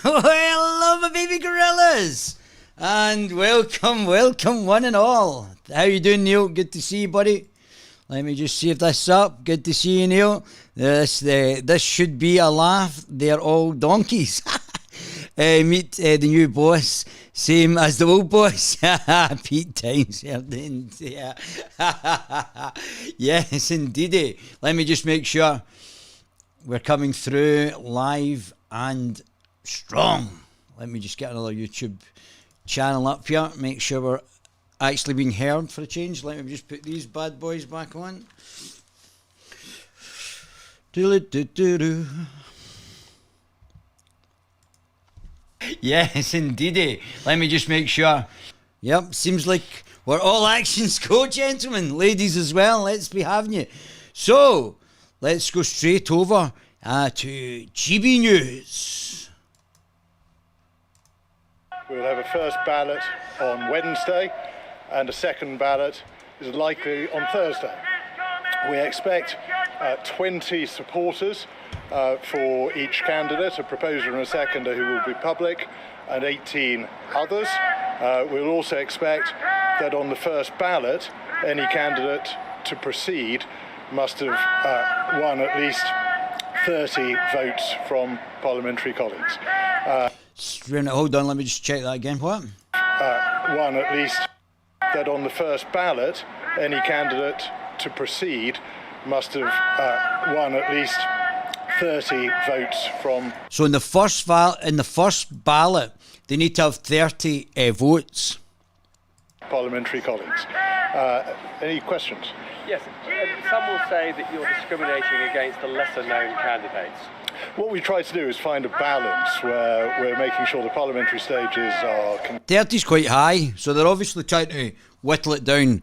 Hello, my baby gorillas, and welcome one and all. How you doing, Neil? Good to see you, buddy. Let me just see if this is up. Good to see you, Neil. This should be a laugh. They're all donkeys. Meet the new boss, same as the old boss. Pete times. Yeah. Yes, indeed. Let me just make sure we're coming through live and strong. Let me just get another YouTube channel up here. Make sure we're actually being heard for a change. Let me just put these bad boys back on. Do-do-do-do. Yes, indeedy. Let me just make sure. Yep, seems like we're all actions go, gentlemen. Ladies as well, let's be having you. So, let's go straight over to GB News. We'll have a first ballot on Wednesday and a second ballot is likely on Thursday. We expect 20 supporters for each candidate, a proposer and a seconder who will be public, and 18 others. We'll also expect that on the first ballot, any candidate to proceed must have won at least 30 votes from parliamentary colleagues. Hold on, let me just check that again. What? Won at least that on the first ballot, any candidate to proceed must have won at least 30 votes from. So in the first ballot, they need to have 30 votes. Parliamentary colleagues. Any questions? Yes, some will say that you're discriminating against the lesser-known candidates. What we try to do is find a balance where we're making sure the parliamentary stages are... 30 is quite high, so they're obviously trying to whittle it down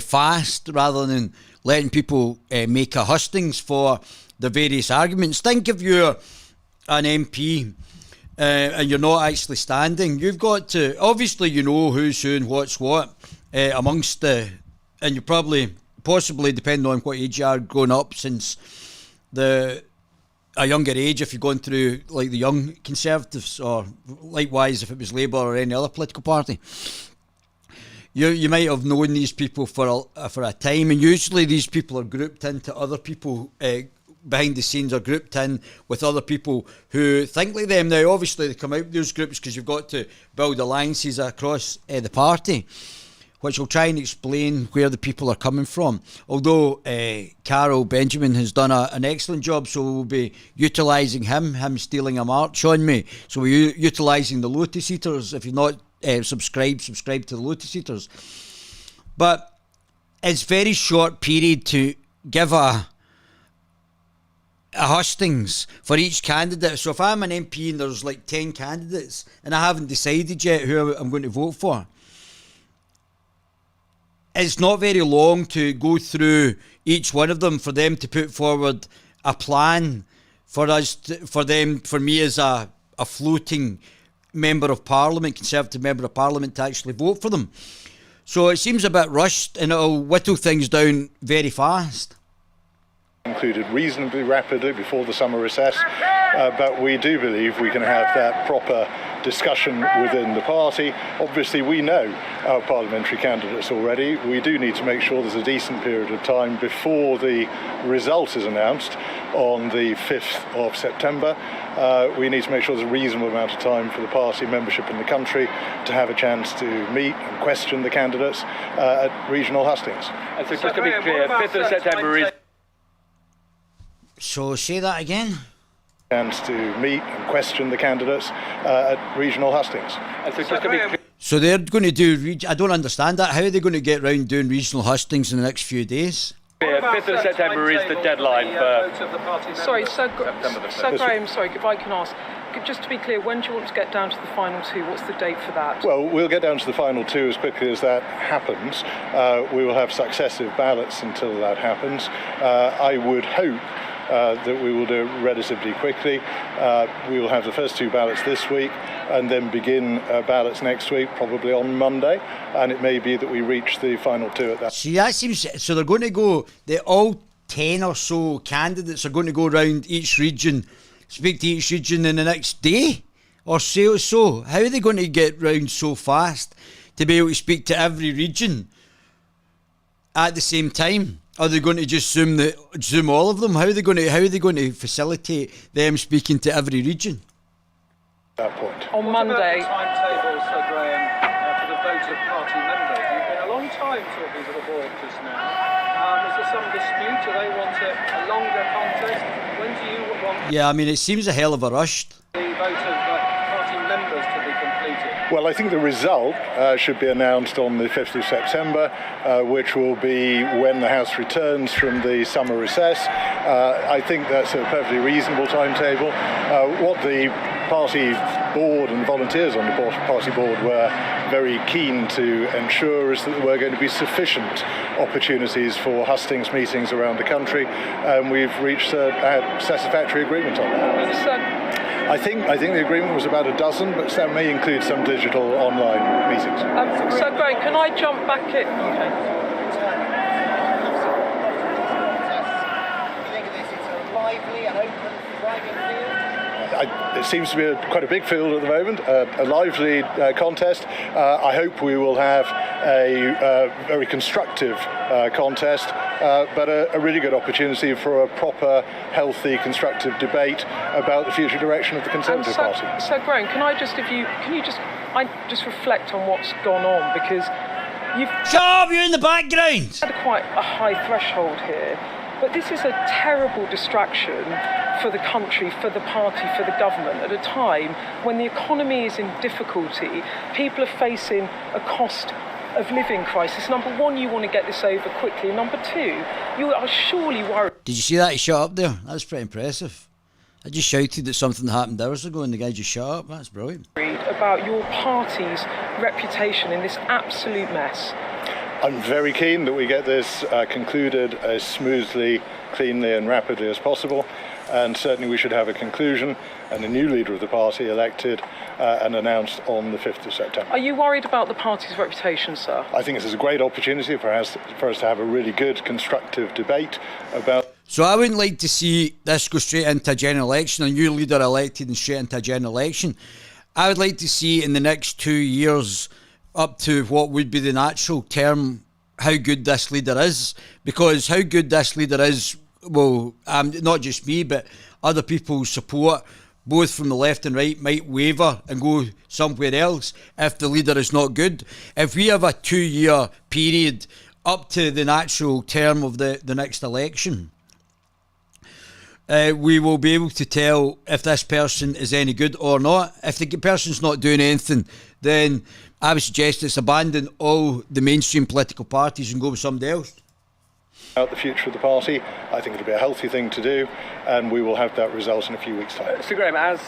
fast rather than letting people make a hustings for the various arguments. Think if you're an MP and you're not actually standing, you've got to... Obviously, you know who's who and what's what amongst the... And you probably, possibly, depending on what age you are, grown up since a younger age, if you're going through like the young Conservatives, or likewise if it was Labour or any other political party, you might have known these people for a time, and usually these people are grouped into other people behind the scenes, or grouped in with other people who think like them. Now obviously they come out of those groups because you've got to build alliances across the party, which will try and explain where the people are coming from. Although Carol Benjamin has done an excellent job, so we'll be utilising him stealing a march on me. So we're utilising the Lotus Eaters. If you're not subscribe to the Lotus Eaters. But it's very short period to give a hustings for each candidate. So if I'm an MP and there's like 10 candidates and I haven't decided yet who I'm going to vote for, it's not very long to go through each one of them for them to put forward a plan for me as a floating member of Parliament, Conservative member of Parliament, to actually vote for them. So it seems a bit rushed, and it'll whittle things down very fast. Concluded reasonably rapidly before the summer recess, but we do believe we can have that proper discussion within the party. Obviously we know our parliamentary candidates already. We do need to make sure there's a decent period of time before the result is announced on the 5th of September. We need to make sure there's a reasonable amount of time for the party membership in the country to have a chance to meet and question the candidates at regional hustings. And so just to be clear, 5th of September is... So say that again. Chance to meet and question the candidates at regional hustings. And so just to be clear... So they're going to do... I don't understand that. How are they going to get round doing regional hustings in the next few days? 5th of September is the deadline for... Sorry, Sir Graham, sorry, if I can ask, just to be clear, when do you want to get down to the final two? What's the date for that? Well, we'll get down to the final two as quickly as that happens. We will have successive ballots until that happens. I would hope that we will do it relatively quickly. We will have the first two ballots this week and then begin ballots next week, probably on Monday, and it may be that we reach the final two at that. See, that seems... So they're going to go... all 10 or so candidates are going to go around each region, speak to each region in the next day or so. How are they going to get round so fast to be able to speak to every region at the same time? Are they going to just zoom all of them? How are they going to facilitate them speaking to every region? That point. On Monday. Timetable, Sir Graham, for the vote of party members. You've been a long time talking to the board just now. Is there some dispute? Do they want a longer contest? When do you want? Yeah, I mean, it seems a hell of a rush. The vote of party members to be completed. Well, I think the result should be announced on the 5th of September, which will be when the House returns from the summer recess. I think that's a perfectly reasonable timetable. What the party board and volunteers on the party board were very keen to ensure is that there were going to be sufficient opportunities for hustings meetings around the country, and we've reached a satisfactory agreement on that. I think the agreement was about a dozen, but that may include some digital online meetings. So Graham, can I jump back in? Okay. Do you think of this? It's a lively and open, thriving field? It seems to be quite a big field at the moment, a lively contest. I hope we will have a very constructive contest, but a really good opportunity for a proper, healthy, constructive debate about the future direction of the Conservative Party. So Graham, can you just reflect on what's gone on, because you've Shut up, you're in the background! had quite a high threshold here. But this is a terrible distraction for the country, for the party, for the government, at a time when the economy is in difficulty. People are facing a cost of living crisis. Number one, you want to get this over quickly. Number two, you are surely worried. Did you see that? He shut up there. That was pretty impressive. I just shouted that something happened hours ago and the guy just shut up. That's brilliant. About your party's reputation in this absolute mess. I'm very keen that we get this concluded as smoothly, cleanly and rapidly as possible, and certainly we should have a conclusion and a new leader of the party elected and announced on the 5th of September. Are you worried about the party's reputation, sir? I think this is a great opportunity for us to have a really good, constructive debate about... So I wouldn't like to see this go straight into a general election, a new leader elected and straight into a general election. I would like to see in the next 2 years up to what would be the natural term, how good this leader is. Because how good this leader is, well, not just me, but other people's support, both from the left and right, might waver and go somewhere else if the leader is not good. If we have a 2-year period up to the natural term of the next election, we will be able to tell if this person is any good or not. If the person's not doing anything, then I would suggest it's abandon all the mainstream political parties and go with somebody else. About the future of the party, I think it'll be a healthy thing to do, and we will have that result in a few weeks' time. Sir Graham, as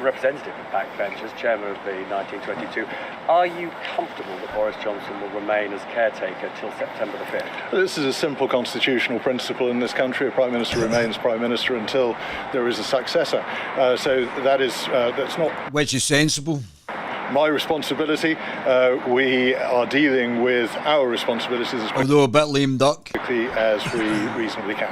representative of Backbench, as chairman of the 1922, are you comfortable that Boris Johnson will remain as caretaker till September the 5th? This is a simple constitutional principle in this country. A Prime Minister remains Prime Minister until there is a successor. So that's not... Which is sensible. My responsibility. We are dealing with our responsibilities as Although a bit lame duck. quickly as we reasonably can.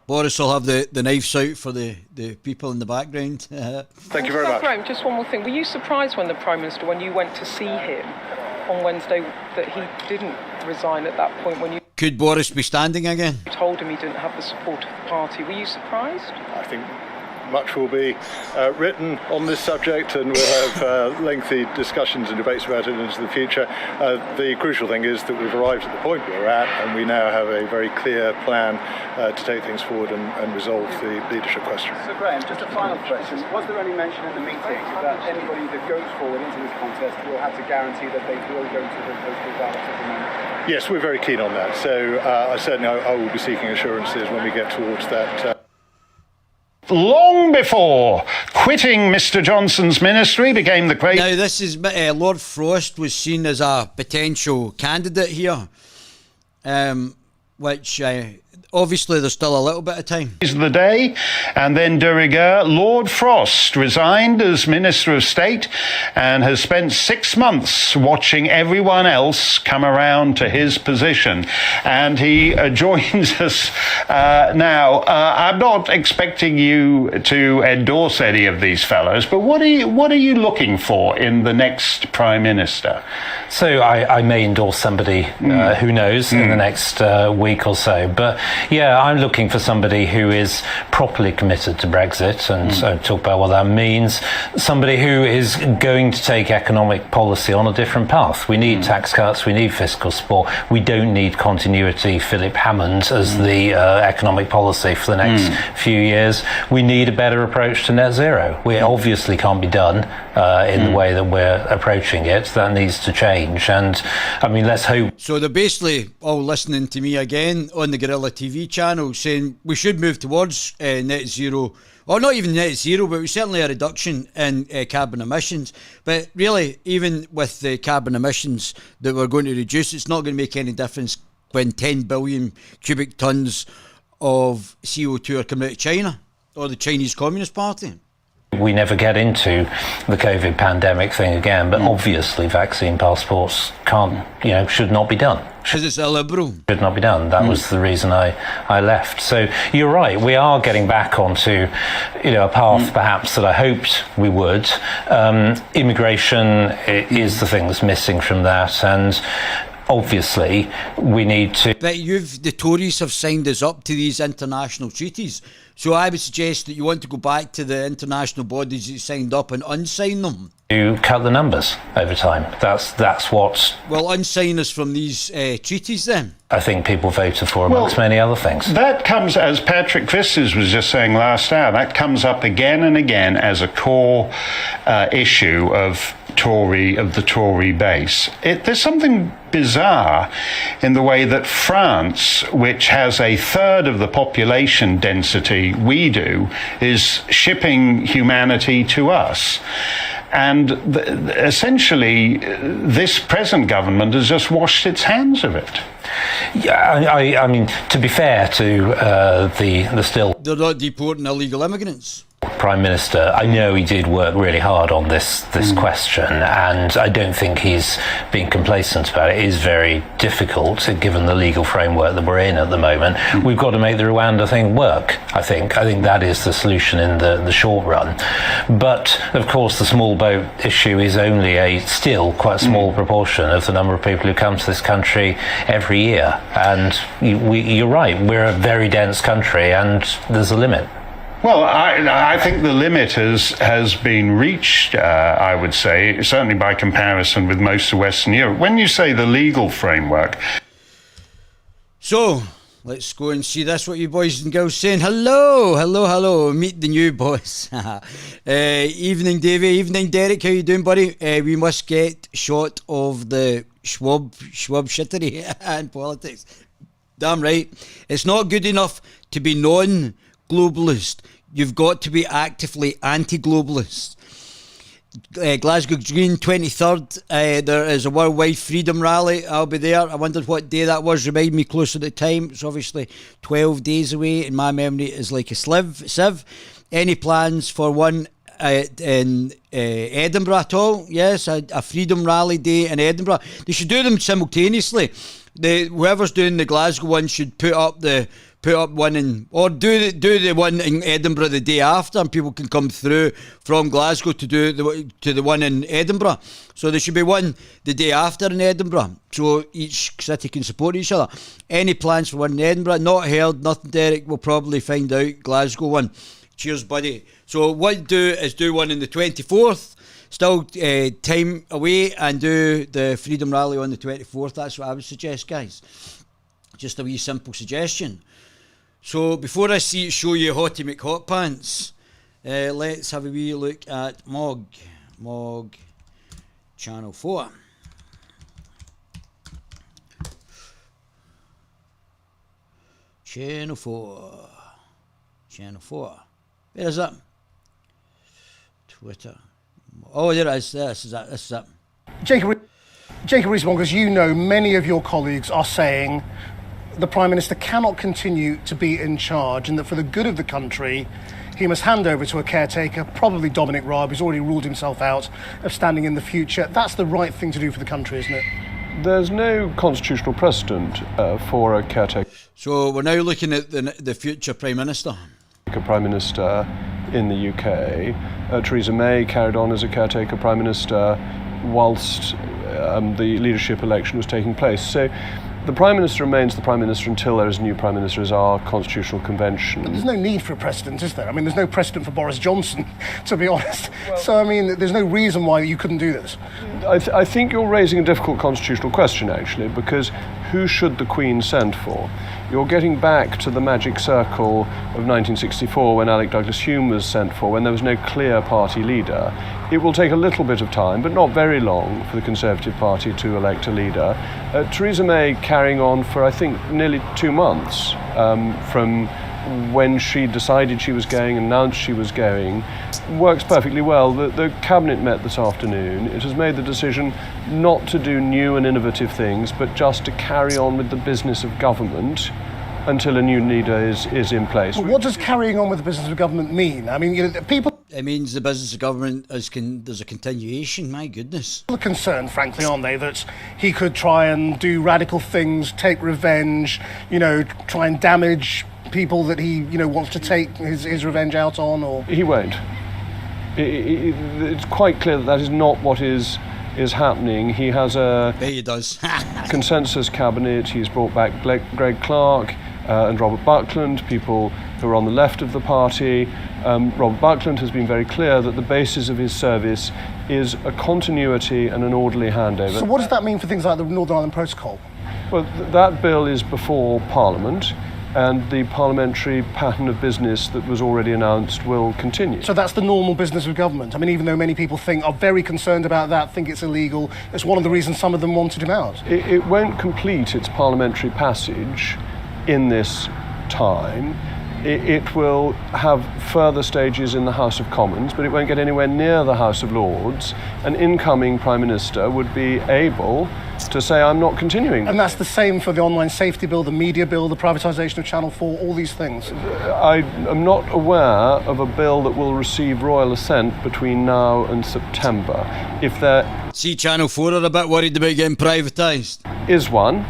Boris will have the knives out for the people in the background. Thank you very much. Graham, just one more thing. Were you surprised when the Prime Minister, when you went to see him on Wednesday, that he didn't resign at that point when you Could Boris be standing again? told him he didn't have the support of the party? Were you surprised? I think much will be written on this subject, and we'll have lengthy discussions and debates about it into the future. The crucial thing is that we've arrived at the point we're at, and we now have a very clear plan to take things forward and resolve the leadership question. Sir Graham, just a final question. Was there any mention in the meeting that anybody that goes forward into this contest will have to guarantee that they will go to the postal ballot at the moment? Yes, we're very keen on that. So I will be seeking assurances when we get towards that. Long before quitting Mr. Johnson's ministry became the great... Now, this is Lord Frost was seen as a potential candidate here. which obviously there's still a little bit of time. The day, and then de rigueur, Lord Frost resigned as Minister of State and has spent 6 months watching everyone else come around to his position. And he joins us now. I'm not expecting you to endorse any of these fellows, but what are you looking for in the next Prime Minister? So I may endorse somebody, who knows, in the next week or so. But yeah, I'm looking for somebody who is properly committed to Brexit and talk about what that means. Somebody who is going to take economic policy on a different path. We need tax cuts, we need fiscal support. We don't need continuity Philip Hammond as the economic policy for the next few years. We need a better approach to net zero. We obviously can't be done in the way that we're approaching it. That needs to change. And I mean, let's hope. So they're basically all listening to me again on the Guerilla TV channel saying we should move towards net zero, or not even net zero, but certainly a reduction in carbon emissions. But really, even with the carbon emissions that we're going to reduce, it's not going to make any difference when 10 billion cubic tonnes of CO2 are coming out of China or the Chinese Communist Party. We never get into the COVID pandemic thing again, but obviously vaccine passports should not be done. Because it's illiberal. Should not be done. That was the reason I left. So you're right, we are getting back onto a path perhaps that I hoped we would. Immigration is the thing that's missing from that, and obviously we need to... But the Tories have signed us up to these international treaties. So I would suggest that you want to go back to the international bodies that you signed up and unsign them. To cut the numbers over time. That's what... Well, unsign us from these treaties then. I think people voted for, amongst many other things. That comes, as Patrick Vistas was just saying last hour, that comes up again and again as a core issue of the Tory base. There's something bizarre in the way that France, which has a third of the population density we do, is shipping humanity to us. And essentially, this present government has just washed its hands of it. Yeah, I mean, to be fair to the still... They're not deporting illegal immigrants. Prime Minister, I know he did work really hard on this question, and I don't think he's being complacent about it. It is very difficult, given the legal framework that we're in at the moment. We've got to make the Rwanda thing work, I think. I think that is the solution in the short run. But, of course, the small boat issue is only still quite a small proportion of the number of people who come to this country every year. And you're right, we're a very dense country, and there's a limit. Well, I think the limit has been reached, I would say, certainly by comparison with most of Western Europe. When you say the legal framework... So, let's go and see this, what you boys and girls saying. Hello. Meet the new boss. Evening, Davey. Evening, Derek. How you doing, buddy? We must get shot of the Schwab shittery and politics. Damn right. It's not good enough to be non-globalist. You've got to be actively anti-globalist. Glasgow Green 23rd, there is a worldwide freedom rally. I'll be there. I wondered what day that was. Remind me closer to the time. It's obviously 12 days away. In my memory, it is like a sieve. Any plans for one in Edinburgh at all? Yes, a freedom rally day in Edinburgh. They should do them simultaneously. Whoever's doing the Glasgow one should put up one in, or do the one in Edinburgh the day after, and people can come through from Glasgow to do the one in Edinburgh. So there should be one the day after in Edinburgh, so each city can support each other. Any plans for one in Edinburgh? Not heard, nothing, Derek. We'll probably find out. Glasgow one. Cheers, buddy. So what do one on the 24th. Still time away, and do the freedom rally on the 24th. That's what I would suggest, guys. Just a wee simple suggestion. So before I show you Hotep Pants, let's have a wee look at Mog Channel 4. Channel 4. Where is that? Twitter. Oh, there it is. This is it. Jacob Rees-Mogg, as you know, many of your colleagues are saying the Prime Minister cannot continue to be in charge, and that for the good of the country, he must hand over to a caretaker, probably Dominic Raab, who's already ruled himself out of standing in the future. That's the right thing to do for the country, isn't it? There's no constitutional precedent for a caretaker. So we're now looking at the future Prime Minister. A Prime Minister in the UK. Theresa May carried on as a caretaker Prime Minister whilst the leadership election was taking place. So the Prime Minister remains the Prime Minister until there is a new Prime Minister, as our constitutional convention. But there's no need for a precedent, is there? I mean, there's no precedent for Boris Johnson, to be honest. So, I mean, there's no reason why you couldn't do this. I think you're raising a difficult constitutional question, actually, because who should the Queen send for? You're getting back to the magic circle of 1964 when Alec Douglas-Home was sent for, when there was no clear party leader. It will take a little bit of time, but not very long, for the Conservative Party to elect a leader. Theresa May carrying on for, I think, nearly 2 months from when she decided she was going, announced she was going, works perfectly well. The Cabinet met this afternoon. It has made the decision not to do new and innovative things, but just to carry on with the business of government until a new leader is in place. Well, what does carrying on with the business of government mean? I mean, people... It means the business of government there's a continuation, my goodness. People are concerned, frankly, aren't they, that he could try and do radical things, take revenge, try and damage people that he, wants to take his revenge out on, or... He won't. It's quite clear that is not what is happening. He has a... Yeah, he does. consensus cabinet. He's brought back Greg Clark and Robert Buckland, people who are on the left of the party. Robert Buckland has been very clear that the basis of his service is a continuity and an orderly handover. So what does that mean for things like the Northern Ireland Protocol? Well, that bill is before Parliament, and the parliamentary pattern of business that was already announced will continue. So that's the normal business of government. I mean, even though many people are very concerned about that, think it's illegal, it's one of the reasons some of them wanted him out. It won't complete its parliamentary passage in this time. It will have further stages in the House of Commons, but it won't get anywhere near the House of Lords. An incoming Prime Minister would be able to say, I'm not continuing. And that's the same for the online safety bill, the media bill, the privatisation of Channel 4, all these things. I am not aware of a bill that will receive royal assent between now and September. If there... See, Channel 4 are a bit worried about getting privatised. Is one.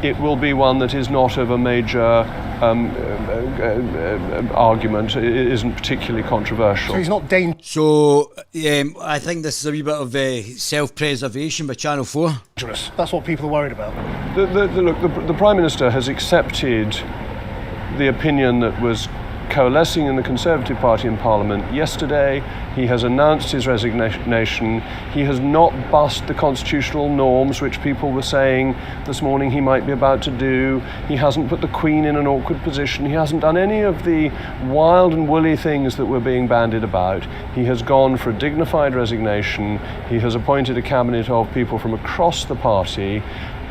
It will be one that is not of a major argument. It isn't particularly controversial. So he's not dangerous. So I think this is a wee bit of self-preservation by Channel 4. That's what people are worried about. Look, the Prime Minister has accepted the opinion that was coalescing in the Conservative Party in Parliament yesterday. He has announced his resignation. He has not bust the constitutional norms, which people were saying this morning he might be about to do. He hasn't put the Queen in an awkward position. He hasn't done any of the wild and woolly things that were being bandied about. He has gone for a dignified resignation. He has appointed a cabinet of people from across the party.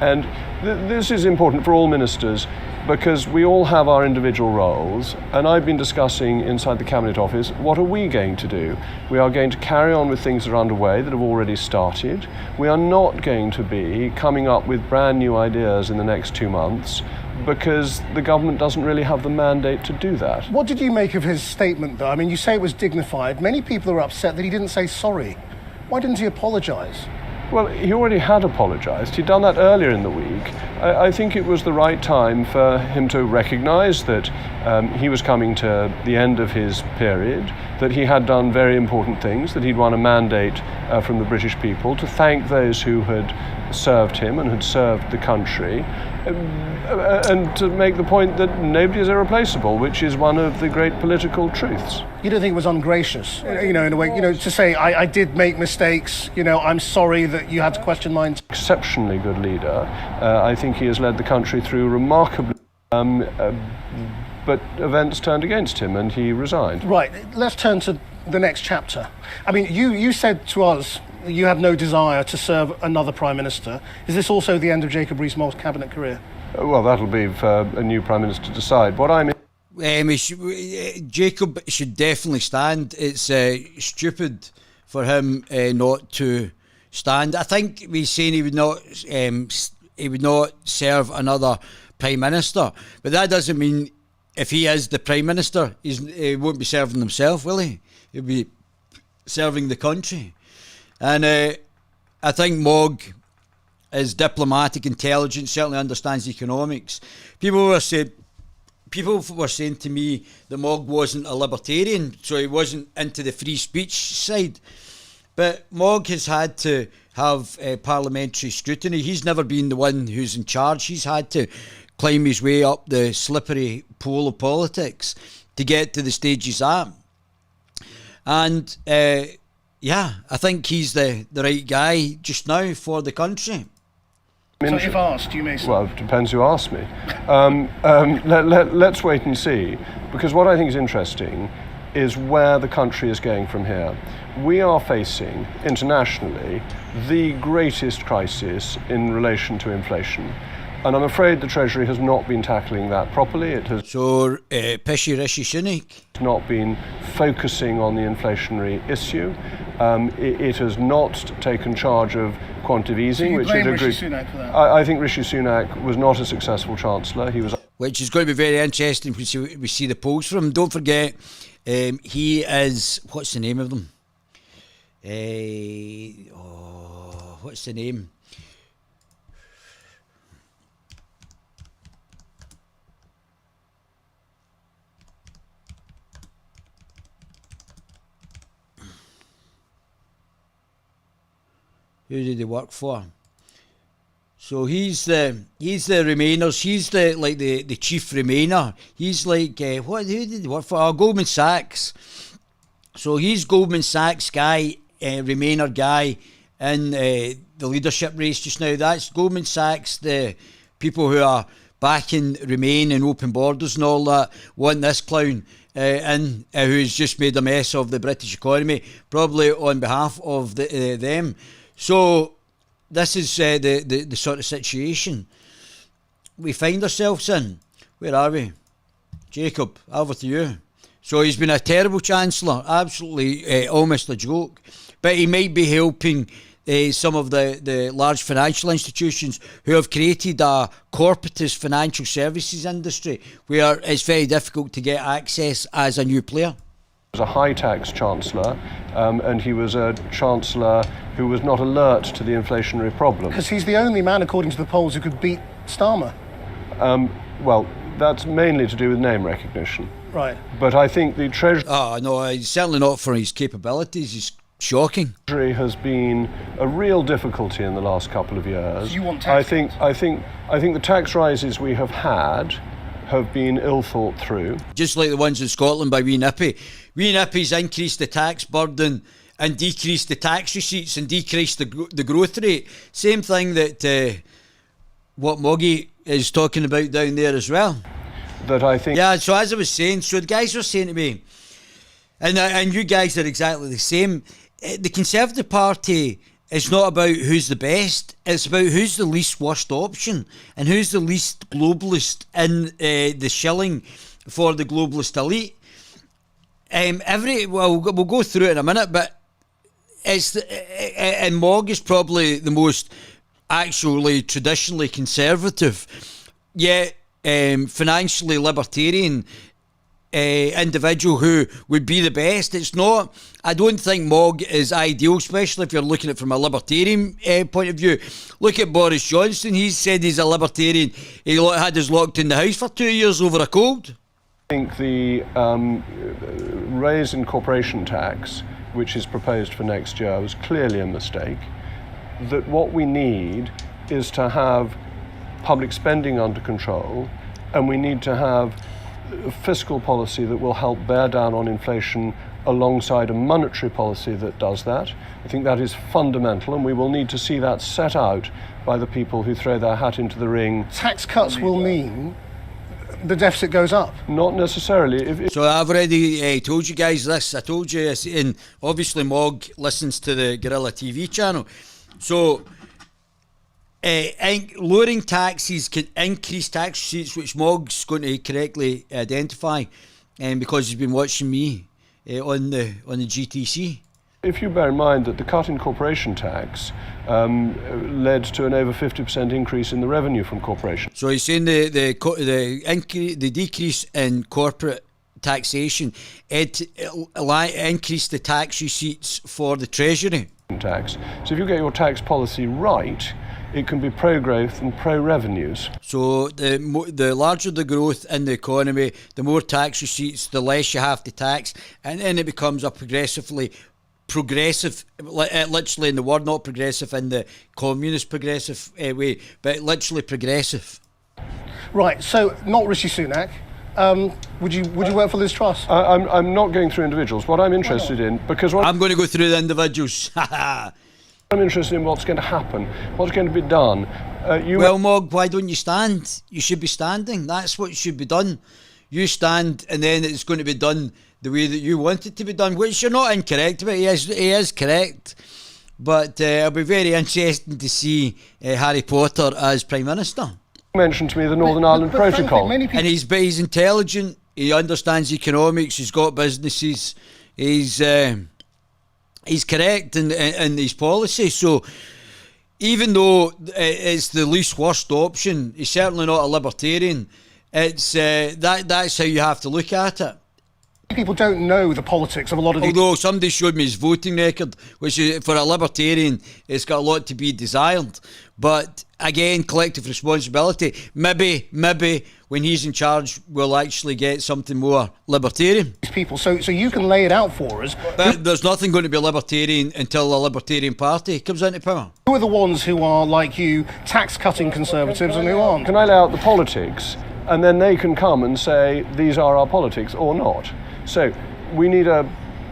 And this is important for all ministers, because we all have our individual roles, and I've been discussing inside the Cabinet Office, what are we going to do? We are going to carry on with things that are underway, that have already started. We are not going to be coming up with brand new ideas in the next 2 months, because the government doesn't really have the mandate to do that. What did you make of his statement, though? I mean, you say it was dignified. Many people are upset that he didn't say sorry. Why didn't he apologise? Well, he already had apologised. He'd done that earlier in the week. I think it was the right time for him to recognise that he was coming to the end of his period, that he had done very important things, that he'd won a mandate from the British people, to thank those who had served him and had served the country, and to make the point that nobody is irreplaceable, which is one of the great political truths. You don't think it was ungracious, in a way, to say, I did make mistakes, I'm sorry that you had to question mine? Exceptionally good leader. I think he has led the country through remarkably, but events turned against him and he resigned. Right, let's turn to the next chapter. I mean, you said to us you had no desire to serve another Prime Minister. Is this also the end of Jacob Rees-Mogg's cabinet career? Well, that'll be for a new Prime Minister to decide. What I mean... Jacob should definitely stand. It's stupid for him not to stand. I think we're saying he would not serve another Prime Minister. But that doesn't mean if he is the Prime Minister, he won't be serving himself, will he? He'll be serving the country. And I think Mogg is diplomatic, intelligent, certainly understands economics. People were saying to me that Mogg wasn't a libertarian, so he wasn't into the free speech side. But Mogg has had to have parliamentary scrutiny. He's never been the one who's in charge. He's had to climb his way up the slippery pole of politics to get to the stage he's at. And I think he's the right guy just now for the country. So if asked, you may say. Well, it depends who asks me. Let's wait and see, because what I think is interesting is where the country is going from here. We are facing, internationally, the greatest crisis in relation to inflation. And I'm afraid the Treasury has not been tackling that properly. It has Pishy Rishi Sunak not been focusing on the inflationary issue. It has not taken charge of quantitative easing, So you which blame it Rishi agreed. Sunak for that? I think Rishi Sunak was not a successful chancellor. He was. which is going to be very interesting when we see the polls from him. Don't forget, he is, what's the name of them? What's the name? Who did he work for? So he's the Remainers. He's the chief Remainer. He's like who did he work for? Goldman Sachs. So he's Goldman Sachs guy, Remainer guy in the leadership race just now. That's Goldman Sachs, the people who are backing Remain and open borders and all that, want this clown who's just made a mess of the British economy, probably on behalf of them. So this is the sort of situation we find ourselves in. Where are we? Jacob, over to you. So he's been a terrible Chancellor, absolutely almost a joke. But he might be helping some of the large financial institutions who have created a corporatist financial services industry where it's very difficult to get access as a new player. Was a High Tax Chancellor, and he was a Chancellor who was not alert to the inflationary problem. Because he's the only man, according to the polls, who could beat Starmer. Well, that's mainly to do with name recognition. Right. But I think the Treasury... no, he's certainly not for his capabilities. He's shocking. Treasury has been a real difficulty in the last couple of years. So you want tax I think the tax rises we have had have been ill thought through. Just like the ones in Scotland by Wee Nippy. Wee Nippy's increased the tax burden and decreased the tax receipts and decreased the growth rate. Same thing that what Moggy is talking about down there as well. That I think... Yeah, so as I was saying, so the guys were saying to me, and you guys are exactly the same, the Conservative Party is not about who's the best, it's about who's the least worst option and who's the least globalist in the shilling for the globalist elite. We'll go through it in a minute, but and Mogg is probably the most actually traditionally conservative, yet financially libertarian individual who would be the best. It's not. I don't think Mogg is ideal, especially if you're looking at it from a libertarian point of view. Look at Boris Johnson. He said he's a libertarian. He had us locked in the house for 2 years over a cold. I think the raise in corporation tax, which is proposed for next year, was clearly a mistake. That what we need is to have public spending under control, and we need to have a fiscal policy that will help bear down on inflation alongside a monetary policy that does that. I think that is fundamental, and we will need to see that set out by the people who throw their hat into the ring. Tax cuts will mean the deficit goes up. Not necessarily. So I've already told you guys this. I told you, and obviously Mogg listens to the Guerilla TV channel. So lowering taxes can increase tax receipts, which Mogg's going to correctly identify, because he's been watching me on the GTC. If you bear in mind that the cut in corporation tax led to an over 50% increase in the revenue from corporations. So he's saying the decrease in corporate taxation, it increased the tax receipts for the Treasury. Tax. So if you get your tax policy right, it can be pro-growth and pro-revenues. So the larger the growth in the economy, the more tax receipts, the less you have to tax, and then it becomes a progressive, literally in the word, not progressive in the communist progressive way, but literally progressive. Right, so not Rishi Sunak. Would you work for Liz Truss? I'm not going through individuals. What I'm interested in, because I'm going to go through the individuals. I'm interested in what's going to happen, what's going to be done. Well, Mog, why don't you stand? You should be standing. That's what should be done. You stand, and then it's going to be done the way that you want it to be done, which you're not incorrect about. He is correct. But it'll be very interesting to see Harry Potter as Prime Minister. You mentioned to me the Northern Ireland Protocol. And he's intelligent, he understands economics, he's got businesses, he's correct in his policy. So even though it's the least worst option, he's certainly not a libertarian. It's that's how you have to look at it. People don't know the politics of a lot of these. Although somebody showed me his voting record, which is, for a libertarian, it's got a lot to be desired. But again, collective responsibility. Maybe when he's in charge, we'll actually get something more libertarian. People, so you can lay it out for us. But there's nothing going to be libertarian until the Libertarian Party comes into power. Who are the ones who are, like you, tax-cutting conservatives and who aren't? Can I lay out the politics, and then they can come and say, these are our politics, or not? So we need a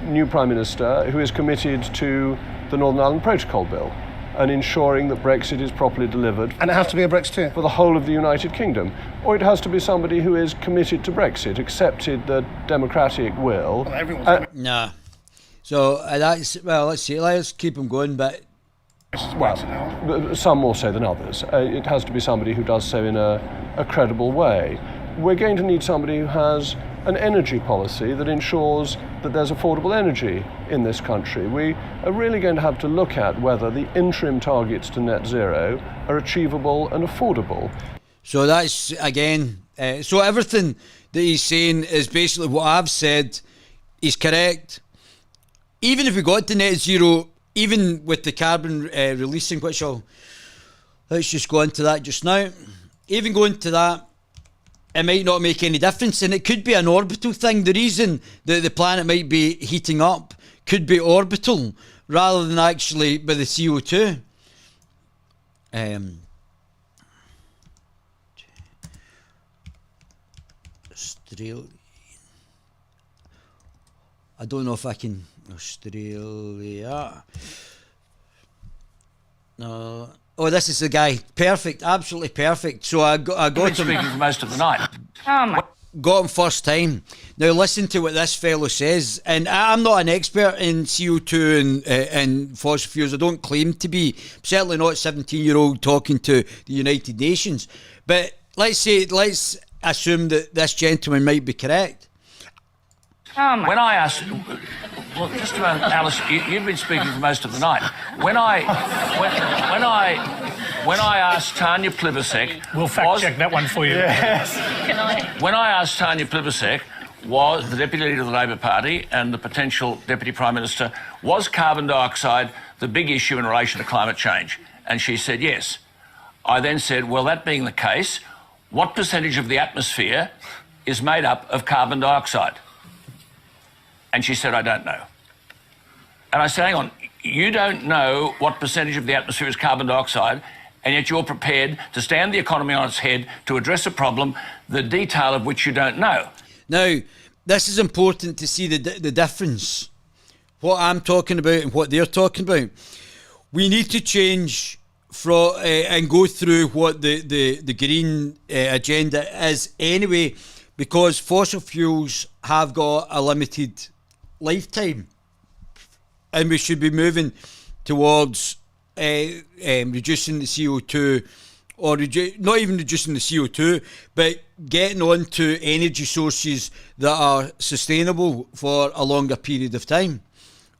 new Prime Minister who is committed to the Northern Ireland Protocol Bill and ensuring that Brexit is properly delivered. And it has to be a Brexiteer? For the whole of the United Kingdom. Or it has to be somebody who is committed to Brexit, accepted the democratic will. Well, everyone's Nah. So that's, well, let's see, let's keep them going, but... Well, some more so than others. It has to be somebody who does so in a credible way. We're going to need somebody who has an energy policy that ensures that there's affordable energy in this country. We are really going to have to look at whether the interim targets to net zero are achievable and affordable. So that's, again, so everything that he's saying is basically what I've said. He's correct. Even if we got to net zero, even with the carbon releasing, which let's just go into that just now. Even going to that, it might not make any difference, and it could be an orbital thing. The reason that the planet might be heating up could be orbital rather than actually by the CO2. Australia. I don't know if I can. Australia. No. Oh, this is the guy. Perfect, absolutely perfect. So I got him. Speaking for most of the night. Oh my. Got him first time. Now listen to what this fellow says. And I'm not an expert in CO2 and fossil fuels. I don't claim to be. I'm certainly not a 17-year-old talking to the United Nations. But let's assume that this gentleman might be correct. Oh my. When I asked, well, just a moment, Alice, you've been speaking for most of the night. When I asked Tanya Plibersek, we'll fact check that one for you. Yes. When I asked Tanya Plibersek, was the Deputy Leader of the Labor Party and the potential Deputy Prime Minister, was carbon dioxide the big issue in relation to climate change? And she said yes. I then said, well, that being the case, what percentage of the atmosphere is made up of carbon dioxide? And she said, I don't know. And I said, hang on, you don't know what percentage of the atmosphere is carbon dioxide, and yet you're prepared to stand the economy on its head to address a problem, the detail of which you don't know. Now, this is important to see the difference. What I'm talking about and what they're talking about. We need to change from and go through what the green agenda is anyway, because fossil fuels have got a limited lifetime, and we should be moving towards reducing the CO2, or not even reducing the CO2, but getting on to energy sources that are sustainable for a longer period of time.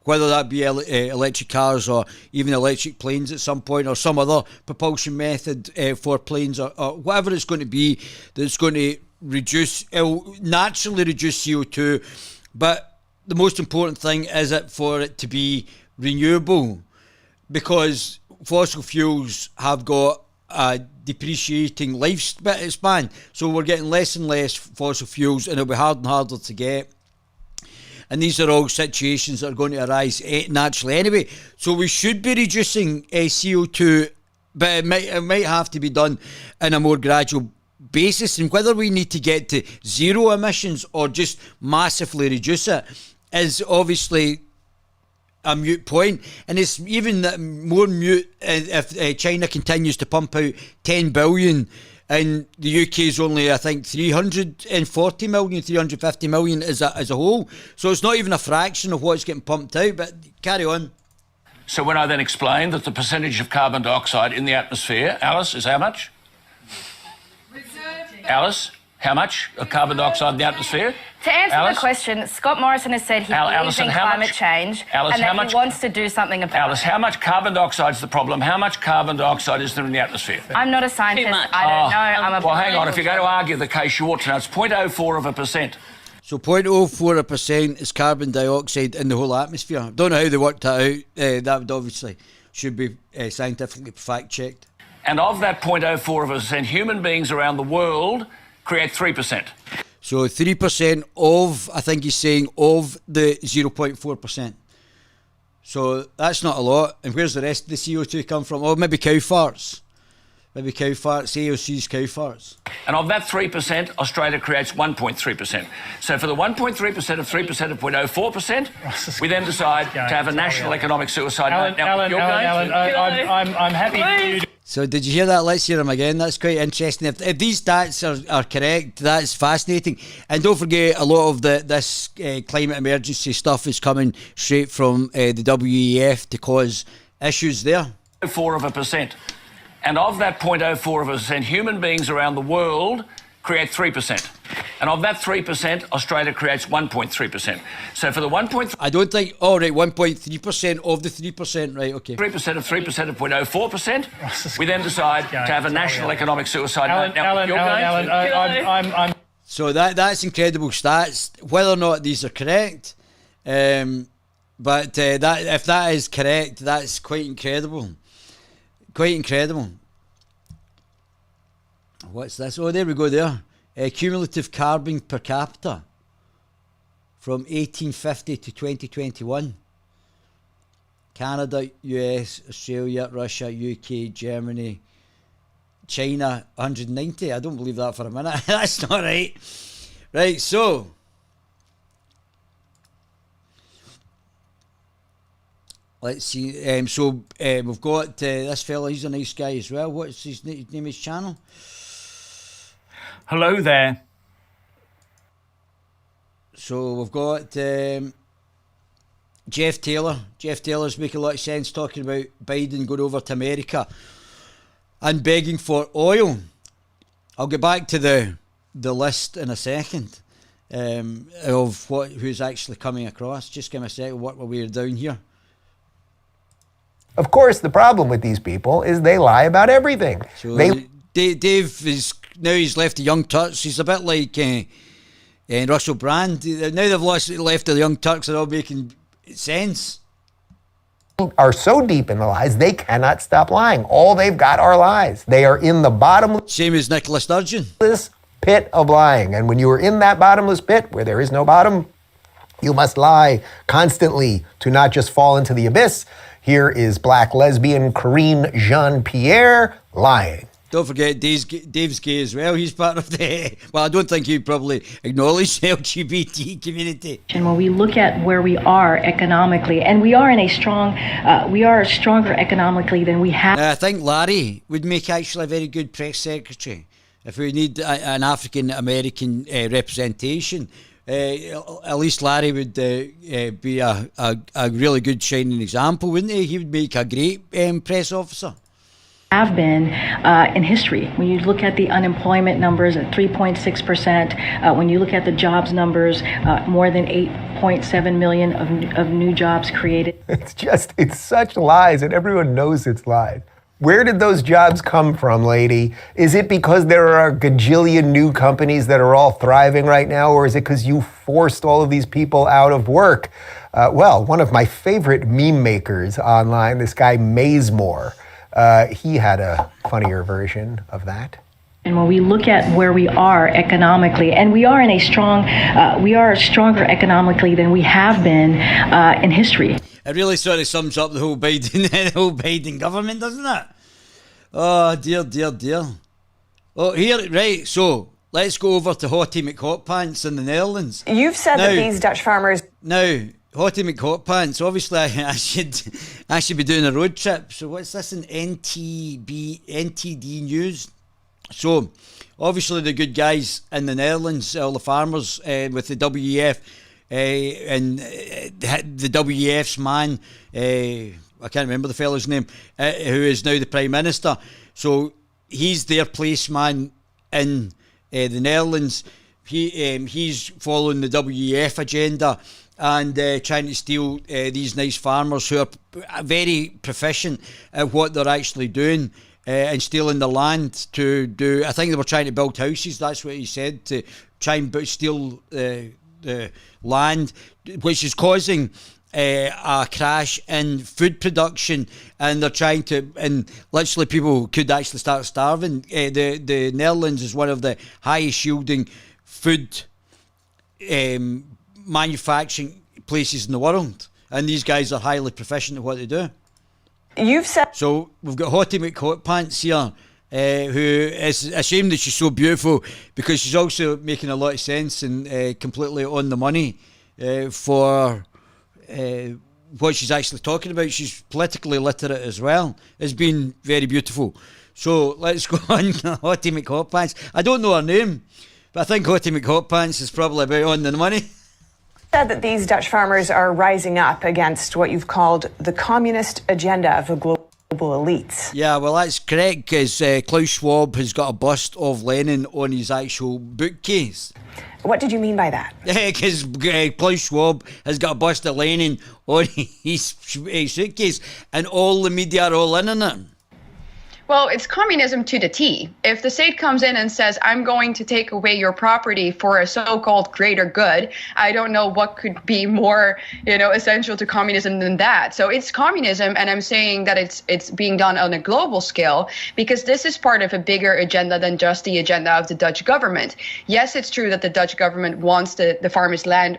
whether that be electric cars or even electric planes at some point, or some other propulsion method for planes, or whatever it's going to be that's going to it'll naturally reduce CO2. But the most important thing is for it to be renewable, because fossil fuels have got a depreciating lifespan. So we're getting less and less fossil fuels, and it'll be harder and harder to get. And these are all situations that are going to arise naturally anyway. So we should be reducing CO2, but it might have to be done in a more gradual basis. And whether we need to get to zero emissions or just massively reduce it is obviously a moot point. And it's even more moot if China continues to pump out 10 billion. And the UK is only, I think, 340 million, 350 million as a whole. So it's not even a fraction of what's getting pumped out, but carry on. So when I then explain that the percentage of carbon dioxide in the atmosphere, Alice, is how much? Alice, how much of carbon dioxide in the atmosphere? To answer Alice? the question, Scott Morrison has said he believes in climate change and that he wants to do something about it. Alice, how much carbon dioxide is the problem? How much carbon dioxide is there in the atmosphere? I'm not a scientist. I don't know. I'm a Well, hang on. If you're going to argue the case, you ought to know. It's 0.04%. So 0.04% is carbon dioxide in the whole atmosphere. Don't know how they worked that out. That would obviously should be scientifically fact-checked. And of that 0.04%, human beings around the world create 3%. So 3% of, I think he's saying, of the 0.4%. So that's not a lot. And where's the rest of the CO2 come from? Oh, maybe cow farts. Maybe cow farts, AOC's cow farts. And of that 3%, Australia creates 1.3%. So for the 1.3% of 3% of 0.04%, we then decide to have a national economic suicide. Alan, I'm happy for you to... So did you hear that? Let's hear him again. That's quite interesting. If these stats are correct, that's fascinating. And don't forget, a lot of this climate emergency stuff is coming straight from the WEF to cause issues there. 0.04%. And of that 0.04%, human beings around the world create 3%. And of that 3%, Australia creates 1.3%. So for the 1.3%... I don't think... Oh, right, 1.3% of the 3%, right, okay. 3% of 3% of 0.04%, we then decide to have a national economic suicide. Alan, So that's incredible stats, whether or not these are correct. But if that is correct, that's quite incredible. Quite incredible. What's this? Oh, there we go there. Cumulative carbon per capita from 1850 to 2021. Canada, US, Australia, Russia, UK, Germany, China, 190. I don't believe that for a minute. That's not right. Right, so... Let's see. We've got this fella. He's a nice guy as well. What's his name? His channel. Hello there. So we've got Jeff Taylor. Jeff Taylor's making a lot of sense talking about Biden going over to America and begging for oil. I'll get back to the list in a second of who's actually coming across. Just give me a second. Work my way down here. Of course, the problem with these people is they lie about everything. So Dave is now he's left the Young Turks. He's a bit like Russell Brand. Now they've left the Young Turks. They're all making sense. Are so deep in the lies they cannot stop lying. All they've got are lies. They are in the bottomless. Same as Nicola Sturgeon. This pit of lying, and when you are in that bottomless pit where there is no bottom, you must lie constantly to not just fall into the abyss. Here is black lesbian Corinne Jean-Pierre lying. Don't forget, Dave's gay as well. He's part of the... Well, I don't think he'd probably acknowledge the LGBT community. And when we look at where we are economically, and we are stronger economically than we have. I think Larry would make actually a very good press secretary. If we need an African-American representation, at least Larry would be a really good shining example, wouldn't he? He would make a great press officer. have been in history. When you look at the unemployment numbers at 3.6%, when you look at the jobs numbers, more than 8.7 million of new jobs created. It's such lies, and everyone knows it's lies. Where did those jobs come from, lady? Is it because there are a gajillion new companies that are all thriving right now, or is it because you forced all of these people out of work? Well, one of my favorite meme makers online, this guy Mazemore, he had a funnier version of that. And when we look at where we are economically, and we are stronger economically than we have been in history. It really sort of sums up the whole Biden government, doesn't it? Oh, dear. Oh, here, right, so let's go over to Hotep Pants in the Netherlands. You've said that these Dutch farmers... Now, Hotep Pants, obviously I should be doing a road trip. So what's this in NTD News? So, obviously the good guys in the Netherlands, all the farmers with the WEF, and the WEF's man, I can't remember the fellow's name, who is now the Prime Minister. So he's their placeman in the Netherlands. He's following the WEF agenda and trying to steal these nice farmers who are very proficient at what they're actually doing. And stealing the land to do, I think they were trying to build houses, that's what he said, to try and steal the land, which is causing a crash in food production, and they're trying to, and literally people could actually start starving. The Netherlands is one of the highest yielding food manufacturing places in the world, and these guys are highly proficient at what they do. You've said... So we've got Hotep Pants here, who is a shame that she's so beautiful, because she's also making a lot of sense and completely on the money for what she's actually talking about. She's politically literate as well. It's been very beautiful. So let's go on to Hotep Pants. I don't know her name, but I think Hotep Pants is probably about on the money. Said that these Dutch farmers are rising up against what you've called the communist agenda of the global elites. Yeah, well, that's correct, because Klaus Schwab has got a bust of Lenin on his actual bookcase. What did you mean by that? Because Klaus Schwab has got a bust of Lenin on his suitcase, and all the media are all in on it. Well, it's communism to the T. If the state comes in and says, I'm going to take away your property for a so-called greater good, I don't know what could be more, essential to communism than that. So it's communism, and I'm saying that it's being done on a global scale, because this is part of a bigger agenda than just the agenda of the Dutch government. Yes, it's true that the Dutch government wants the farmers' land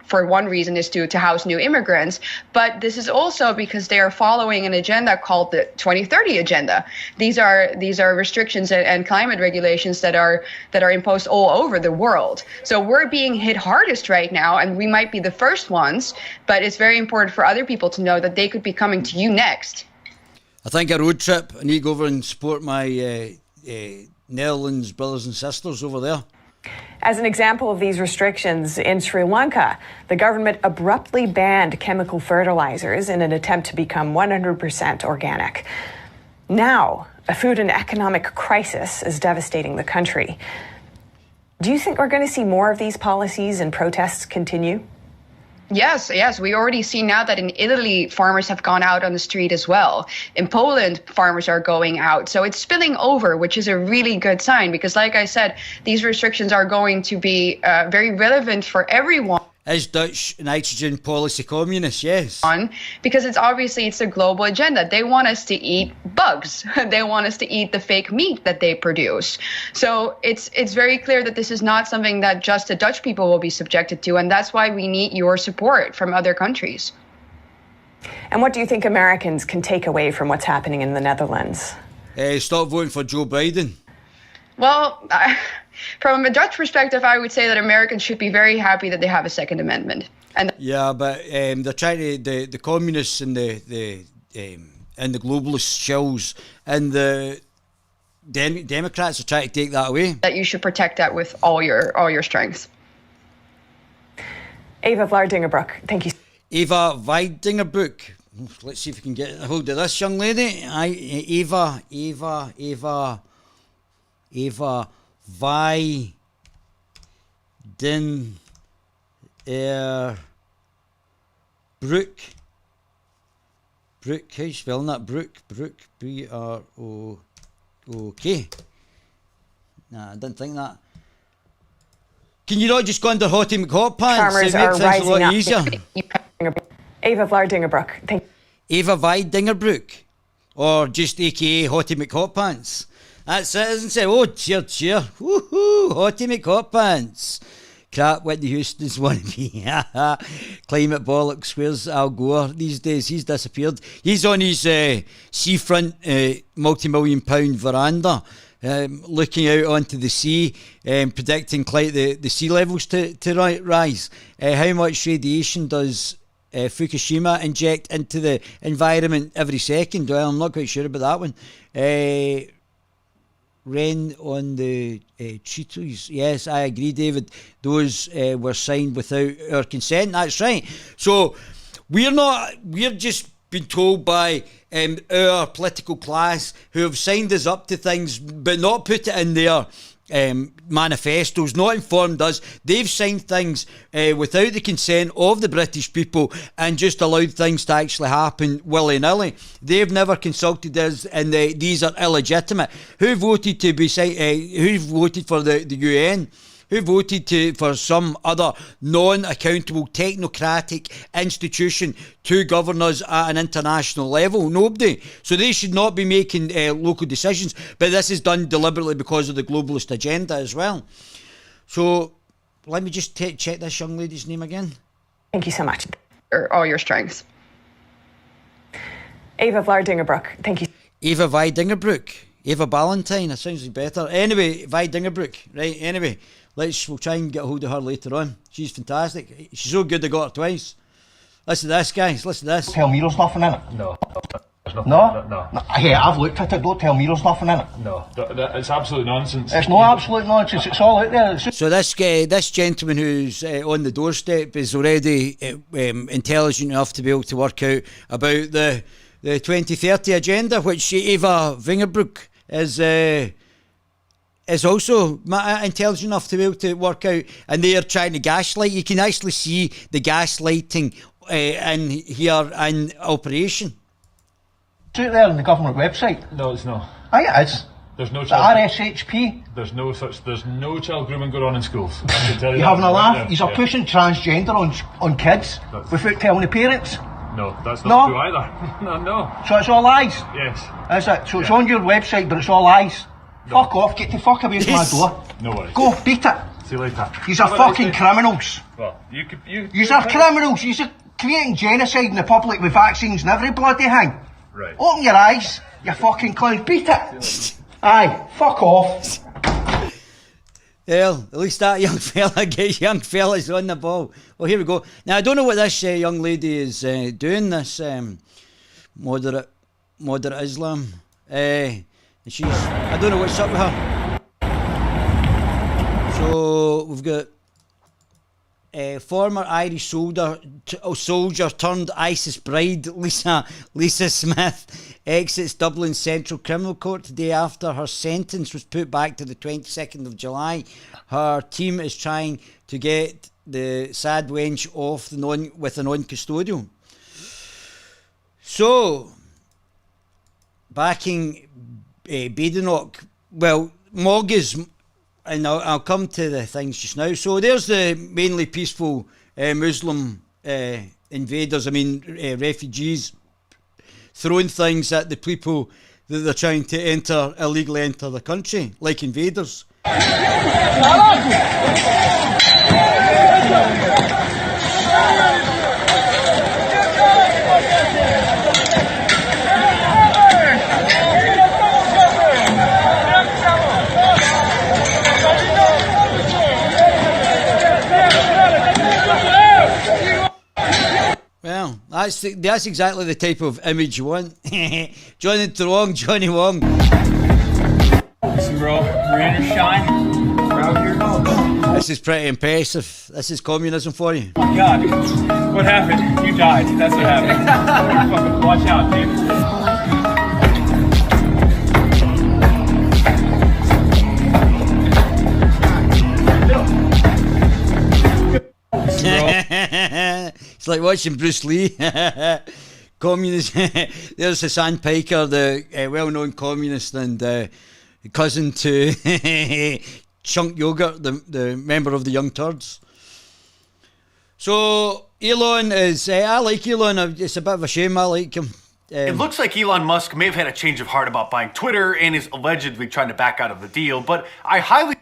for one reason is to house new immigrants, but this is also because they are following an agenda called the 2030 agenda. These are restrictions and climate regulations that are imposed all over the world. So we're being hit hardest right now, and we might be the first ones, but it's very important for other people to know that they could be coming to you next. I think a road trip, I need to go over and support my Netherlands brothers and sisters over there. As an example of these restrictions, in Sri Lanka, the government abruptly banned chemical fertilizers in an attempt to become 100% organic. Now, a food and economic crisis is devastating the country. Do you think we're going to see more of these policies and protests continue? Yes. We already see now that in Italy, farmers have gone out on the street as well. In Poland, farmers are going out. So it's spilling over, which is a really good sign, because like I said, these restrictions are going to be very relevant for everyone. Is Dutch nitrogen policy communist? Yes. Because it's a global agenda. They want us to eat bugs. They want us to eat the fake meat that they produce. So it's very clear that this is not something that just the Dutch people will be subjected to, and that's why we need your support from other countries. And what do you think Americans can take away from what's happening in the Netherlands? Stop voting for Joe Biden. Well, from a Dutch perspective, I would say that Americans should be very happy that they have a Second Amendment. Yeah, but they're trying to the communists and the globalist shills and the Democrats are trying to take that away. That you should protect that with all your strength. Eva Vlaardingerbroek, thank you. Eva Vlaardingerbroek. let's see if we can get a hold of this young lady. Eva Brooke. How you spelling that? Brooke, B-R-O-O-K. Nah, I didn't think that. Can you not just go under Hottie McHot Pants? Farmers it makes are things a lot rising easier. Eva Vlardingerbrook. Eva Vardingerbrook. Or just AKA Hottie McHot Pants. That's it, isn't it? Oh, cheer. Woohoo! Hottie McHot Pants. Crap, Whitney Houston's wannabe. Climate bollocks. Where's Al Gore these days? He's disappeared. He's on his seafront multi-million pound veranda, looking out onto the sea, predicting the sea levels to rise. How much radiation does Fukushima inject into the environment every second? Well, I'm not quite sure about that one. Rain on the treaties. Yes, I agree, David. Those were signed without our consent. That's right. So we're just been told by our political class who have signed us up to things but not put it in their manifestos, not informed us. They've signed things without the consent of the British people and just allowed things to actually happen willy-nilly. They've never consulted us, and these are illegitimate. Who voted to be who voted for the UN? Who voted for some other non-accountable technocratic institution to govern us at an international level? Nobody. So they should not be making local decisions. But this is done deliberately because of the globalist agenda as well. So let me just check this young lady's name again. Thank you so much. All your strengths. Eva Vlardingerbrook. Thank you. Eva Vardingerbrook. Eva Ballantyne. That sounds better. Anyway, Vardingerbrook. Right, anyway. We'll try and get a hold of her later on. She's fantastic. She's so good I got her twice. Listen to this, guys. Listen to this. Tell me there's nothing in it. No. No? Hey, I've looked at it. Don't tell me there's nothing in it. No. It's absolute nonsense. It's not absolute nonsense. It's all out there. So this gentleman who's on the doorstep is already intelligent enough to be able to work out about the 2030 agenda, which Eva Vingerbrook is also intelligent enough to be able to work out, and they are trying to gaslight. You can actually see the gaslighting in here in operation. It's out there on the government website. No, it's not. Aye, it is. There's no the child. RSHP. There's no child grooming going on in schools. I can tell you. You're having a laugh. He's Yeah. pushing transgender on kids without telling the parents. No, that's not true either. No. So it's all lies. Yes. Is it? So it's on your website, but it's all lies. No. Fuck off. Get the fuck away from my door. No worries. Go, beat it. See you later. These are fucking criminals. Well, These are criminals. These are creating genocide in the public with vaccines and every bloody thing. Right. Open your eyes, you fucking clown. Beat it. Aye, fuck off. Well, at least that young fella gets young fellas on the ball. Well, here we go. Now, I don't know what this young lady is doing, this moderate Islam. I don't know what's up with her. So, we've got former Irish soldier turned ISIS bride Lisa Smith exits Dublin Central Criminal Court today after her sentence was put back to the 22nd of July. Her team is trying to get the sad wench off with a non-custodial. So, backing Badenoch, well, Moggy's, and I'll come to the things just now. So there's the mainly peaceful Muslim invaders, refugees, throwing things at the people that they're trying to illegally enter the country, like invaders. Well, that's exactly the type of image you want. Johnny Wong. Some real rain or shine. This is pretty impressive. This is communism for you. Oh my God, what happened? You died. That's what happened. Fucking watch out, dude. It's like watching Bruce Lee. Communist. There's Hassan Piker, the well-known communist and cousin to Chunk Yogurt, the member of the Young Turds. So Elon is, I like Elon. It's a bit of a shame. I like him. It looks like Elon Musk may have had a change of heart about buying Twitter and is allegedly trying to back out of the deal, but I highly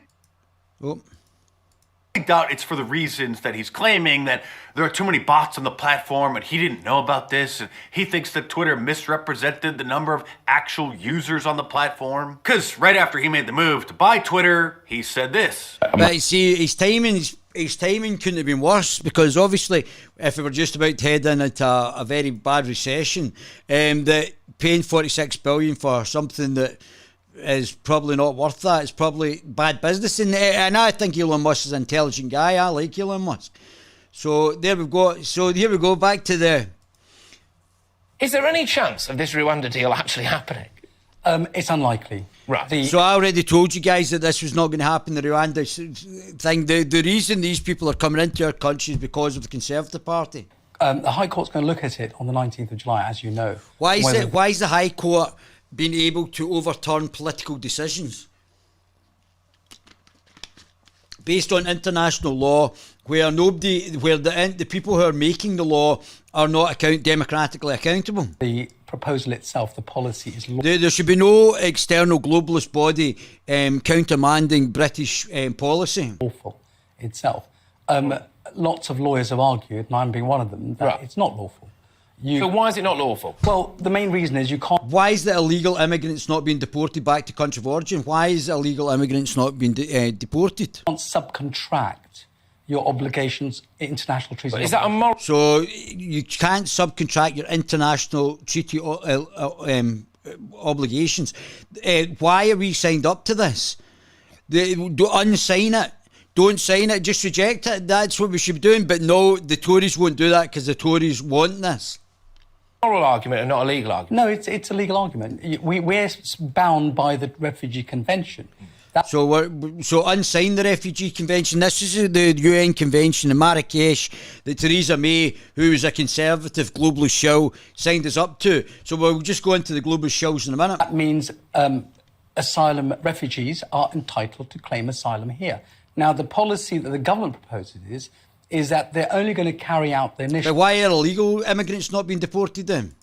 doubt it's for the reasons that he's claiming, that there are too many bots on the platform and he didn't know about this, and he thinks that Twitter misrepresented the number of actual users on the platform. Because right after he made the move to buy Twitter, he said this. But you see, his timing couldn't have been worse, because obviously if we were just about to head into a very bad recession, that paying $46 billion for something that is probably not worth that. It's probably bad business. And I think Elon Musk is an intelligent guy. I like Elon Musk. So there we go. So here we go. Back to the... Is there any chance of this Rwanda deal actually happening? It's unlikely. Right. So I already told you guys that this was not going to happen, the Rwanda thing. The reason these people are coming into our country is because of the Conservative Party. The High Court's going to look at it on the 19th of July, as you know. Why is the High Court being able to overturn political decisions based on international law, where the people who are making the law are not democratically accountable? The proposal itself, the policy is... There should be no external globalist body countermanding British policy. Lawful itself. Lots of lawyers have argued, and I'm being one of them, that it's not lawful. So why is it not lawful? Well, the main reason is you can't... Why is the illegal immigrants not being deported back to country of origin? Why is illegal immigrants not being deported? You can't subcontract your obligations, international treaty. But is that a moral... So you can't subcontract your international treaty obligations. Why are we signed up to this? Don't unsign it. Don't sign it, just reject it. That's what we should be doing. But no, the Tories won't do that because the Tories want this. Moral argument and not a legal argument? No, it's a legal argument. We're bound by the Refugee Convention. So unsign the Refugee Convention. This is the UN Convention in Marrakesh that Theresa May, who is a conservative globalist shill, signed us up to. So we'll just go into the globalist shills in a minute. That means asylum refugees are entitled to claim asylum here. Now, the policy that the government proposes is that they're only going to carry out the initial... But why are illegal immigrants not being deported then?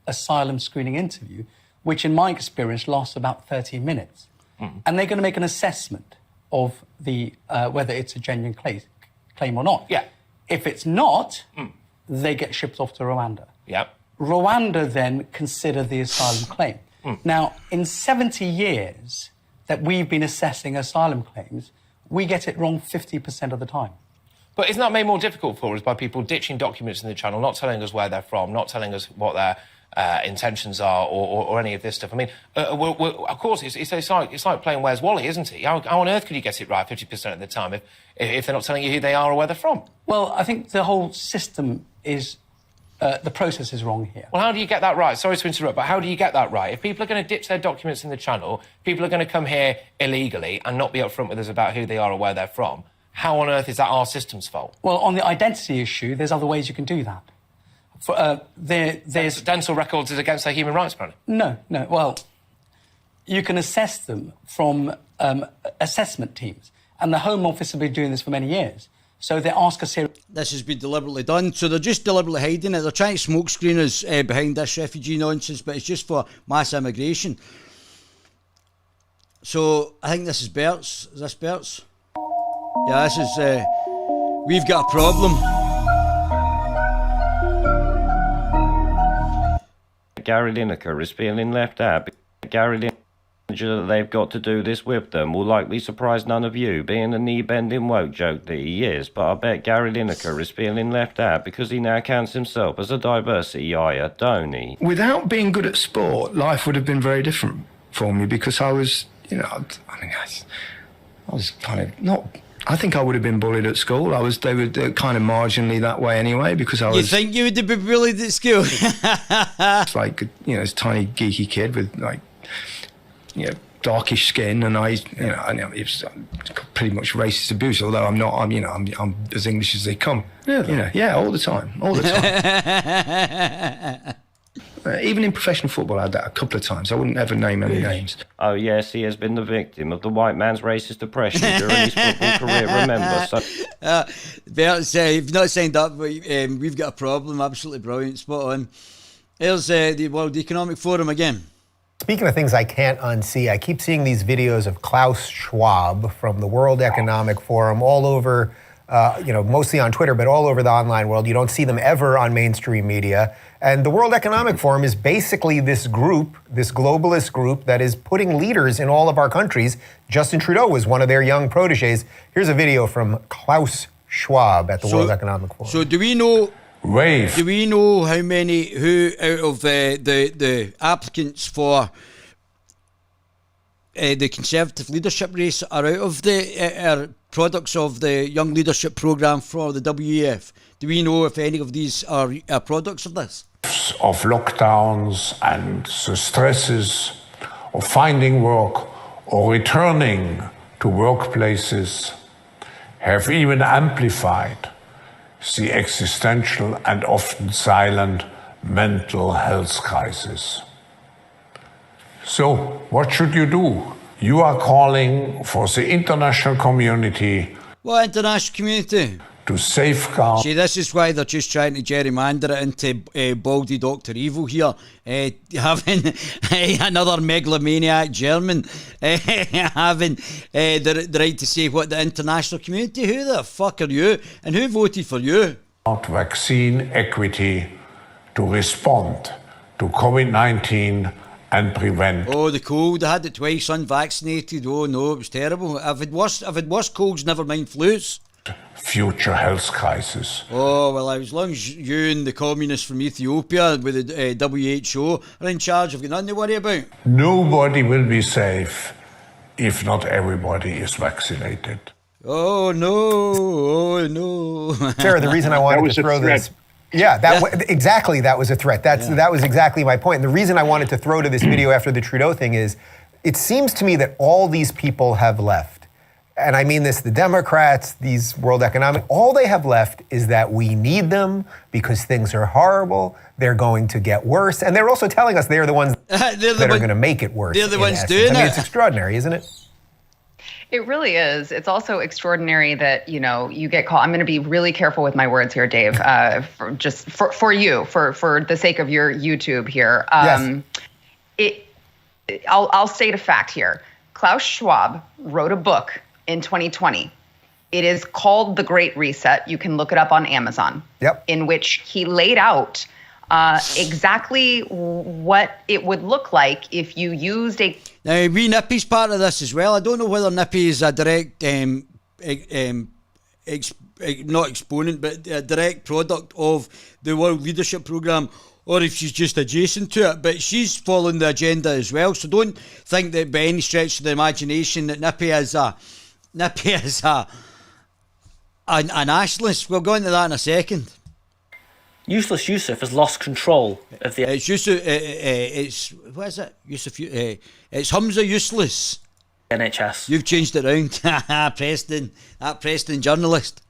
Asylum screening interview, which in my experience lasts about 30 minutes. And they're going to make an assessment of the whether it's a genuine claim or not. Yeah. If it's not, they get shipped off to Rwanda. Yeah. Rwanda then consider the asylum claim. Now, in 70 years that we've been assessing asylum claims, we get it wrong 50% of the time. But isn't that made more difficult for us by people ditching documents in the channel, not telling us where they're from, not telling us what their intentions are, or any of this stuff? I mean, of course, it's like playing Where's Wally, isn't it? How on earth could you get it right 50% of the time if they're not telling you who they are or where they're from? Well, I think the whole system is... the process is wrong here. Well, how do you get that right? Sorry to interrupt, but how do you get that right? If people are going to ditch their documents in the channel, people are going to come here illegally and not be upfront with us about who they are or where they're from, how on earth is that our system's fault? Well, on the identity issue, there's other ways you can do that. There's dental records is against their human rights, apparently. No. Well, you can assess them from assessment teams, and the Home Office have been doing this for many years. So they ask us here... This has been deliberately done. So they're just deliberately hiding it. They're trying to smokescreen us behind this refugee nonsense, but it's just for mass immigration. So I think this is Bert's. Is this Bert's? Yeah, this is... we've got a problem. Gary Lineker is feeling left out. Gary Lineker... that they've got to do this with them will likely surprise none of you, being a knee-bending woke joke that he is, but I bet Gary Lineker is feeling left out because he now counts himself as a diversity hire, don't he? Without being good at sport, life would have been very different for me because I was, I was kind of not. I think I would have been bullied at school. They were kind of marginally that way anyway because I was. You think you would have been bullied at school? It's like, this tiny geeky kid with darkish skin, and I it was pretty much racist abuse. Although I'm not. I'm as English as they come. Yeah. All the time. Even in professional football, I had that a couple of times. I wouldn't ever name any names. Oh, yes, he has been the victim of the white man's racist oppression during his football career, remember. So, Bert, you've not signed up, but we've got a problem. Absolutely brilliant. Spot on. Here's the World Economic Forum again. Speaking of things I can't unsee, I keep seeing these videos of Klaus Schwab from the World Economic Forum all over, mostly on Twitter, but all over the online world. You don't see them ever on mainstream media. And the World Economic Forum is basically this group, this globalist group that is putting leaders in all of our countries. Out Trudeau was one of their young proteges. Here's a video from Klaus Schwab at the World Economic Forum. So do we know who out of the applicants for the Conservative leadership race are out of the products of the Young Leadership Programme for the WEF? Do we know if any of these are products of this? Of lockdowns and the stresses of finding work or returning to workplaces have even amplified the existential and often silent mental health crisis. So, what should you do? You are calling for the international community. What international community? To safeguard. See, this is why they're just trying to gerrymander it into Baldy Dr. Evil here, having another megalomaniac German having the right to say what the international community. Who the fuck are you? And who voted for you? Vaccine equity to respond to COVID-19 and prevent. Oh, the cold. I had it twice, unvaccinated. Oh no, it was terrible. I've had worse colds, never mind flus. Future health crisis. Oh, well, as long as you and the communists from Ethiopia with the WHO are in charge, I've got nothing to worry about. Nobody will be safe if not everybody is vaccinated. Oh no. Sarah, the reason I wanted to throw this... Yeah, exactly, that was a threat. That was exactly my point. And the reason I wanted to throw to this video after the Trudeau thing is, it seems to me that all these people have left. And I mean this, the Democrats, these World Economic, all they have left is that we need them because things are horrible, they're going to get worse, and they're also telling us they're the ones that are going to make it worse. They're the ones doing it. It's extraordinary, isn't it? It really is. It's also extraordinary that, you get called. I'm going to be really careful with my words here, Dave, for you, for the sake of your YouTube here. Yes. I'll state a fact here. Klaus Schwab wrote a book in 2020. It is called The Great Reset. You can look it up on Amazon. Yep. In which he laid out exactly what it would look like if you used a... Now, Nippy's part of this as well. I don't know whether Nippy is a direct, not exponent, but a direct product of the World Leadership Programme, or if she's just adjacent to it, but she's following the agenda as well. So don't think that by any stretch of the imagination that Nippy is a nationalist. We'll go into that in a second. Useless Yusuf has lost control of the... It's Yusuf, what is it? Yusuf, it's Humza Useless. NHS. You've changed it round. Preston, that Preston journalist.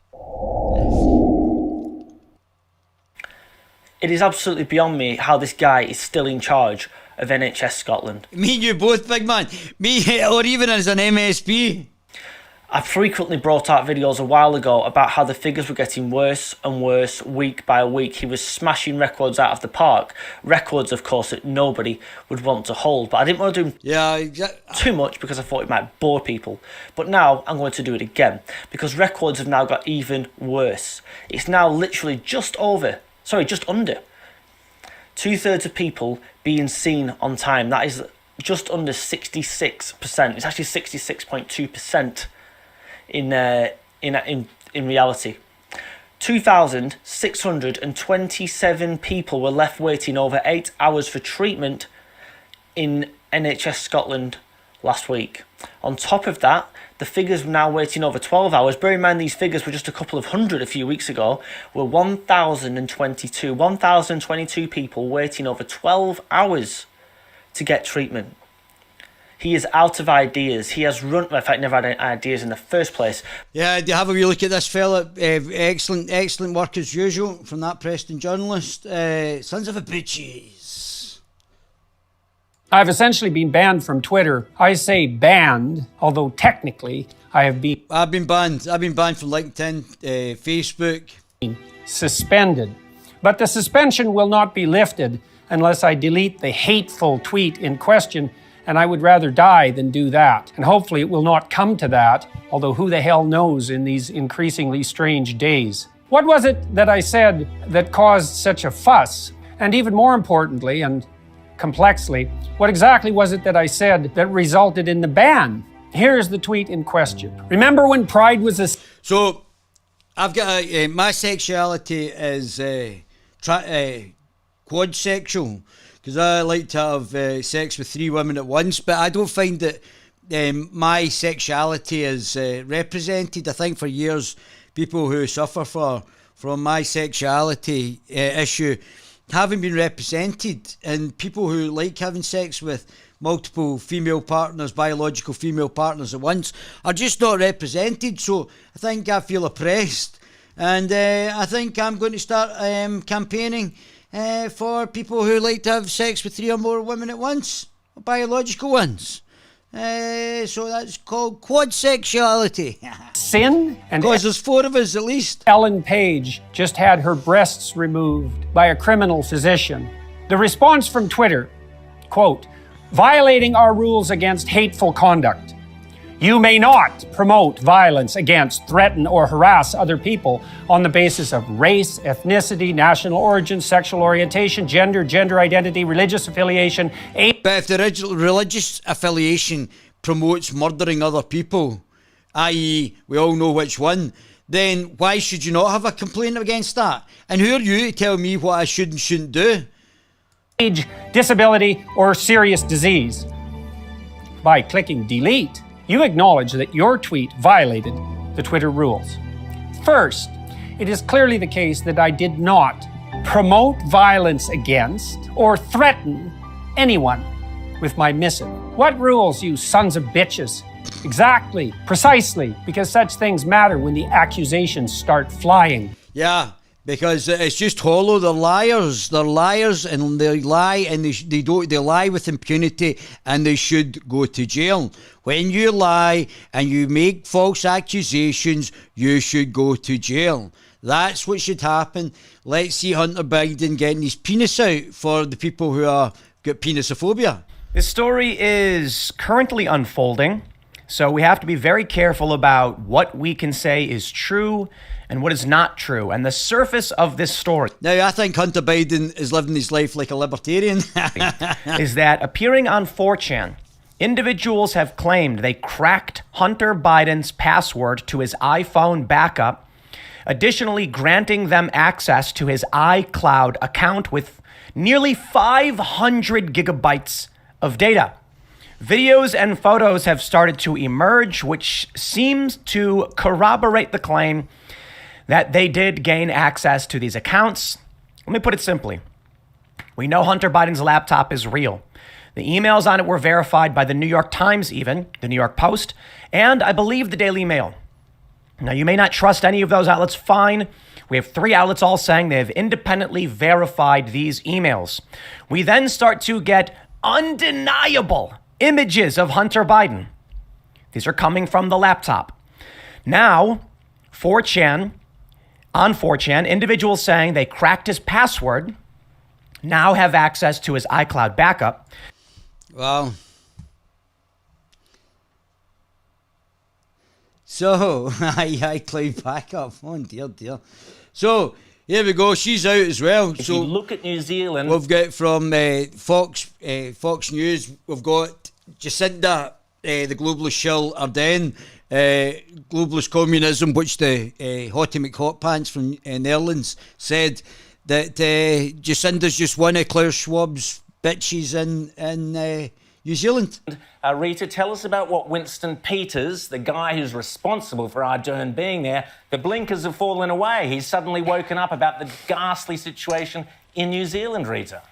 It is absolutely beyond me how this guy is still in charge of NHS Scotland. Me and you both, big man. Me, or even as an MSP. I frequently brought out videos a while ago about how the figures were getting worse and worse week by week. He was smashing records out of the park. Records, of course, that nobody would want to hold. But I didn't want to do too much because I thought it might bore people. But now I'm going to do it again because records have now got even worse. It's now literally just under 2/3 of people being seen on time. That is just under 66%. It's actually 66.2%. In reality, 2,627 people were left waiting over 8 hours for treatment in NHS Scotland last week. On top of that, The figures now waiting over 12 hours. Bear in mind these figures were just a couple of hundred a few weeks ago. Were 1,022 people waiting over 12 hours to get treatment. He is out of ideas. He has run... In fact, never had ideas in the first place. Yeah, do you have a wee look at this fella? Excellent work as usual from that Preston journalist. Sons of a bitches. I've essentially been banned from Twitter. I say banned, although technically I've been banned. I've been banned from LinkedIn, Facebook. Suspended. But the suspension will not be lifted unless I delete the hateful tweet in question, and I would rather die than do that. And hopefully it will not come to that, although who the hell knows in these increasingly strange days. What was it that I said that caused such a fuss? And even more importantly, and complexly, what exactly was it that I said that resulted in the ban? Here's the tweet in question. Remember when Pride was a... So, I've got my sexuality is quadsexual, because I like to have sex with 3 women at once, but I don't find that my sexuality is represented. I think for years, people who suffer from my sexuality issue haven't been represented, and people who like having sex with multiple female partners, biological female partners at once, are just not represented. So I think I feel oppressed, and I think I'm going to start campaigning for people who like to have sex with 3 or more women at once, biological ones. So that's called quad sexuality. Sin? And because there's 4 of us at least. Ellen Page just had her breasts removed by a criminal physician. The response from Twitter, quote, violating our rules against hateful conduct. You may not promote violence against, threaten, or harass other people on the basis of race, ethnicity, national origin, sexual orientation, gender identity, religious affiliation. But if the religious affiliation promotes murdering other people, i.e. we all know which one, then why should you not have a complaint against that? And who are you to tell me what I should and shouldn't do? Age, disability, or serious disease. By clicking delete, you acknowledge that your tweet violated the Twitter rules. First, it is clearly the case that I did not promote violence against or threaten anyone with my missive. What rules, you sons of bitches? Exactly, precisely, because such things matter when the accusations start flying. Yeah, because it's just hollow. They're liars. They're liars, and they lie, and they lie with impunity, and they should go to jail. When you lie and you make false accusations, you should go to jail. That's what should happen. Let's see Hunter Biden getting his penis out for the people who got penisophobia. This story is currently unfolding, so we have to be very careful about what we can say is true and what is not true. And the surface of this story... Now, I think Hunter Biden is living his life like a libertarian. ...is that appearing on 4chan, individuals have claimed they cracked Hunter Biden's password to his iPhone backup, additionally granting them access to his iCloud account with nearly 500 gigabytes of data. Videos and photos have started to emerge, which seems to corroborate the claim that they did gain access to these accounts. Let me put it simply. We know Hunter Biden's laptop is real. The emails on it were verified by the New York Times even, the New York Post, and I believe the Daily Mail. Now, you may not trust any of those outlets, fine. We have 3 outlets all saying they have independently verified these emails. We then start to get undeniable images of Hunter Biden. These are coming from the laptop. Now, 4chan, on 4chan, individuals saying they cracked his password now have access to his iCloud backup. Wow. So, iCloud backup. Oh, dear. So, here we go. She's out as well. If so you look at New Zealand... We've got from Fox News, we've got Jacinda, the globalist Shill Ardern, globalist communism, which the Hotep Pants from Netherlands said that Jacinda's just one of Klaus Schwab's bitches in New Zealand. Rita, tell us about what Winston Peters, the guy who's responsible for Ardern being there, the blinkers have fallen away. He's suddenly woken up about the ghastly situation in New Zealand, Rita.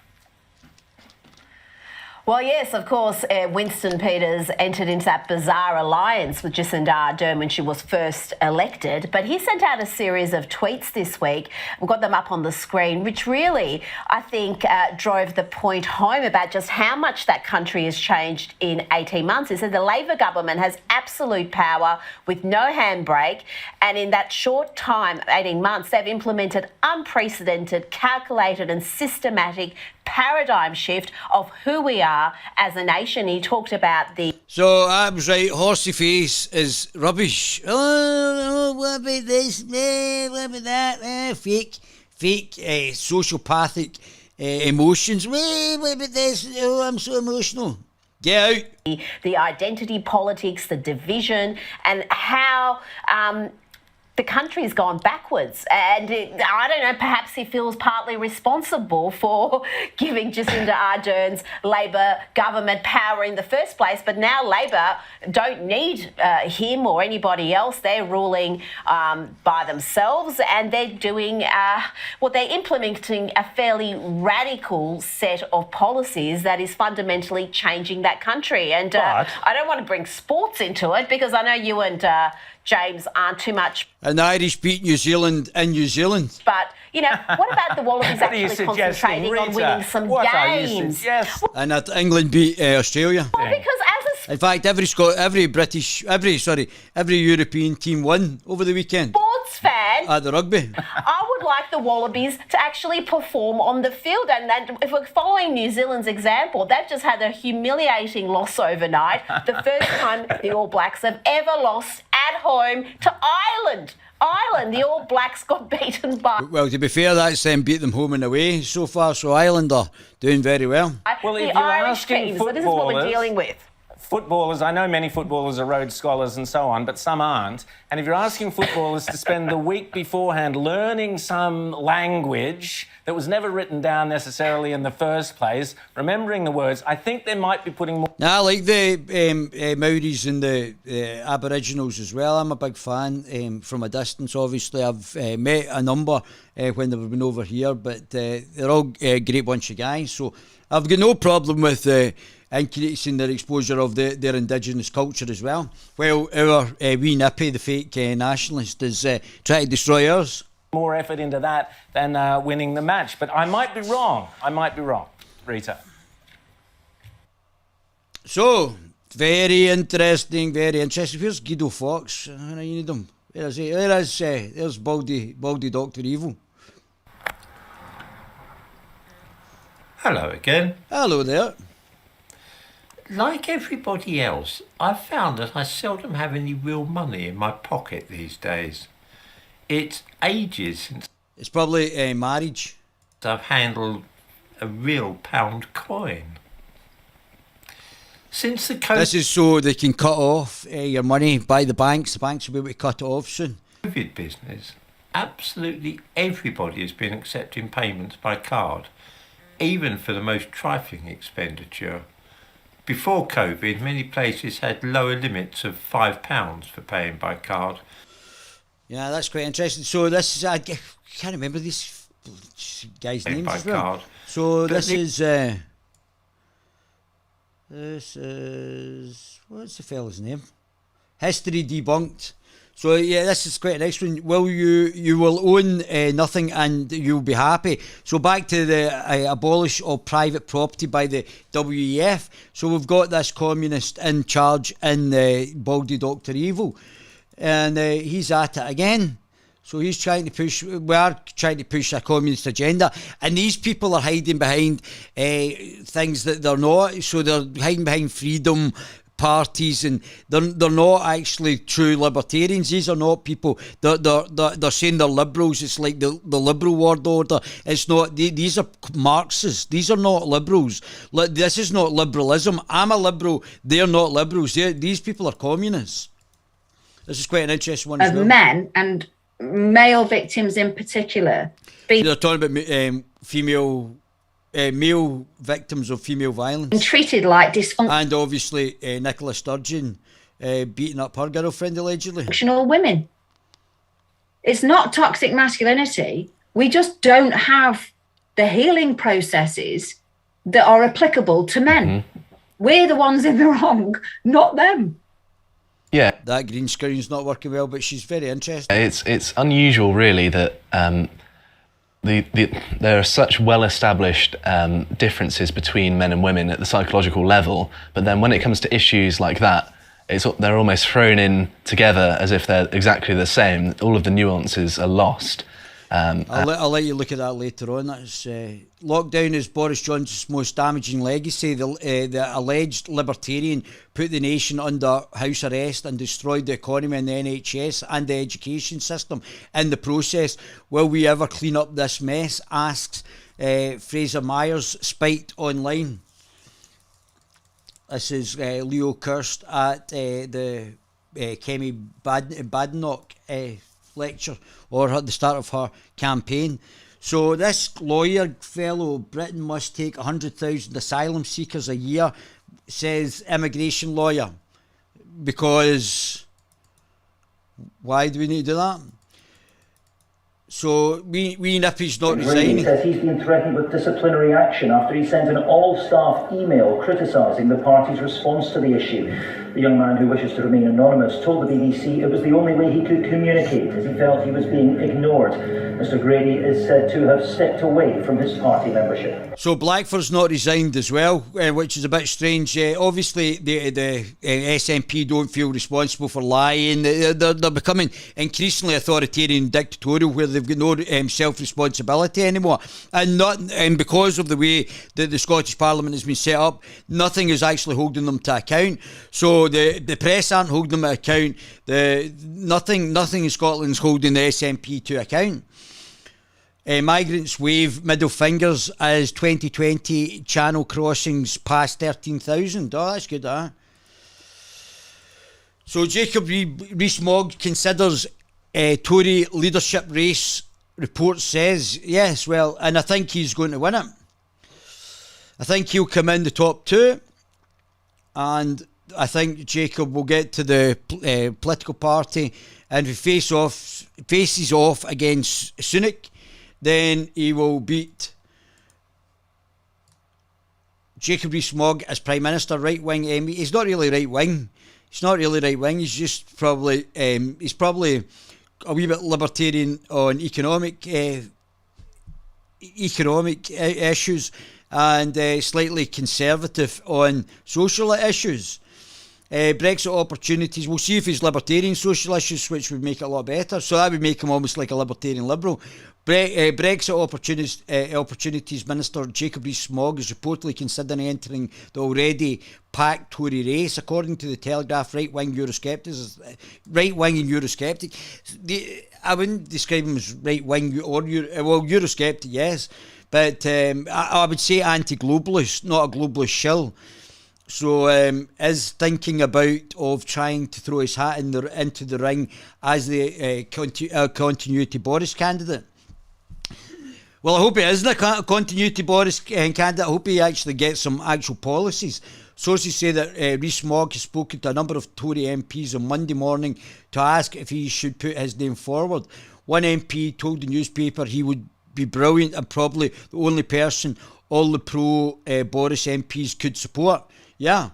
Well, yes, of course, Winston Peters entered into that bizarre alliance with Jacinda Ardern when she was first elected. But he sent out a series of tweets this week. We've got them up on the screen, which really, I think, drove the point home about just how much that country has changed in 18 months. He said the Labor government has absolute power with no handbrake. And in that short time, 18 months, they've implemented unprecedented, calculated and systematic paradigm shift of who we are as a nation. He talked about the... So I was right, horsey face is rubbish. Oh, what about this? What about that? Fake, sociopathic emotions. What about this? Oh, I'm so emotional. Get out. The identity politics, the division, and how... the country's gone backwards, and I don't know, perhaps he feels partly responsible for giving Jacinda Ardern's Labor government power in the first place, but now Labor don't need him or anybody else. They're ruling by themselves, and they're doing, they're implementing a fairly radical set of policies that is fundamentally changing that country. And I don't want to bring sports into it, because I know you and James aren't too much. And the Irish beat New Zealand in New Zealand. But, you know, what about the Wallabies actually concentrating on winning some games? And that England beat Australia. Well, because in fact, every European team won over the weekend. Sports fan at the rugby. I would like the Wallabies to actually perform on the field, and then if we're following New Zealand's example, they've just had a humiliating loss overnight. The first time the All Blacks have ever lost at home to Ireland. The All Blacks got beaten by... Well, to be fair, that's beat them home and away so far, so Ireland are doing very well. Well, the Irish teams, so this is what we're dealing with. Footballers, I know many footballers are Rhodes Scholars and so on, but some aren't. And if you're asking footballers to spend the week beforehand learning some language that was never written down necessarily in the first place, remembering the words, I think they might be putting more... I like the Maoris and the Aboriginals as well. I'm a big fan from a distance, obviously. I've met a number when they've been over here, but they're all a great bunch of guys. So I've got no problem with... increasing their exposure of their indigenous culture as well. Well, our wee nippy, the fake nationalist, is trying to destroy ours. More effort into that than winning the match. But I might be wrong. Rita. So, very interesting. Where's Guido Fawkes? You need him. Where is he? There's Baldy Dr. Evil. Hello again. Hello there. Like everybody else, I've found that I seldom have any real money in my pocket these days. It's ages since... It's probably marriage. I've handled a real pound coin. Since the COVID... This is so they can cut off your money by the banks. The banks will be able to cut it off soon. COVID business, absolutely everybody has been accepting payments by card, even for the most trifling expenditure. Before COVID, many places had lower limits of £5 for paying by card. Yeah, that's quite interesting. So this is, I can't remember these guys' names as well. Card. So this is, what's the fella's name? History Debunked. So yeah, this is quite an next one. You will own nothing and you'll be happy. So back to the abolish of private property by the WEF. So we've got this communist in charge in Baldy Dr. Evil, and he's at it again. So we are trying to push a communist agenda, and these people are hiding behind things that they're not. So they're hiding behind freedom parties, and they're not actually true libertarians. These are not people. They're saying they're liberals. It's like the liberal world order. It's not. These are Marxists. These are not liberals. This is not liberalism. I'm a liberal. They're not liberals. These people are communists. This is quite an interesting one as well. Men and male victims in particular. They're talking about female male victims of female violence. And treated like dysfunctional. And obviously Nicola Sturgeon beating up her girlfriend allegedly. Women. It's not toxic masculinity. We just don't have the healing processes that are applicable to men. We're the ones in the wrong, not them. Yeah. That green screen's not working well, but she's very interesting. It's unusual, really, that there are such well-established differences between men and women at the psychological level, but then when it comes to issues like that, they're almost thrown in together as if they're exactly the same. All of the nuances are lost. I'll let you look at that later on. That's lockdown is Boris Johnson's most damaging legacy. The alleged libertarian put the nation under house arrest and destroyed the economy and the NHS and the education system in the process. Will we ever clean up this mess? Asks Fraser Myers, spiked online. This is Leo Kirst at the Kemi Badenoch lecture, or at the start of her campaign. So this lawyer fellow, Britain must take 100,000 asylum seekers a year, says immigration lawyer, because why do we need to do that? So we Nippy's not resigning. He says he's been threatened with disciplinary action after he sent an all-staff email criticising the party's response to the issue. The young man, who wishes to remain anonymous, told the BBC it was the only way he could communicate, as he felt he was being ignored. Mr Grady is said to have stepped away from his party membership. So Blackford's not resigned as well, which is a bit strange. Obviously, the SNP don't feel responsible for lying. They're becoming increasingly authoritarian and dictatorial, where they've got no self-responsibility anymore. And because of the way that the Scottish Parliament has been set up, nothing is actually holding them to account. So the press aren't holding them to account. Nothing in Scotland is holding the SNP to account. Migrants wave middle fingers as 2020 channel crossings past 13,000. Oh, that's good, huh? So Jacob Rees-Mogg considers Tory leadership race, report says. Yes, well, and I think he's going to win it. I think he'll come in the top two, and I think Jacob will get to the political party, and if he faces off against Sunak, then he will beat Jacob Rees-Mogg as Prime Minister, right-wing MP. He's not really right-wing. He's just probably he's probably a wee bit libertarian on economic issues, and slightly conservative on social issues. Brexit opportunities, we'll see if he's libertarian social issues, which would make it a lot better. So that would make him almost like a libertarian liberal. Brexit opportunities Minister Jacob Rees-Mogg is reportedly considering entering the already packed Tory race, according to the Telegraph. Right-wing and Eurosceptic. I wouldn't describe him as right-wing or Eurosceptic, yes, but I would say anti-globalist, not a globalist shill. So is thinking of trying to throw his hat into the ring as the continuity Boris candidate. Well, I hope he isn't a continuity Boris candidate. I hope he actually gets some actual policies. Sources say that Rees-Mogg has spoken to a number of Tory MPs on Monday morning to ask if he should put his name forward. One MP told the newspaper he would be brilliant and probably the only person all the pro-Boris MPs could support. Yeah.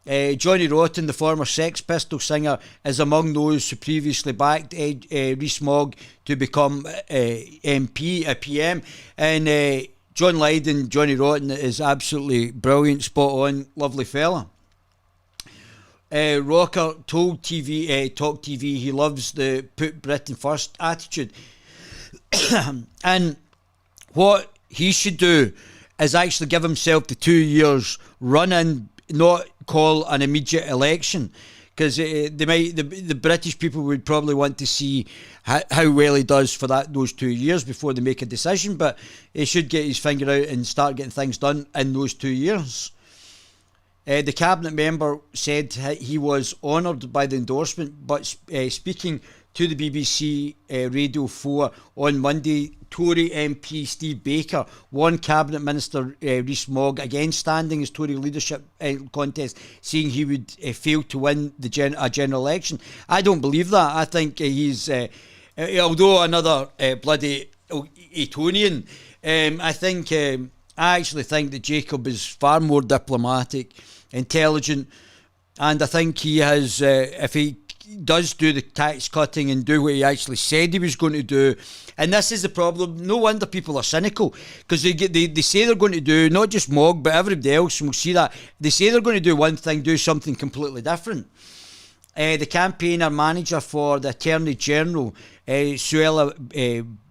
Johnny Rotten, the former Sex Pistols singer, is among those who previously backed Rees-Mogg to become a PM. And John Lydon, Johnny Rotten, is absolutely brilliant, spot on, lovely fella. Rocker told Talk TV he loves the put Britain first attitude. And what he should do is actually give himself the 2 years run-in, not call an immediate election, because the British people would probably want to see how well he does for those 2 years before they make a decision. But he should get his finger out and start getting things done in those 2 years. The cabinet member said he was honoured by the endorsement, but speaking to the BBC Radio 4 on Monday, Tory MP Steve Baker warned Cabinet Minister Rees Mogg against standing his Tory leadership contest, saying he would fail to win a general election. I don't believe that. I think he's, although another bloody Etonian, I actually think that Jacob is far more diplomatic, intelligent, and I think he has, if he does do the tax cutting and do what he actually said he was going to do. And this is the problem. No wonder people are cynical, because they say they're going to do, not just Mogg, but everybody else, and we'll see that. They say they're going to do one thing, do something completely different. The campaigner manager for the Attorney General, Suella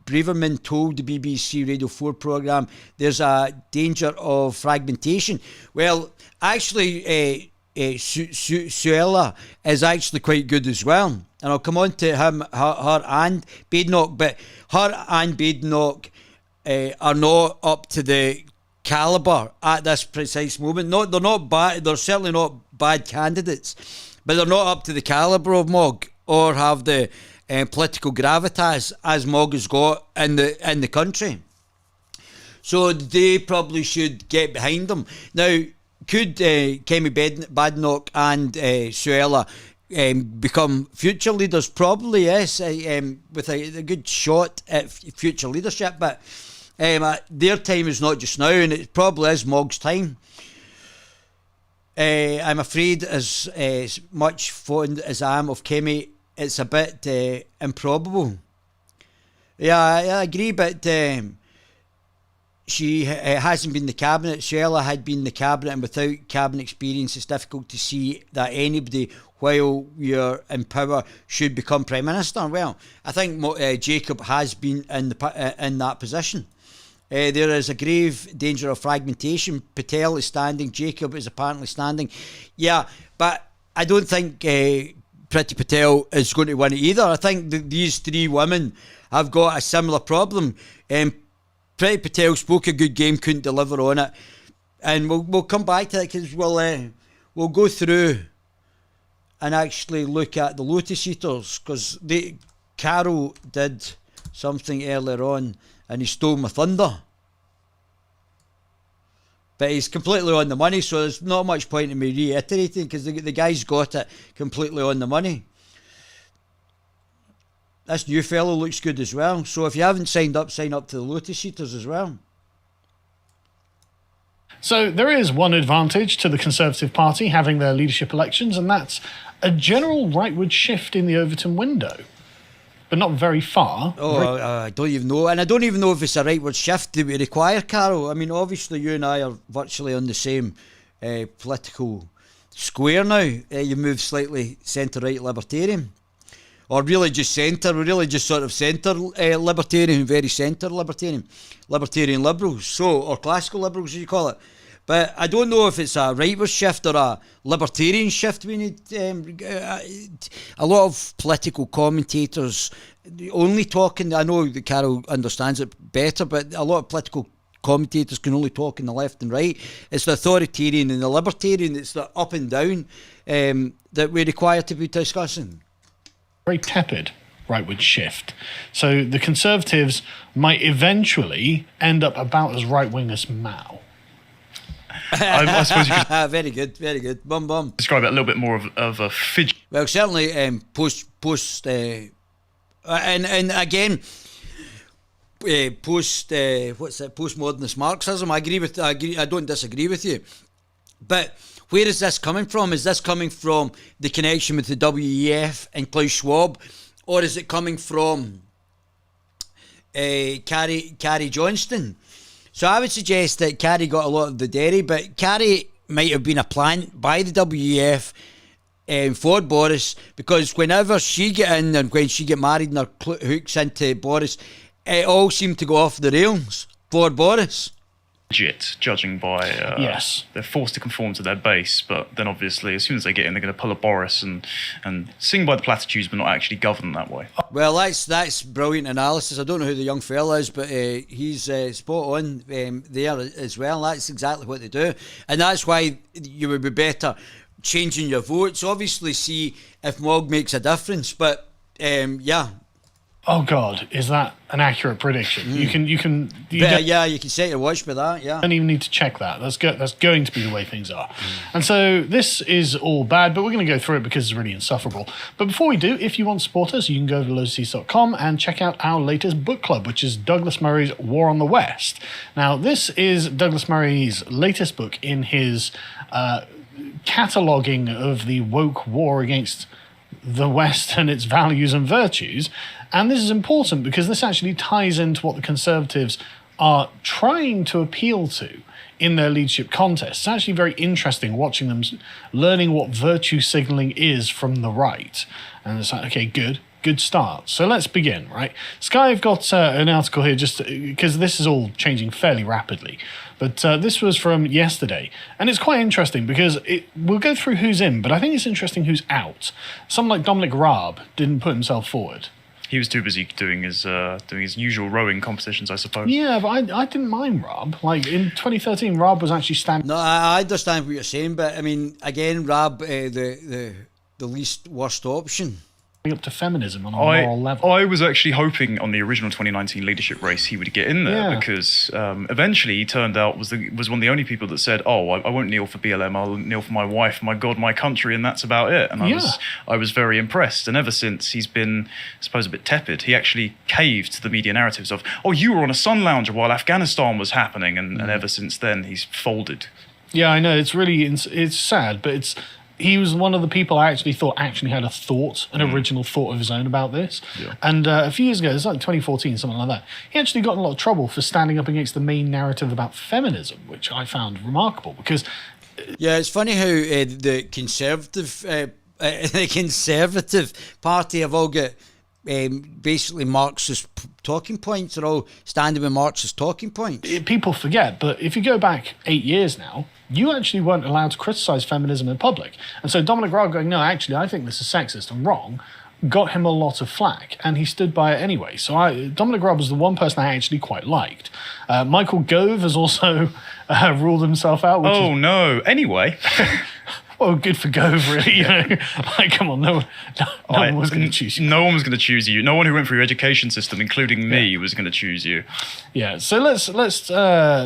Braverman, told the BBC Radio 4 programme there's a danger of fragmentation. Well, actually, Suella is actually quite good as well, and I'll come on to her and Badenoch, but her and Badenoch are not up to the calibre at this precise moment. They're not bad. They're certainly not bad candidates, but they're not up to the calibre of Mogg or have the political gravitas as Mogg has got in the country. So they probably should get behind them now. Could Kemi Badenoch and Suella become future leaders? Probably, yes, with a good shot at future leadership, but their time is not just now, and it probably is Mogg's time. I'm afraid, as much fond as I am of Kemi, it's a bit improbable. Yeah, I agree, but she hasn't been in the cabinet. Suella had been in the cabinet, and without cabinet experience, it's difficult to see that anybody, while you're in power, should become Prime Minister. Well, I think Jacob has been in that position. There is a grave danger of fragmentation. Patel is standing, Jacob is apparently standing. Yeah, but I don't think Priti Patel is going to win it either. I think these three women have got a similar problem. Priti Patel spoke a good game, couldn't deliver on it, and we'll come back to it, because we'll go through and actually look at the Lotus Eaters, because Carol did something earlier on and he stole my thunder, but he's completely on the money, so there's not much point in me reiterating, because the guy's got it completely on the money. This new fellow looks good as well. So if you haven't signed up, sign up to the Lotus Eaters as well. So there is one advantage to the Conservative Party having their leadership elections, and that's a general rightward shift in the Overton window. But not very far. I don't even know. And I don't even know if it's a rightward shift that we require, Carol. I mean, obviously you and I are virtually on the same political square now. You move slightly centre-right libertarian. Or really just centre, really just sort of centre libertarian, very centre libertarian liberals, so, or classical liberals as you call it. But I don't know if it's a rightward shift or a libertarian shift. We need a lot of political commentators only talking. I know that Carol understands it better, but a lot of political commentators can only talk in the left and right. It's the authoritarian and the libertarian, it's the up and down that we require to be discussing. Very tepid rightward shift. So the Conservatives might eventually end up about as right-wing as Mao. I suppose you could very good, very good. Bum bum. Describe it a little bit more of a fidget. Well, certainly post and again postmodernist Marxism. I don't disagree with you, but where is this coming from? Is this coming from the connection with the WEF and Klaus Schwab, or is it coming from Carrie Johnston? So I would suggest that Carrie got a lot of the dairy, but Carrie might have been a plant by the WEF for Boris, because whenever she get in and when she get married and her hooks into Boris, it all seemed to go off the rails for Boris. Legit, judging by yes, they're forced to conform to their base, but then obviously as soon as they get in, they're going to pull a Boris and sing by the platitudes, but not actually govern that way. Well, that's brilliant analysis. I don't know who the young fella is, but he's spot on there as well. That's exactly what they do, and that's why you would be better changing your votes. Obviously, see if Mogg makes a difference, but Yeah. Oh God, is that an accurate prediction? You can You can set your watch by that. Yeah. Don't even need to check that. That's going to be the way things are. And so this is all bad, but we're going to go through it because it's really insufferable. But before we do, if you want to support us, you can go to lowseas.com and check out our latest book club, which is Douglas Murray's War on the West. Now, this is Douglas Murray's latest book in his cataloguing of the woke war against the West and its values and virtues. And this is important because this actually ties into what the Conservatives are trying to appeal to in their leadership contest. It's actually very interesting watching them learning what virtue signalling is from the right. And it's like, okay, good start. So let's begin, right? Sky have got an article here just because this is all changing fairly rapidly. But this was from yesterday. And it's quite interesting because we'll go through who's in, but I think it's interesting who's out. Someone like Dominic Raab didn't put himself forward. He was too busy doing his usual rowing competitions, I suppose. Yeah, but I didn't mind Raab. Like, in 2013, Raab was actually standing... No, I understand what you're saying, but, I mean, again, Raab, the least worst option. Up to feminism on a moral level. I was actually hoping on the original 2019 leadership race he would get in there because eventually he turned out was one of the only people that said, "Oh, I won't kneel for BLM. I'll kneel for my wife, my God, my country, and that's about it." And I was very impressed. And ever since he's been, I suppose, a bit tepid. He actually caved to the media narratives of, "Oh, you were on a sun lounger while Afghanistan was happening," and ever since then he's folded. Yeah, I know. It's really it's sad, but he was one of the people I actually thought actually had an original thought of his own about this. Yeah. And a few years ago, it's like 2014, something like that, he actually got in a lot of trouble for standing up against the main narrative about feminism, which I found remarkable because... Yeah, it's funny how the Conservative Party have all got basically Marxist talking points. They're all standing with Marxist talking points. People forget, but if you go back 8 years now, you actually weren't allowed to criticise feminism in public. And so Dominic Raab going, "No, actually, I think this is sexist and wrong," got him a lot of flack, and he stood by it anyway. So Dominic Raab was the one person I actually quite liked. Michael Gove has also ruled himself out. No. Anyway... Well, good for Gove, really. You know, like, come on, no one was going to choose you. No one was going to choose you. No one who went through your education system, including me, was going to choose you. Yeah. So let's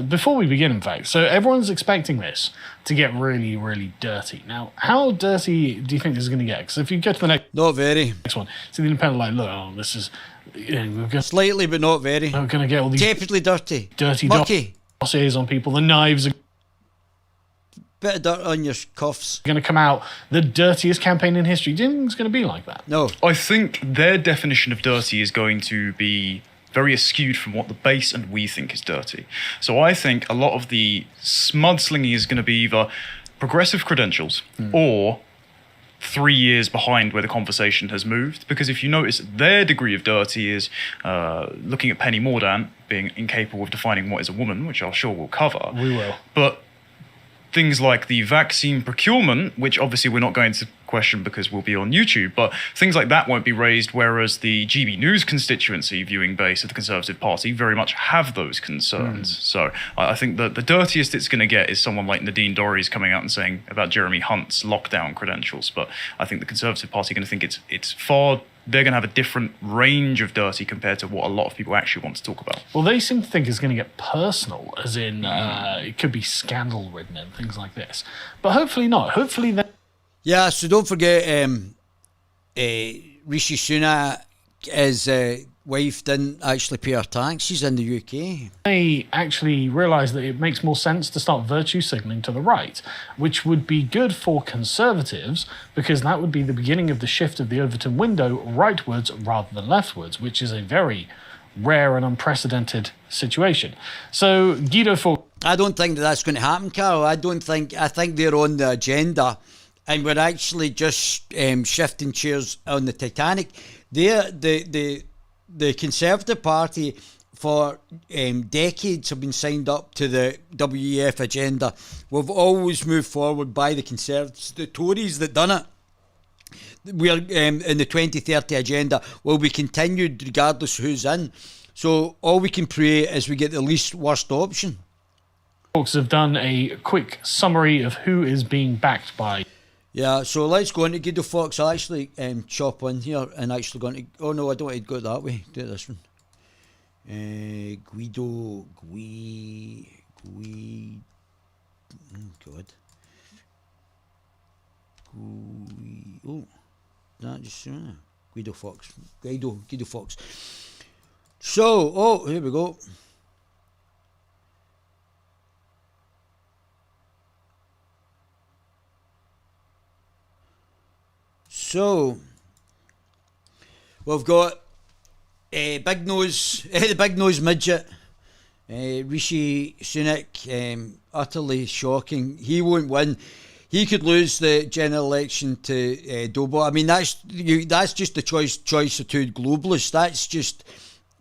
before we begin, in fact, so everyone's expecting this to get really, really dirty. Now, how dirty do you think this is going to get? Because if you go to the not very next one, so the Independent, like, look, this is we've got slightly, but not very. We're going to get all these tepidly dirty, mucky dossiers on people. The knives are. Bit of dirt on your cuffs. Going to come out the dirtiest campaign in history. Do you think it's going to be like that? No. I think their definition of dirty is going to be very askewed from what the base and we think is dirty. So I think a lot of the mudslinging is going to be either progressive credentials or 3 years behind where the conversation has moved. Because if you notice, their degree of dirty is looking at Penny Mordaunt being incapable of defining what is a woman, which I'm sure we'll cover. We will. But things like the vaccine procurement, which obviously we're not going to question because we'll be on YouTube, but things like that won't be raised, whereas the GB News constituency viewing base of the Conservative Party very much have those concerns. So I think that the dirtiest it's going to get is someone like Nadine Dorries coming out and saying about Jeremy Hunt's lockdown credentials. But I think the Conservative Party are going to think it's far... They're going to have a different range of dirty compared to what a lot of people actually want to talk about. Well, they seem to think it's going to get personal, as in it could be scandal-ridden and things like this. But hopefully not. Hopefully that... Yeah, so don't forget Rishi Sunak, his wife didn't actually pay her taxes in the UK. They actually realised that it makes more sense to start virtue signalling to the right, which would be good for Conservatives because that would be the beginning of the shift of the Overton window rightwards rather than leftwards, which is a very rare and unprecedented situation. So Guido for... I don't think that's going to happen, Carol. I think they're on the agenda and we're actually just shifting chairs on the Titanic. The Conservative Party for decades have been signed up to the WEF agenda. We've always moved forward by the Conservatives. The Tories that done it, we are in the 2030 agenda will be continued regardless of who's in. So all we can pray is we get the least worst option. Folks have done a quick summary of who is being backed by. Yeah, so let's go into Guido Fox. I'll actually chop in here and actually go into... Oh no, I don't want to go that way. Do this one. Guido... Oh, God. Oh, that just... Guido Fox. Guido Fox. So, oh, here we go. So, we've got Big Nose, the Big Nose Midget, Rishi Sunak, utterly shocking. He won't win. He could lose the general election to Dobo. I mean, that's just the choice of two globalists. That's just...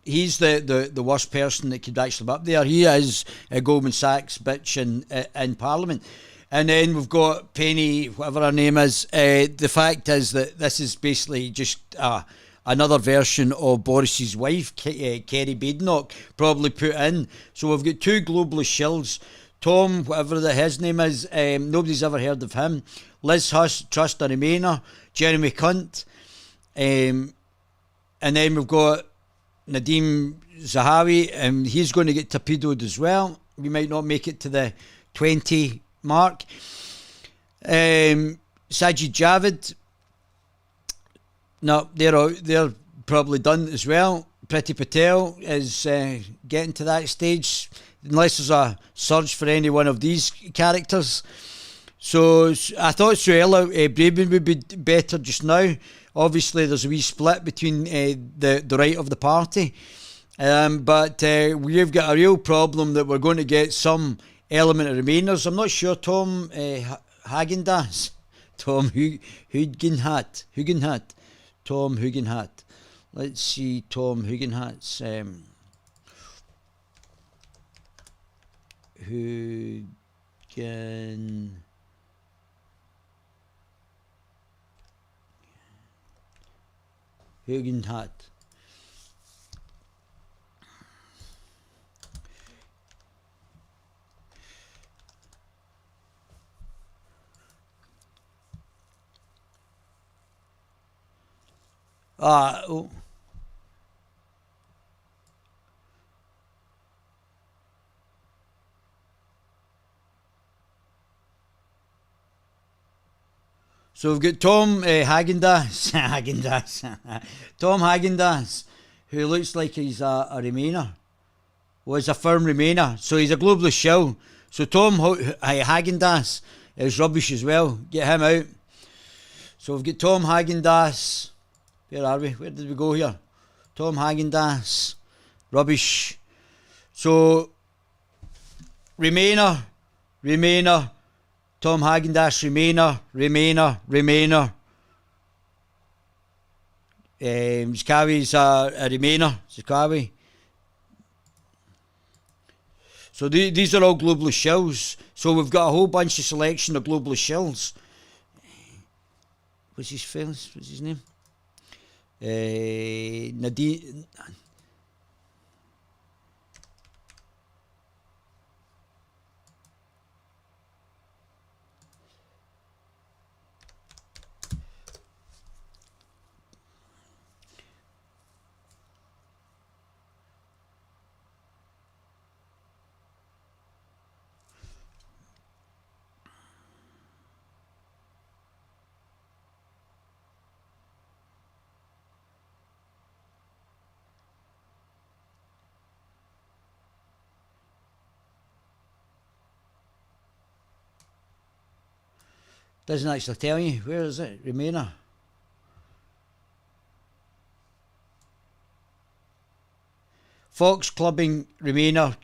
He's the worst person that could actually be up there. He is a Goldman Sachs bitch in Parliament. And then we've got Penny, whatever her name is. The fact is that this is basically just another version of Boris's wife, Kerry Badenoch, probably put in. So we've got two globalist shills. Tom, whatever his name is, nobody's ever heard of him. Liz Truss, a Remainer. Jeremy Cunt. And then we've got Nadeem Zahawi, and he's going to get torpedoed as well. We might not make it to the 20 mark. Sajid Javid, no, they're probably done as well. Priti Patel is getting to that stage, unless there's a search for any one of these characters. So I thought Suella Braben would be better just now. Obviously, there's a wee split between the right of the party. But we've got a real problem that we're going to get some element of Remainers. I'm not sure Tom Hagendas. Tom Hugenhat. Tom Hugenhat. Let's see Tom Hugenhat's... Hugenhat. Oh. So we've got Tom Hagendas, Tom Hagendas, who looks like he's a Remainer. Well, he's a firm Remainer, so he's a globalist shill. So Tom Hagendas is rubbish as well. Get him out. So we've got Tom Hagendas. Where are we? Where did we go here? Tom Hagendas, rubbish. So Remainer. Tom Hagendas, Remainer. Zakawi's a Remainer. Zakawi. So these are all globalist shills. So we've got a whole bunch of selection of globalist shills. What's his name? Nadine. Doesn't actually tell you. Where is it? Remainer. Fox clubbing Remainer.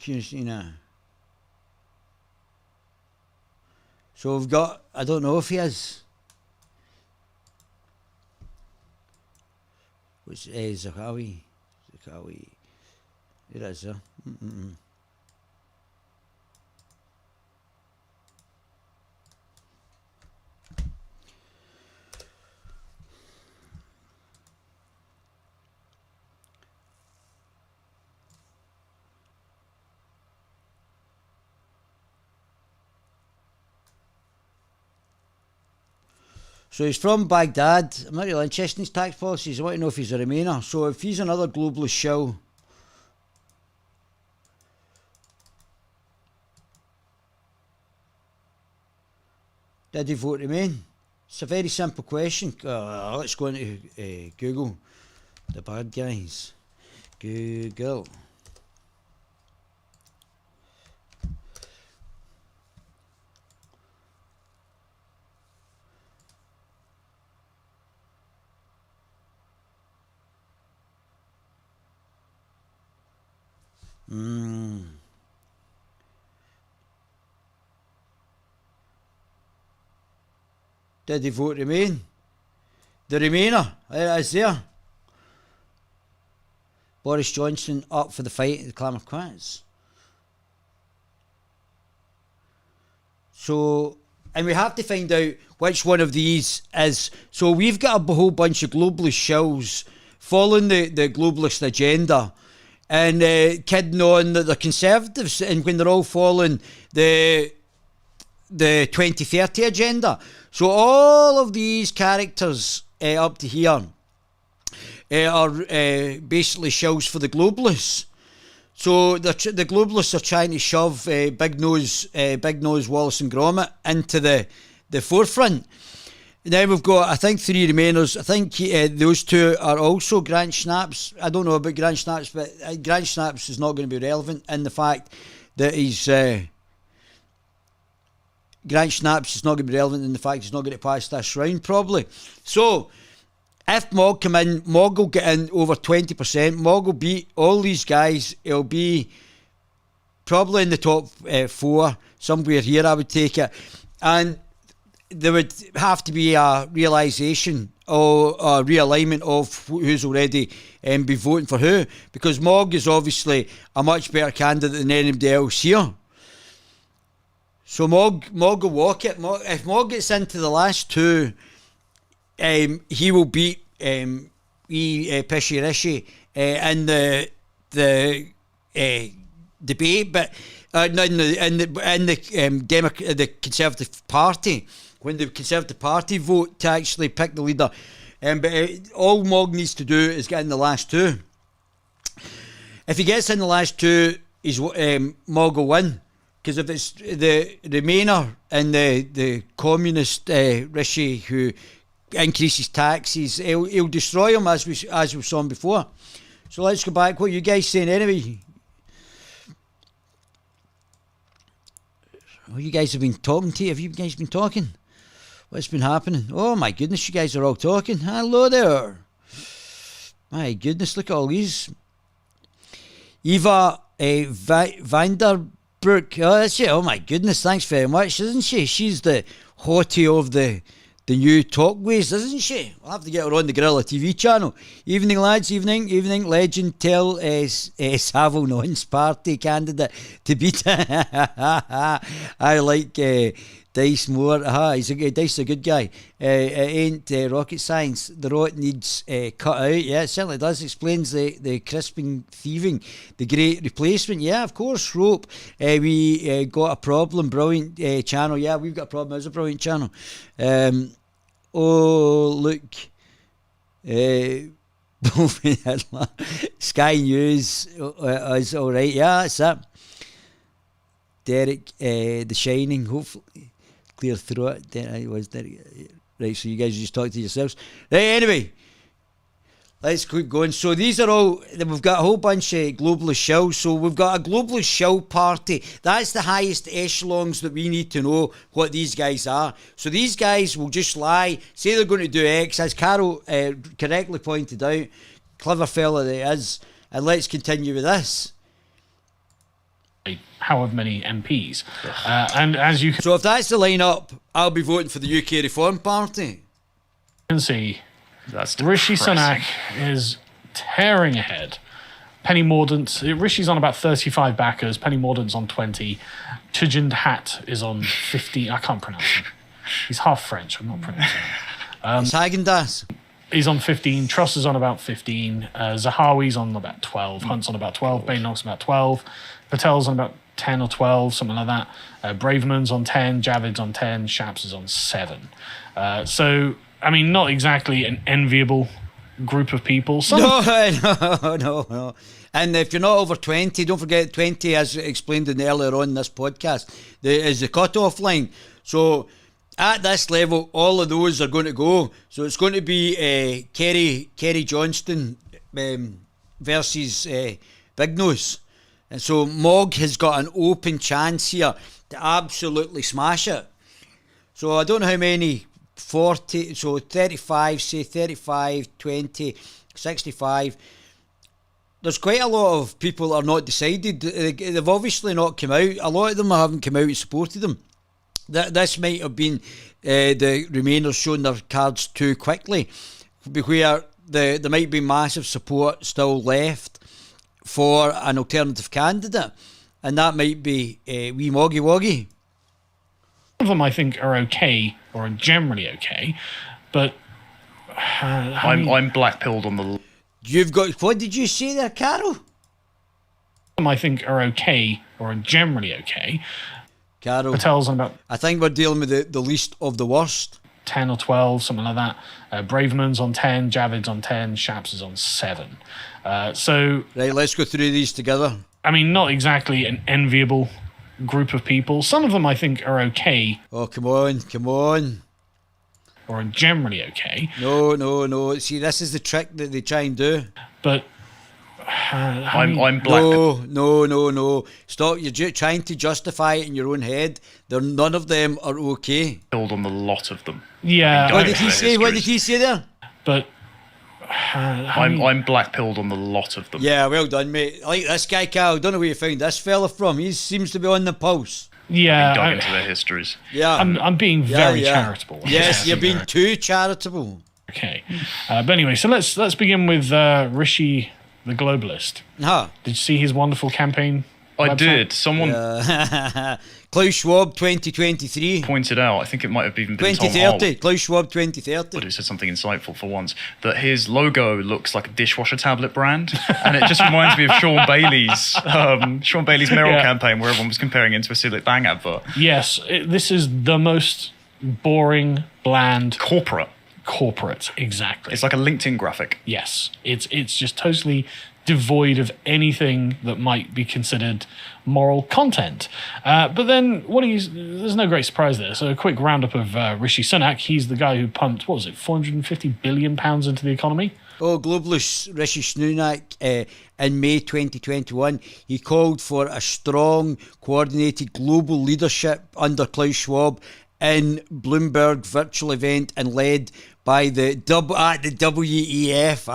So we've got, I don't know if he is. Which is Zakawi. It is there. So he's from Baghdad. I'm not really interested in his tax policies. I want to know if he's a Remainer. So if he's another globalist shill, did he vote Remain? It's a very simple question. Let's go into Google. The bad guys. Google. Did he vote Remain? The Remainer, it is there. Boris Johnson up for the fight at the Clam of Quats. So, and we have to find out which one of these is. So we've got a whole bunch of globalist shills following the globalist agenda and kidding on that they're conservatives, and when they're all following the 2030 agenda. So all of these characters up to here are basically shills for the globalists. So the globalists are trying to shove Big Nose Wallace and Gromit into the forefront. Then we've got, I think, 3 Remainers. I think those 2 are also Grant Schnaps. I don't know about Grant Schnaps, but Grant Schnaps is not going to be relevant in the fact that he's... Grant Schnaps is not going to be relevant in the fact he's not going to pass this round, probably. So, if Mog come in, Mog will get in over 20%. Mog will beat all these guys. He'll be probably in the top 4, somewhere here, I would take it. And there would have to be a realisation or a realignment of who's already be voting for who, because Mog is obviously a much better candidate than anybody else here. So Mog will walk it. If Mog gets into the last 2, he will beat Pishy Rishi in the debate, but in the Conservative Party, when the Conservative Party vote to actually pick the leader. But all Mog needs to do is get in the last 2. If he gets in the last 2, Mog will win. Because if it's the Remainer and the communist Rishi who increases taxes, he'll destroy him as we saw him before. So let's go back. What are you guys saying anyway? Oh, you guys have been talking to you. Have you guys been talking? What's been happening? Oh my goodness, you guys are all talking. Hello there. My goodness, look at all these. Eva Vanderbroek. Oh, that's it. Oh my goodness, thanks very much, isn't she? She's the hottie of the new talkways, isn't she? I'll have to get her on the Guerilla TV channel. Evening, lads, evening. Legend, tell Savile Nonce party candidate to beat. I like Dice more. Dice is a good guy. It ain't rocket science. The rot needs cut out. Yeah, it certainly does. Explains the crisping thieving. The great replacement. Yeah, of course, rope. We got a problem. Brilliant channel. Yeah, we've got a problem. It's a brilliant channel. Oh, look. Sky News is alright. Yeah, that's it. Derek, The Shining, hopefully. Clear throat. Right, so you guys just talk to yourselves. Right, anyway, let's keep going. So these are all, we've got a whole bunch of globalist shills. So we've got a globalist shill party. That's the highest echelons that we need to know what these guys are. So these guys will just lie, say they're going to do X, as Carol correctly pointed out. Clever fella that is. And let's continue with this. However many MPs. And as you so if that's the lineup, I'll be voting for the UK Reform Party. Can see, that's Rishi Sunak is tearing ahead. Penny Mordaunt, Rishi's on about 35 backers, Penny Mordaunt's on 20, Tujin Hat is on 50, I can't pronounce him. He's half French, I'm not pronouncing him. It's Häagen-Dazs. He's on 15, Truss is on about 15, Zahawi's on about 12, Hunt's on about 12, Baynock's about 12, Patel's on about 10 or 12, something like that. Braverman's on 10, Javid's on 10, Shaps is on 7. So I mean, not exactly an enviable group of people. No. And if you're not over 20, don't forget 20, as explained earlier on in this podcast, is the cut-off line. So at this level, all of those are going to go. So it's going to be Kerry Johnston versus Big Nose. And so Mog has got an open chance here to absolutely smash it. So I don't know how many, 40, so 35, say 35, 20, 65. There's quite a lot of people that are not decided. They've obviously not come out. A lot of them haven't come out and supported them. This might have been the Remainers showing their cards too quickly, where there might be massive support still left for an alternative candidate, and that might be wee Moggy Woggy. Some of them I think are okay, or are generally okay, but I'm black-pilled on the... You've got... What did you say there, Carol? Some of them I think are okay, or are generally okay. Carol, Patel's on about... I think we're dealing with the least of the worst. 10 or 12, something like that. Braverman's on 10, Javid's on 10, Shaps is on 7. So... Right, let's go through these together. I mean, not exactly an enviable group of people. Some of them I think are okay. Oh, come on. Or are generally okay. No. See, this is the trick that they try and do. But... I'm black. No. Stop. You're trying to justify it in your own head. None of them are okay. Killed on the lot of them. Yeah. What did he say? What did he say there? But I'm black-pilled on the lot of them. Yeah, well done, mate. I like this guy, Cal. Don't know where you found this fella from. He seems to be on the pulse. Yeah. Dug into their histories. Yeah. I'm being very charitable. Yes, you're being too charitable. Okay. But anyway, so let's begin with Rishi, the Globalist. Huh. Did you see his wonderful campaign? I website? did. Someone Klaus Schwab 2023 pointed out, I think it might have even been 2030. Klaus Schwab 2030. Who said something insightful for once, that his logo looks like a dishwasher tablet brand, and it just reminds me of Sean Bailey's mayoral campaign, where everyone was comparing it to a Sillet Bang advert. Yes, this is the most boring, bland, corporate, exactly. It's like a LinkedIn graphic. Yes, it's just totally devoid of anything that might be considered moral content. But then there's no great surprise there. So a quick roundup of Rishi Sunak. He's the guy who pumped, what was it, £450 billion into the economy? Oh, globalist Rishi Sunak in May 2021, he called for a strong, coordinated global leadership under Klaus Schwab in Bloomberg virtual event and led by the WEF.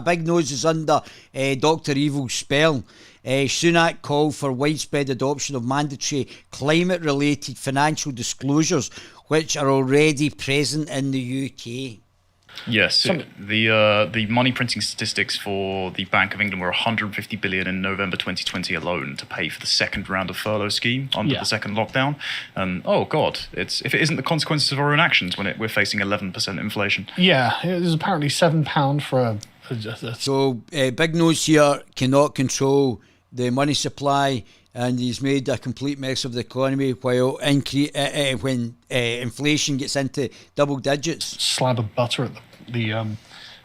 Big Nose is under Dr. Evil's spell. Sunak called for widespread adoption of mandatory climate-related financial disclosures, which are already present in the UK. Yes, the money printing statistics for the Bank of England were 150 billion in November 2020 alone to pay for the second round of furlough scheme under the second lockdown. And oh god, if it isn't the consequences of our own actions when we're facing 11% inflation. Yeah, it was apparently £7 for a... So Big Nose here cannot control the money supply, and he's made a complete mess of the economy while when inflation gets into double digits. Slab of butter at the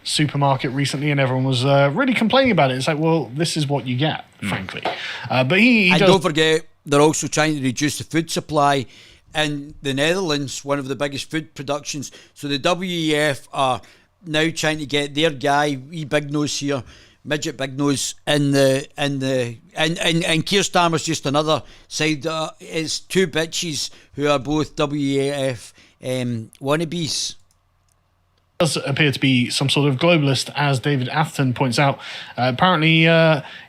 supermarket recently, and everyone was really complaining about it. It's like, well, this is what you get, frankly. But he and does... don't forget, they're also trying to reduce the food supply in the Netherlands, one of the biggest food productions. So the WEF are now trying to get their guy, wee Big Nose here, midget Big Nose, and Keir Starmer's just another side. It's two bitches who are both WEF wannabes. Does appear to be some sort of globalist, as David Atherton points out. Apparently,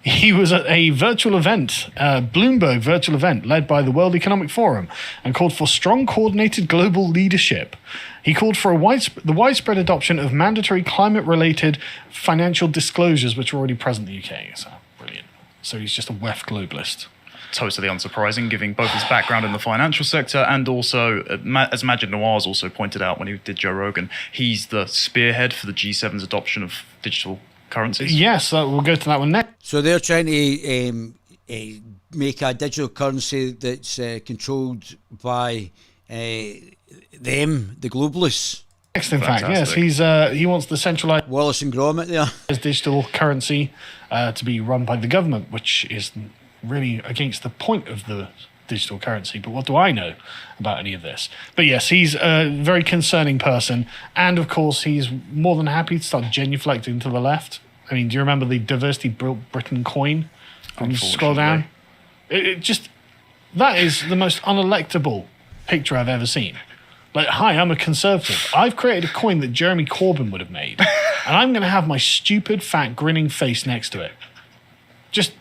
he was at a virtual event, Bloomberg virtual event, led by the World Economic Forum, and called for strong, coordinated global leadership. He called for the widespread adoption of mandatory climate-related financial disclosures, which are already present in the UK. So, brilliant. So he's just a WEF globalist. Totally unsurprising, given both his background in the financial sector and also, as Majid Nawaz also pointed out when he did Joe Rogan, he's the spearhead for the G7's adoption of digital currencies. Yes, we'll go to that one next. So they're trying to make a digital currency that's controlled by them, the globalists. Next, in fact, yes, he wants the centralised Wallace and Gromit there digital currency to be run by the government, which is really against the point of the digital currency. But what do I know about any of this? But yes, he's a very concerning person, and of course, he's more than happy to start genuflecting to the left. I mean, do you remember the Diversity Britain coin? When you scroll down, it just that is the most unelectable picture I've ever seen. Like, hi, I'm a conservative. I've created a coin that Jeremy Corbyn would have made, and I'm going to have my stupid, fat, grinning face next to it. Just,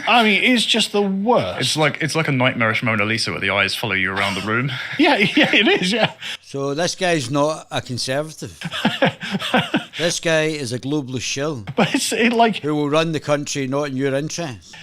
I mean, it's just the worst. It's like a nightmarish Mona Lisa where the eyes follow you around the room. yeah, it is, yeah. So this guy's not a conservative. This guy is a globalist shill. But it's like... who will run the country not in your interests.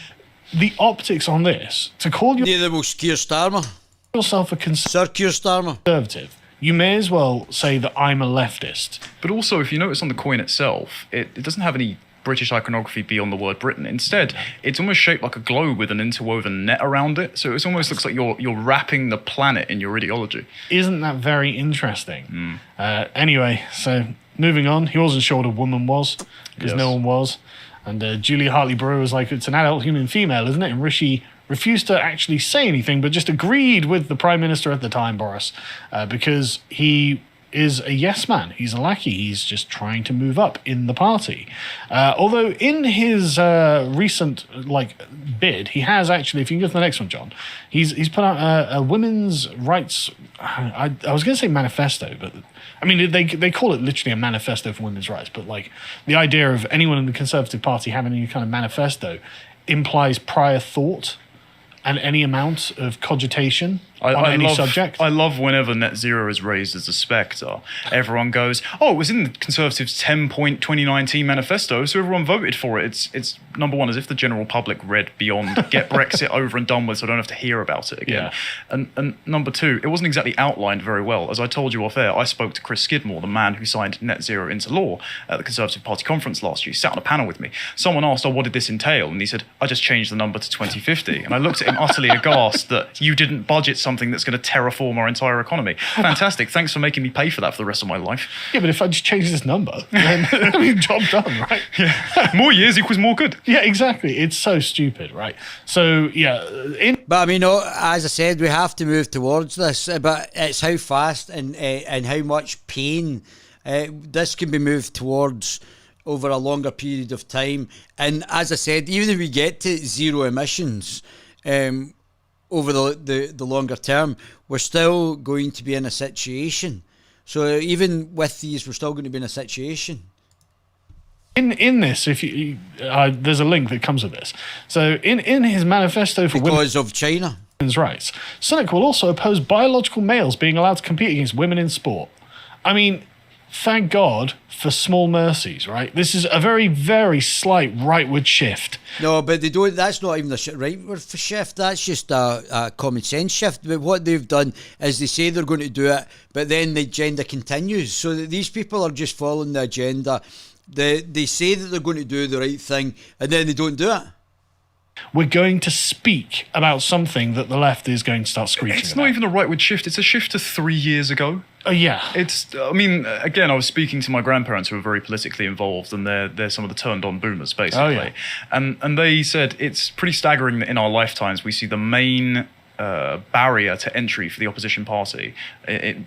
The optics on this, to call you... Neither will Keir Starmer. Yourself a Sir Keir Starmer. Conservative. You may as well say that I'm a leftist. But also, if you notice on the coin itself, it doesn't have any British iconography beyond the word Britain. Instead, it's almost shaped like a globe with an interwoven net around it. So it almost looks like you're wrapping the planet in your ideology. Isn't that very interesting? Anyway, so moving on. He wasn't sure what a woman was, because no one was. And Julia Hartley-Brewer was like, it's an adult human female, isn't it? And Rishi refused to actually say anything, but just agreed with the Prime Minister at the time, Boris, because he is a yes man. He's a lackey. He's just trying to move up in the party. Although in his recent bid, he has actually, if you can go to the next one, John, he's put out a women's rights, I was going to say manifesto, but I mean, they call it literally a manifesto for women's rights, but like the idea of anyone in the Conservative Party having any kind of manifesto implies prior thought and any amount of cogitation on any subject. I love whenever net zero is raised as a spectre. Everyone goes, oh, it was in the Conservatives' 10-point 2019 manifesto, so everyone voted for it. It's number one, as if the general public read beyond, get Brexit over and done with so I don't have to hear about it again. Yeah. And number two, it wasn't exactly outlined very well. As I told you off air, I spoke to Chris Skidmore, the man who signed net zero into law at the Conservative Party conference last year. He sat on a panel with me. Someone asked, oh, what did this entail? And he said, I just changed the number to 2050. And I looked at him utterly aghast that you didn't budget something that's going to terraform our entire economy. Fantastic. Thanks for making me pay for that for the rest of my life. Yeah, but if I just change this number, then I mean, job done, right? Yeah. More years equals more good. Yeah, exactly. It's so stupid, right? So, yeah. But I mean, as I said, we have to move towards this, but it's how fast and how much pain this can be moved towards over a longer period of time. And as I said, even if we get to zero emissions, over the longer term, we're still going to be in a situation. So even with these, we're still going to be in a situation. In this, if you there's a link that comes with this. So in his manifesto for because of China women's rights, Sunak will also oppose biological males being allowed to compete against women in sport. I mean, thank God for small mercies, right? This is a very, very slight rightward shift. No, but they don't. That's not even a rightward shift. That's just a common sense shift. But what they've done is they say they're going to do it, but then the agenda continues. So that these people are just following the agenda. They say that they're going to do the right thing, and then they don't do it. We're going to speak about something that the left is going to start screeching about. It's not even a rightward shift. It's a shift to 3 years ago. Yeah. I mean, again, I was speaking to my grandparents who are very politically involved, and they're some of the turned-on boomers, basically. Oh, yeah. And they said it's pretty staggering that in our lifetimes we see the main barrier to entry for the opposition party,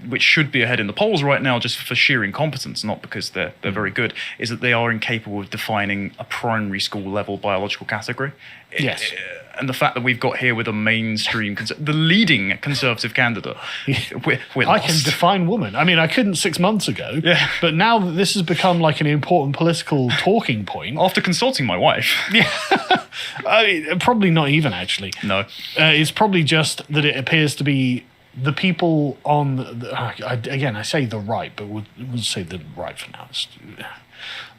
which should be ahead in the polls right now just for sheer incompetence, not because they're very good, is that they are incapable of defining a primary school level biological category. Yes. And the fact that we've got here with a mainstream, the leading Conservative candidate, we're I lost. can define woman. I mean, I couldn't 6 months ago, but now that this has become like an important political talking point. After consulting my wife. Yeah. I mean, probably not even, actually. No. It's probably just that it appears to be the people on, again, I say the right, but we'll say the right for now.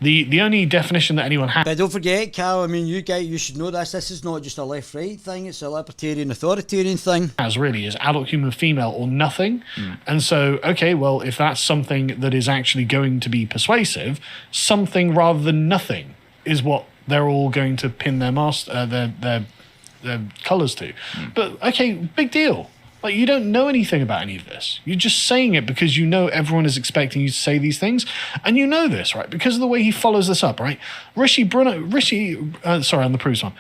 The only definition that anyone has. But don't forget, Cal, I mean, you should know this. This is not just a left-right thing. It's a libertarian, authoritarian thing. As really is adult human female or nothing. And so, okay, well, if that's something that is actually going to be persuasive, something rather than nothing is what they're all going to pin their colours to. But, okay, big deal. Like, you don't know anything about any of this. You're just saying it because you know everyone is expecting you to say these things. And you know this, right? Because of the way he follows this up, right? Sorry, on the Proust one.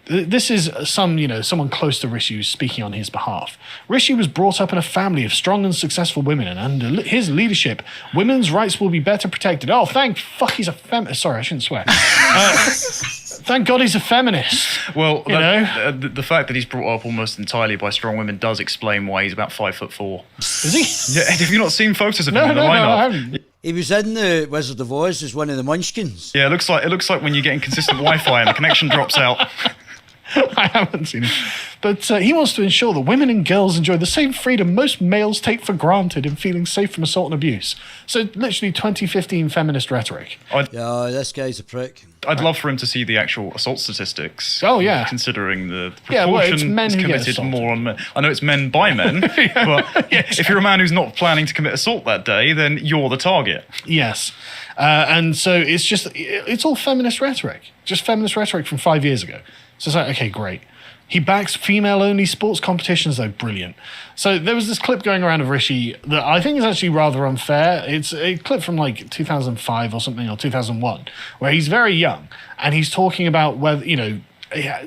This is someone close to Rishi who's speaking on his behalf. Rishi was brought up in a family of strong and successful women, and under his leadership, women's rights will be better protected. Oh, thank fuck he's a feminist. Sorry, I shouldn't swear. Thank God he's a feminist. Well, the fact that he's brought up almost entirely by strong women does explain why he's about 5'4". Is he? Yeah, have you not seen photos of him in the lineup? No, I haven't. He was in the Wizard of Oz as one of the Munchkins. Yeah, it looks like when you're getting consistent Wi-Fi and the connection drops out. I haven't seen him. But he wants to ensure that women and girls enjoy the same freedom most males take for granted in feeling safe from assault and abuse. So literally 2015 feminist rhetoric. Yeah, this guy's a prick. I'd love for him to see the actual assault statistics. Oh, yeah. Considering the it's proportion men is who get committed assaulted. more on men. I know it's men by men, but if you're a man who's not planning to commit assault that day, then you're the target. Yes. And so it's all feminist rhetoric. Just feminist rhetoric from 5 years ago. So it's like, okay, great. He backs female-only sports competitions, though. Brilliant. So there was this clip going around of Rishi that I think is actually rather unfair. It's a clip from like 2005 or something, or 2001, where he's very young and he's talking about whether,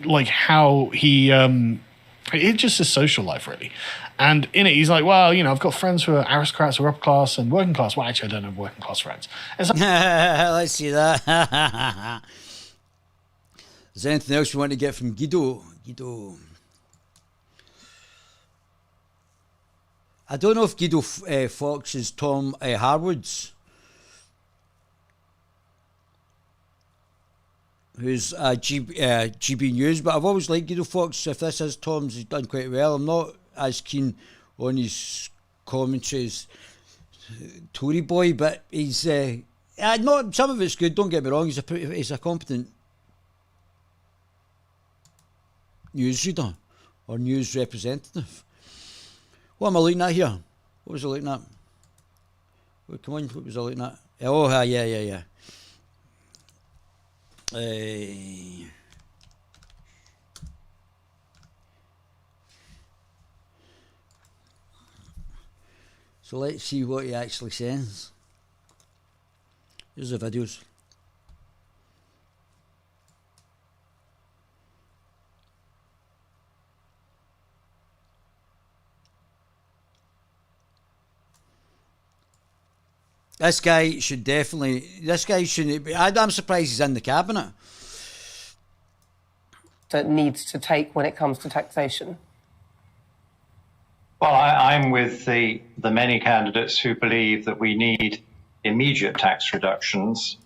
like how he, it's just his social life, really. And in it, he's like, well, I've got friends who are aristocrats or upper class and working class. Well, actually, I don't have working class friends. It's like, let's see that. Is there anything else you want to get from Guido? I don't know if Guido Fox is Tom Harwood's, who's GB News, but I've always liked Guido Fox. If this is Tom's, he's done quite well. I'm not as keen on his commentary as Tory boy, but he's not. Some of it's good. Don't get me wrong. He's a competent newsreader or news representative. What am I looking at here? What was I looking at? Oh, come on, what was I looking at? Oh, yeah. So let's see what he actually says. Here's the videos. This guy shouldn't be. I'm surprised he's in the cabinet. That needs to take when it comes to taxation? Well, I'm with the many candidates who believe that we need immediate tax reductions.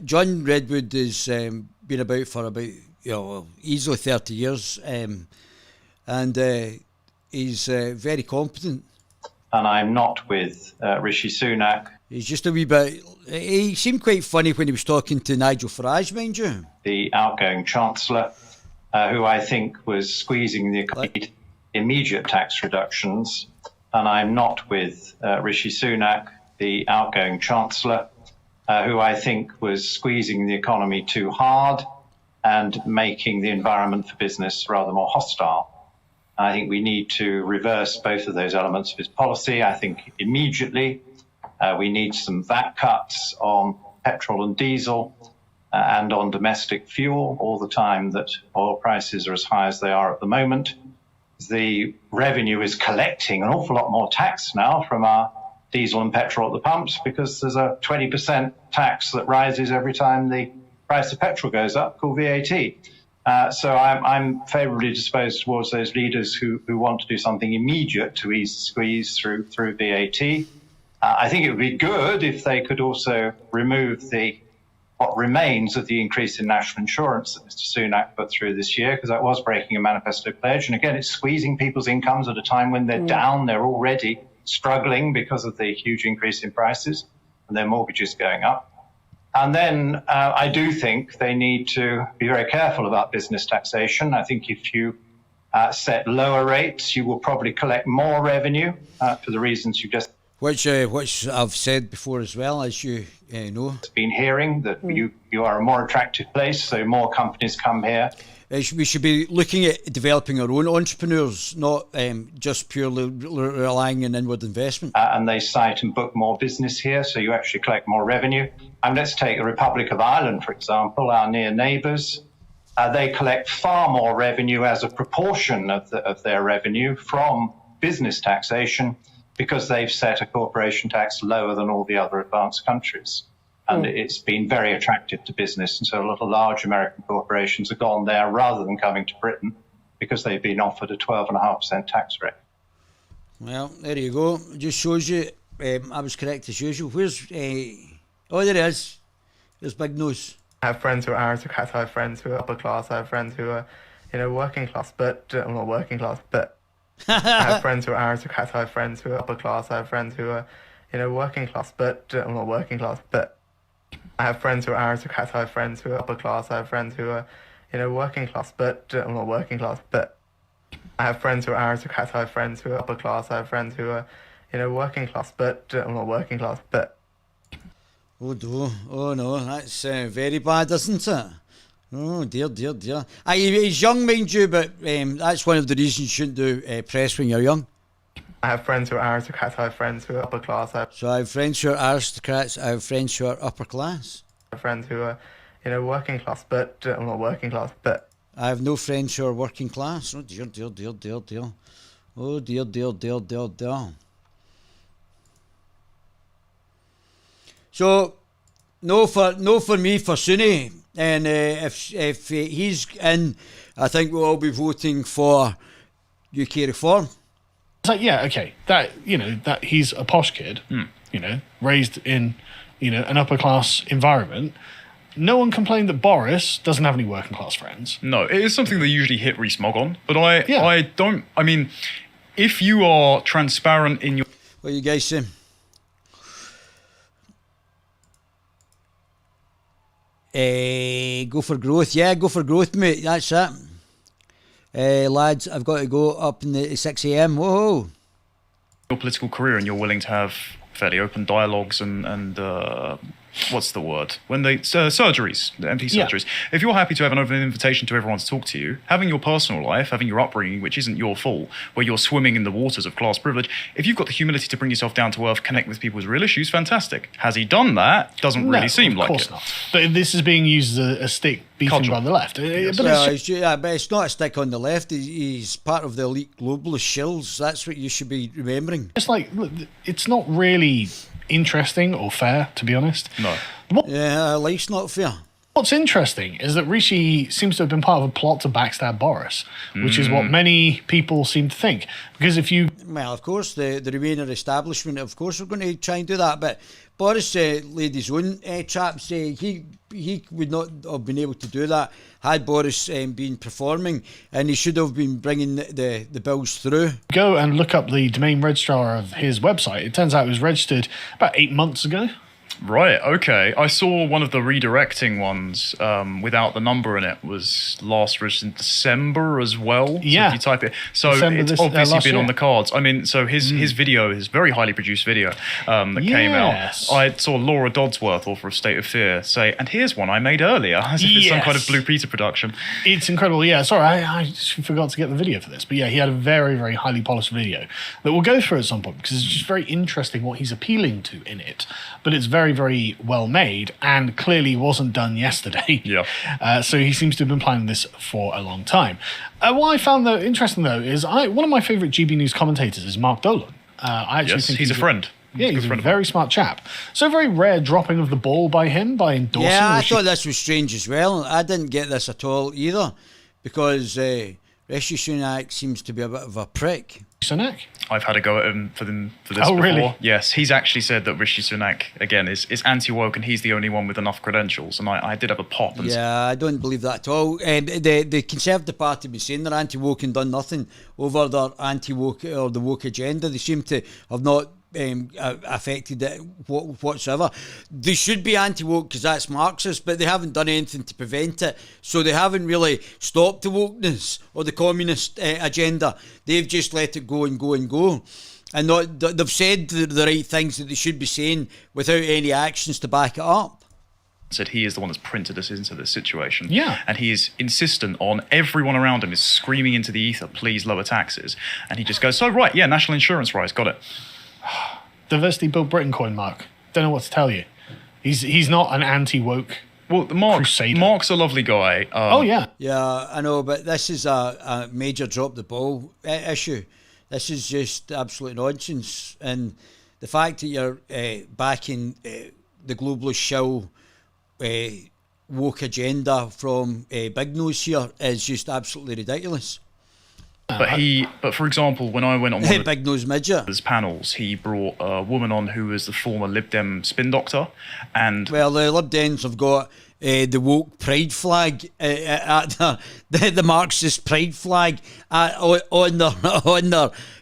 John Redwood has been about for easily 30 years, and he's very competent. And I'm not with Rishi Sunak. He's just a wee bit. He seemed quite funny when he was talking to Nigel Farage, mind you. The outgoing Chancellor, who I think was squeezing the immediate tax reductions. And I'm not with Rishi Sunak, the outgoing Chancellor, who I think was squeezing the economy too hard and making the environment for business rather more hostile. I think we need to reverse both of those elements of his policy. I think immediately we need some VAT cuts on petrol and diesel and on domestic fuel all the time that oil prices are as high as they are at the moment. The revenue is collecting an awful lot more tax now from our diesel and petrol at the pumps because there's a 20% tax that rises every time the price of petrol goes up, called VAT. So I'm favourably disposed towards those leaders who want to do something immediate to ease the squeeze through VAT. I think it would be good if they could also remove what remains of the increase in national insurance that Mr Sunak put through this year, because that was breaking a manifesto pledge. And again, it's squeezing people's incomes at a time when they're down, they're already struggling because of the huge increase in prices and their mortgages going up. And then I do think they need to be very careful about business taxation. I think if you set lower rates, you will probably collect more revenue for the reasons you just... Which I've said before as well, as you know. Been hearing that you are a more attractive place, so more companies come here. We should be looking at developing our own entrepreneurs, not just purely relying on inward investment. And they cite and book more business here, so you actually collect more revenue. And let's take the Republic of Ireland, for example, our near neighbours. They collect far more revenue as a proportion of their revenue from business taxation because they've set a corporation tax lower than all the other advanced countries. And it's been very attractive to business. And so a lot of large American corporations have gone there rather than coming to Britain because they've been offered a 12.5% tax rate. Well, there you go. It just shows you I was correct as usual. Where's... oh, there it is. There's Big Nose. I have friends who are aristocrats, I have friends who are upper class, I have friends who are, working class, but... not working class, but... I have friends who are aristocrats, I have friends who are upper class, I have friends who are, working class, but... not working class, but... I have friends who are aristocrats, I have friends who are upper class, I have friends who are, working class, but not working class, but I have friends who are aristocrats, I have friends who are upper class, I have friends who are, working class, but not working class, but Oh no, that's very bad, isn't it? Oh dear, dear, dear. He's young, mind you, but that's one of the reasons you shouldn't do press when you're young. I have friends who are aristocrats, I have friends who are upper class. So I have friends who are aristocrats, I have friends who are upper class. I have friends who are, working class, but not working class, but I have no friends who are working class. Oh dear, dear, dear, dear, dear. Oh dear, dear, dear, dear, dear. So, no for me for Sunni, and if he's in, I think we'll all be voting for UK reform. It's like, yeah, okay, that he's a posh kid, raised in, an upper class environment. No one complained that Boris doesn't have any working class friends. No, it is something they usually hit Rees-Mogg on, but I don't. I mean, if you are transparent in your, what you guys say? Go for growth, yeah, go for growth, mate. That's it. Lads, I've got to go up in the 6 a.m. Whoa. Your political career, and you're willing to have fairly open dialogues and what's the word? When they surgeries, the MP surgeries. If you're happy to have an open invitation to everyone to talk to you, having your personal life, having your upbringing, which isn't your fault, where you're swimming in the waters of class privilege, if you've got the humility to bring yourself down to earth, connect with people with real issues, fantastic. Has he done that? Doesn't really seem like it. Of course not. But this is being used as a stick beaten by the left. But it's not a stick on the left. He's part of the elite globalist shills. That's what you should be remembering. It's like, look, it's not really interesting or fair, to be honest. No. Life's not fair. What's interesting is that Rishi seems to have been part of a plot to backstab Boris, which is what many people seem to think. Because if you... Well, of course, the Remainer establishment, of course, are going to try and do that. But Boris laid his own traps. He would not have been able to do that had Boris been performing, and he should have been bringing the bills through. Go and look up the domain registrar of his website. It turns out it was registered about 8 months ago. Right, okay. I saw one of the redirecting ones without the number in it was last registered in December as well. Yeah. So if you type it. So December it's obviously been year. on the cards. I mean, so his video, his very highly produced video that came out. I saw Laura Dodsworth, author of State of Fear, say, and here's one I made earlier, as if it's some kind of Blue Peter production. It's incredible, yeah. Sorry, I forgot to get the video for this. But yeah, he had a very, very highly polished video that we'll go through at some point because it's just very interesting what he's appealing to in it. But it's very, very well made and clearly wasn't done yesterday. Yeah. So he seems to have been planning this for a long time. What I found though interesting though is one of my favourite GB News commentators is Mark Dolan. I actually think he's a friend. Yeah, he's a very smart chap. So a very rare dropping of the ball by him by endorsing. Yeah, I thought this was strange as well. I didn't get this at all either because Rishi Sunak seems to be a bit of a prick. Sunak? I've had a go at him for this Oh, before. really? Yes, he's actually said that Rishi Sunak, again, is anti-woke and he's the only one with enough credentials. And I did have a pop. And I don't believe that at all. The Conservative Party been saying they're anti-woke and done nothing over their anti-woke or the woke agenda. They seem to have not affected it whatsoever. They should be anti-woke because that's Marxist, but they haven't done anything to prevent it. So they haven't really stopped the wokeness or the communist agenda. They've just let it go and go and go. And they've said the right things that they should be saying without any actions to back it up. said he is the one that's printed us into this situation. Yeah. And he is insistent on everyone around him is screaming into the ether, please lower taxes. And he just goes, so right, yeah, national insurance rise, got it. Diversity built Britain coin, Mark. Don't know what to tell you. He's not an anti-woke crusader. Mark's a lovely guy. Oh, yeah. Yeah, I know, but this is a major drop the ball issue. This is just absolute nonsense. And the fact that you're backing the globalist shill woke agenda from Big Nose here is just absolutely ridiculous. But for example, when I went on one of Big Nose Midget his panels, he brought a woman on who was the former Lib Dem spin doctor, and well, the Lib Dems have got the woke pride flag at the Marxist pride flag on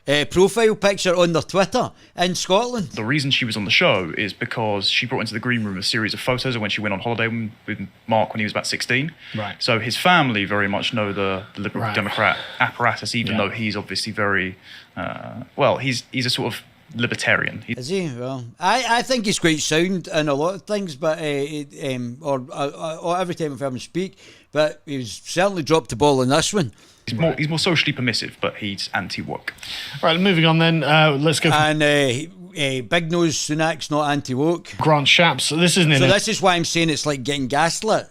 their profile picture on their Twitter in Scotland. The reason she was on the show is because she brought into the green room a series of photos of when she went on holiday with Mark when he was about 16. Right. So his family very much know the Liberal Democrat apparatus, even though he's obviously very, he's a sort of libertarian. Is he? Well, I think he's quite sound in a lot of things, but or every time I've heard him speak, but he's certainly dropped the ball in this one. He's more socially permissive, but he's anti-woke. Right, moving on then. Let's go. And Big Nose Sunak's not anti-woke. Grant Shapps. This isn't. So this is why I'm saying it's like getting gaslit.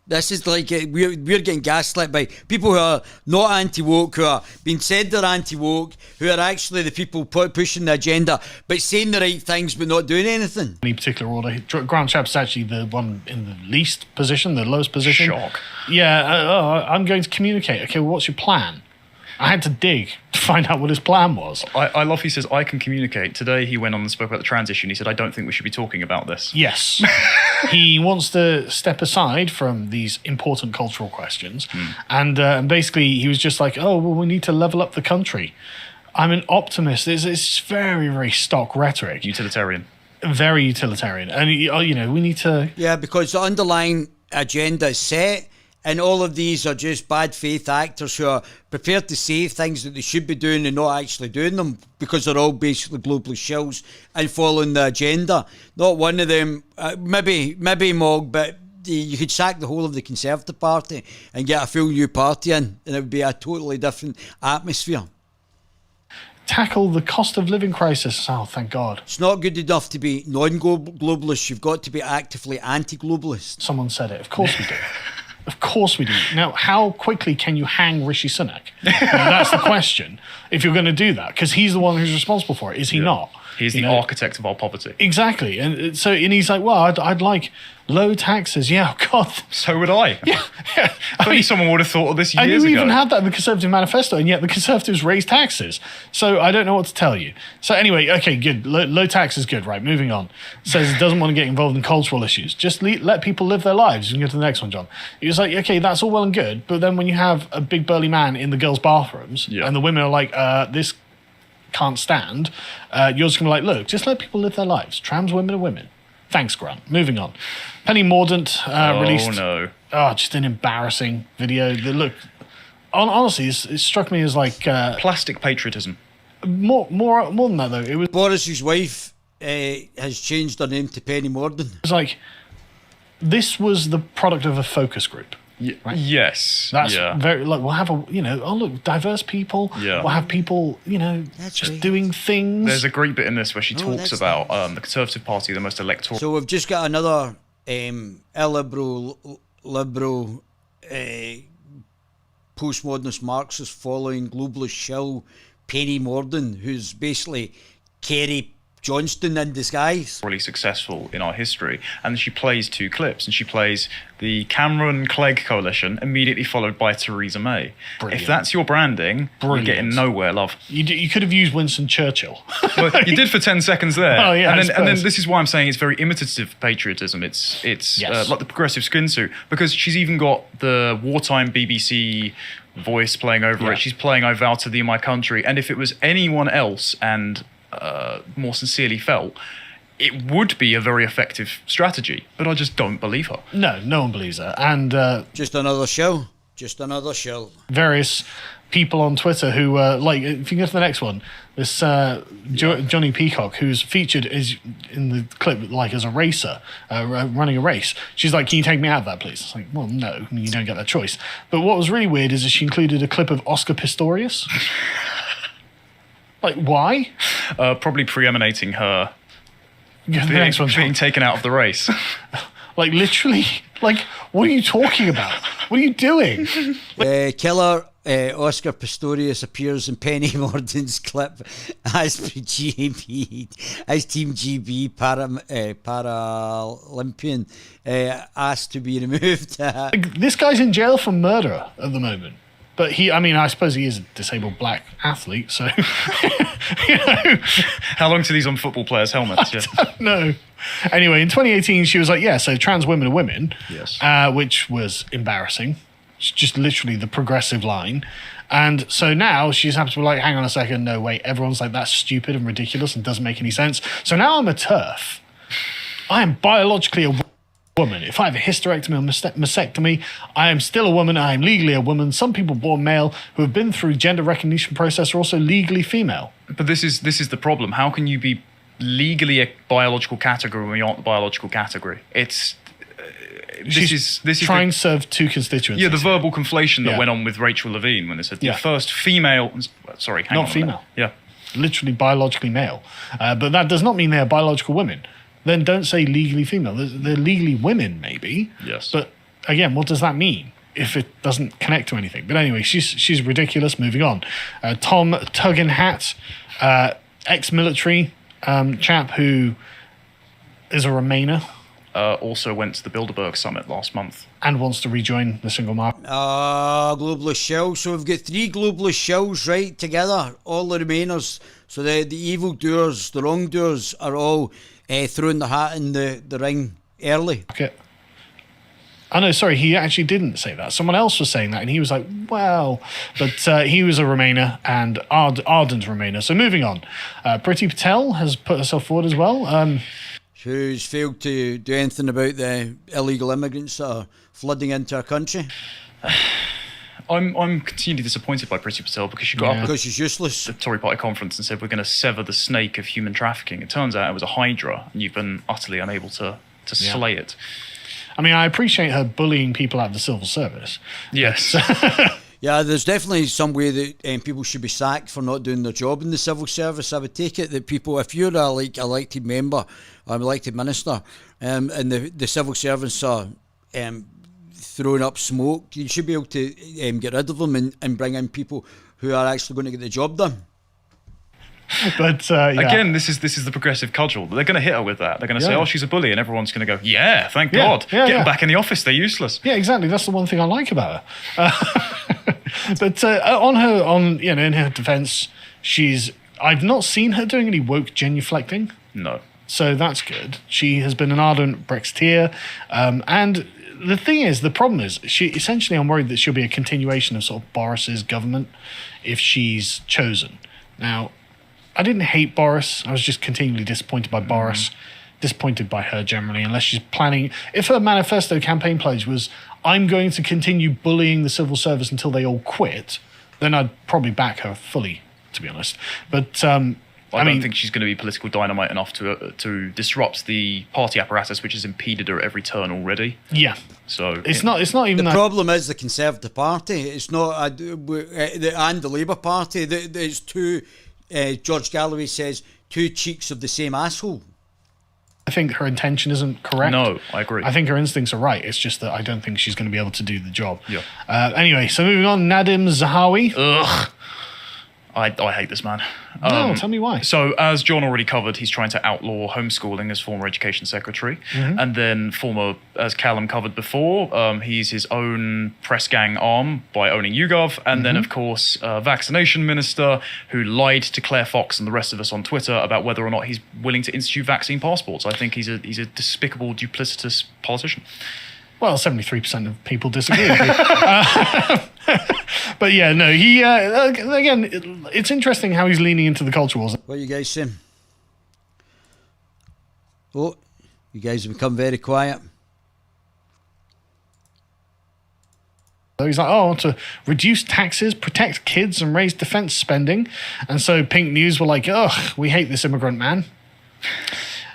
This is like we're getting gaslit by people who are not anti-woke, who are being said they're anti-woke, who are actually the people pushing the agenda, but saying the right things but not doing anything. Any particular order? Grant Shapps is actually the one in the least position, the lowest position. Shock. Yeah, I'm going to communicate. Okay, well, what's your plan? I had to dig to find out what his plan was. I love he says, I can communicate. Today he went on and spoke about the trans issue and he said, I don't think we should be talking about this. Yes. He wants to step aside from these important cultural questions. And basically he was just like, oh, well, we need to level up the country. I'm an optimist. It's very, very stock rhetoric. Utilitarian. Very utilitarian. And, we need to... Yeah, because the underlying agenda is set, and all of these are just bad faith actors who are prepared to say things that they should be doing and not actually doing them, because they're all basically globalist shills and following the agenda. Not one of them, maybe Mog, but you could sack the whole of the Conservative Party and get a full new party in, and it would be a totally different atmosphere. Tackle the cost of living crisis. Oh, thank God. It's not good enough to be non-globalist. You've got to be actively anti-globalist. Someone said it. Of course we do. Of course we do. Now, how quickly can you hang Rishi Sunak? That's the question. If you're going to do that, because he's the one who's responsible for it, is he not? He's the architect of our poverty. Exactly. And he's like, well, I'd like low taxes. Yeah, oh God. So would I. Yeah. I think someone would have thought of this years ago. And you even had that in the Conservative manifesto, and yet the Conservatives raised taxes. So I don't know what to tell you. So anyway, okay, good. Low tax is good. Right, moving on. Says it doesn't want to get involved in cultural issues. Just let people live their lives. You can go to the next one, John. He was like, okay, that's all well and good, but then when you have a big burly man in the girls' bathrooms, and the women are like, this can't stand, you're just going to be like, look, just let people live their lives. Trans women are women. Thanks, Grant. Moving on. Penny Mordaunt released... just an embarrassing video. Look, honestly, it struck me as like... plastic patriotism. More than that, though. It was Boris's wife has changed her name to Penny Mordaunt. It's like, this was the product of a focus group. Right? Yes. That's very, like, we'll have diverse people. Yeah. We'll have people, just doing things. There's a great bit in this where she talks about the Conservative Party, the most electoral. So we've just got another illiberal, liberal, postmodernist Marxist following globalist shill Penny Mordaunt, who's basically Kerry Johnston in disguise. Really successful in our history. And she plays two clips, and she plays the Cameron-Clegg coalition, immediately followed by Theresa May. Brilliant. If that's your branding, you're getting nowhere, love. You could have used Winston Churchill. Well, you did for 10 seconds there. Oh, yeah, and then this is why I'm saying it's very imitative patriotism. It's like the progressive skin suit, because she's even got the wartime BBC voice playing over it. She's playing I Vow to Thee, My Country. And if it was anyone else and more sincerely felt, it would be a very effective strategy, but I just don't believe her. No one believes her. And just another show. Just another shill. Various people on Twitter who like, if you go to the next one, this Johnny Peacock, who's featured is in the clip like as a racer running a race. She's like, "Can you take me out of that, please?" It's like, well, no, you don't get that choice. But what was really weird is that she included a clip of Oscar Pistorius. Like, why? Probably preemanating her being taken out of the race. Like, literally, like, what are you talking about? What are you doing? Killer Oscar Pistorius appears in Penny Mordaunt's clip as Team GB Paralympian asked to be removed. Like, this guy's in jail for murder at the moment. But I suppose he is a disabled black athlete, so, you know. How long till he's on football players' helmets? I don't know. Anyway, in 2018, she was like, yeah, so trans women are women. Yes. Which was embarrassing. It's just literally the progressive line. And so now she's happy to be like, hang on a second, no, wait, everyone's like, that's stupid and ridiculous and doesn't make any sense. So now I'm a TERF. I am biologically a woman. If I have a hysterectomy or mastectomy, I am still a woman. I am legally a woman. Some people born male who have been through gender recognition process are also legally female. But this is the problem. How can you be legally a biological category when you aren't the biological category? This is trying to serve two constituencies. Yeah, the verbal conflation that went on with Rachel Levine when they said the first female. Sorry, hang on. Not female. Yeah, literally biologically male. But that does not mean they are biological women. Then don't say legally female. They're legally women, maybe. Yes. But again, what does that mean if it doesn't connect to anything? But anyway, she's ridiculous. Moving on. Tom Tugendhat, ex-military chap who is a Remainer. Also went to the Bilderberg summit last month. And wants to rejoin the single market. Globalist Shill. So we've got 3 globalist shills right together, all the Remainers. So the evil doers, the wrongdoers are all throwing the hat in the ring early. Okay. Oh no, sorry, he actually didn't say that. Someone else was saying that, and he was like, well, but he was a Remainer and ardent Remainer. So moving on. Priti Patel has put herself forward as well. Who's failed to do anything about the illegal immigrants that are flooding into our country. I'm continually disappointed by Priti Patel because she got up because she's useless. At the Tory Party conference and said we're going to sever the snake of human trafficking. It turns out it was a hydra, and you've been utterly unable to slay it. I mean, I appreciate her bullying people out of the civil service. Yes. Yeah, there's definitely some way that people should be sacked for not doing their job in the civil service. I would take it that people, if you're a elected member or an elected minister, and the civil servants are throwing up smoke, you should be able to get rid of them and bring in people who are actually going to get the job done. But again, this is the progressive cudgel. They're going to hit her with that. They're going to say, "Oh, she's a bully," and everyone's going to go, "Yeah, thank God, get them back in the office. They're useless." Yeah, exactly. That's the one thing I like about her. But in her defence, I've not seen her doing any woke genuflecting. No. So that's good. She has been an ardent Brexiteer, and the thing is, the problem is, I'm worried that she'll be a continuation of sort of Boris's government if she's chosen. Now, I didn't hate Boris. I was just continually disappointed by Boris, disappointed by her generally, unless she's planning... If her manifesto campaign pledge was, I'm going to continue bullying the civil service until they all quit, then I'd probably back her fully, to be honest. But... I don't think she's going to be political dynamite enough to disrupt the party apparatus, which has impeded her at every turn already. Yeah. So it's not even the problem is the Conservative Party. It's not and the Labour Party. There's two. George Galloway says 2 cheeks of the same asshole. I think her intention isn't correct. No, I agree. I think her instincts are right. It's just that I don't think she's going to be able to do the job. Yeah. Anyway, so moving on, Nadim Zahawi. Ugh. I hate this man. No, tell me why. So, as John already covered, he's trying to outlaw homeschooling as former education secretary. Mm-hmm. And then as Callum covered before, he's his own press gang arm by owning YouGov. And then, of course, vaccination minister who lied to Claire Fox and the rest of us on Twitter about whether or not he's willing to institute vaccine passports. I think he's a despicable, duplicitous politician. Well, 73% of people disagree with you. But yeah, no, he, again, it's interesting how he's leaning into the culture wars. What you guys saying? Oh, you guys have become very quiet. He's like, I want to reduce taxes, protect kids, and raise defense spending. And so Pink News were like, ugh, we hate this immigrant man.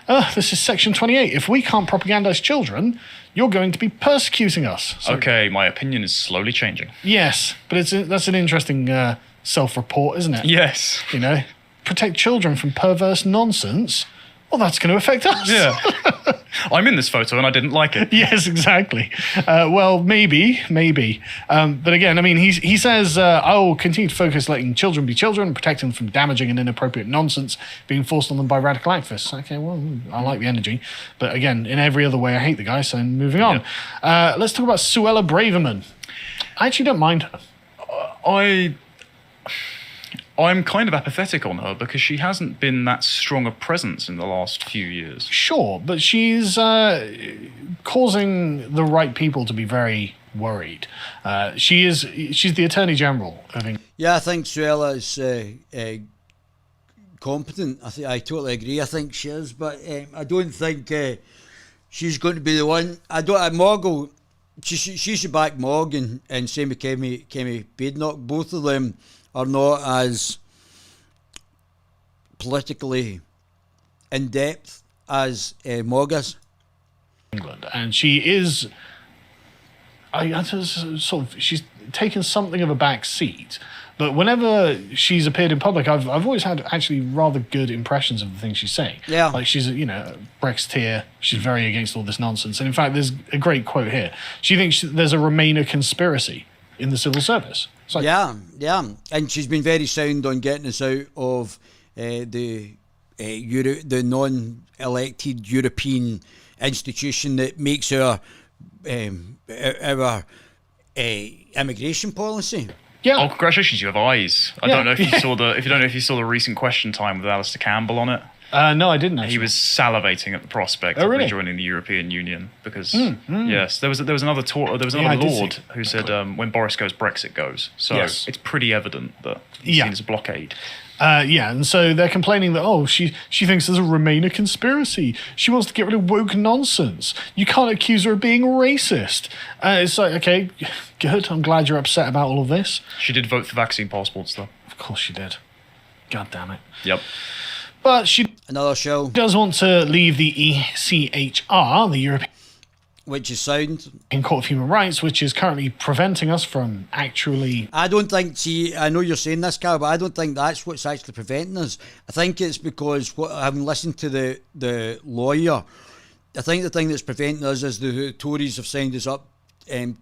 This is Section 28. If we can't propagandize children, you're going to be persecuting us. So, okay, my opinion is slowly changing. yes, but that's an interesting self-report, isn't it? Yes. You know, protect children from perverse nonsense. Well, that's going to affect us. Yeah. I'm in this photo and I didn't like it. Yes, exactly. Well, maybe. But again, I mean, he says, I will continue to focus letting children be children, protecting them from damaging and inappropriate nonsense being forced on them by radical activists. Okay, well, I like the energy. But again, in every other way, I hate the guy, so moving on. Yeah. Let's talk about Suella Braverman. I actually don't mind her. I'm kind of apathetic on her because she hasn't been that strong a presence in the last few years. Sure, but she's causing the right people to be very worried. She's the Attorney General of England. Yeah, I think Suella is competent. I totally agree. I think she is, but I don't think she's going to be the one. Moggle. She should back Mog and same with Kemi Badenoch. Both of them are not as politically in depth as Mog is. England, and she is. She's taken something of a back seat. But whenever she's appeared in public, I've always had actually rather good impressions of the things she's saying. Yeah. Like she's, a Brexiteer. She's very against all this nonsense. And in fact, there's a great quote here. She thinks there's a Remainer conspiracy in the civil service. Like, yeah. And she's been very sound on getting us out of the non-elected European institution that makes our immigration policy. Yeah. Oh, congratulations! You have eyes. I don't know if you saw the recent Question Time with Alistair Campbell on it. No, I didn't. Actually. He was salivating at the prospect of rejoining the European Union because yes, there was another lord who said when Boris goes, Brexit goes. So it's pretty evident that he's seen as a blockade. And so they're complaining that she thinks there's a Remainer conspiracy. She wants to get rid of woke nonsense. You can't accuse her of being racist. It's like, okay, good. I'm glad you're upset about all of this. She did vote for vaccine passports, though. Of course she did. God damn it. Yep. But she does want to leave the ECHR, the European, which is sound, in Court of Human Rights, which is currently preventing us from actually. I don't think. I know you're saying this, Carl, but I don't think that's what's actually preventing us. I think it's because having listened to the lawyer, I think the thing that's preventing us is the Tories have signed us up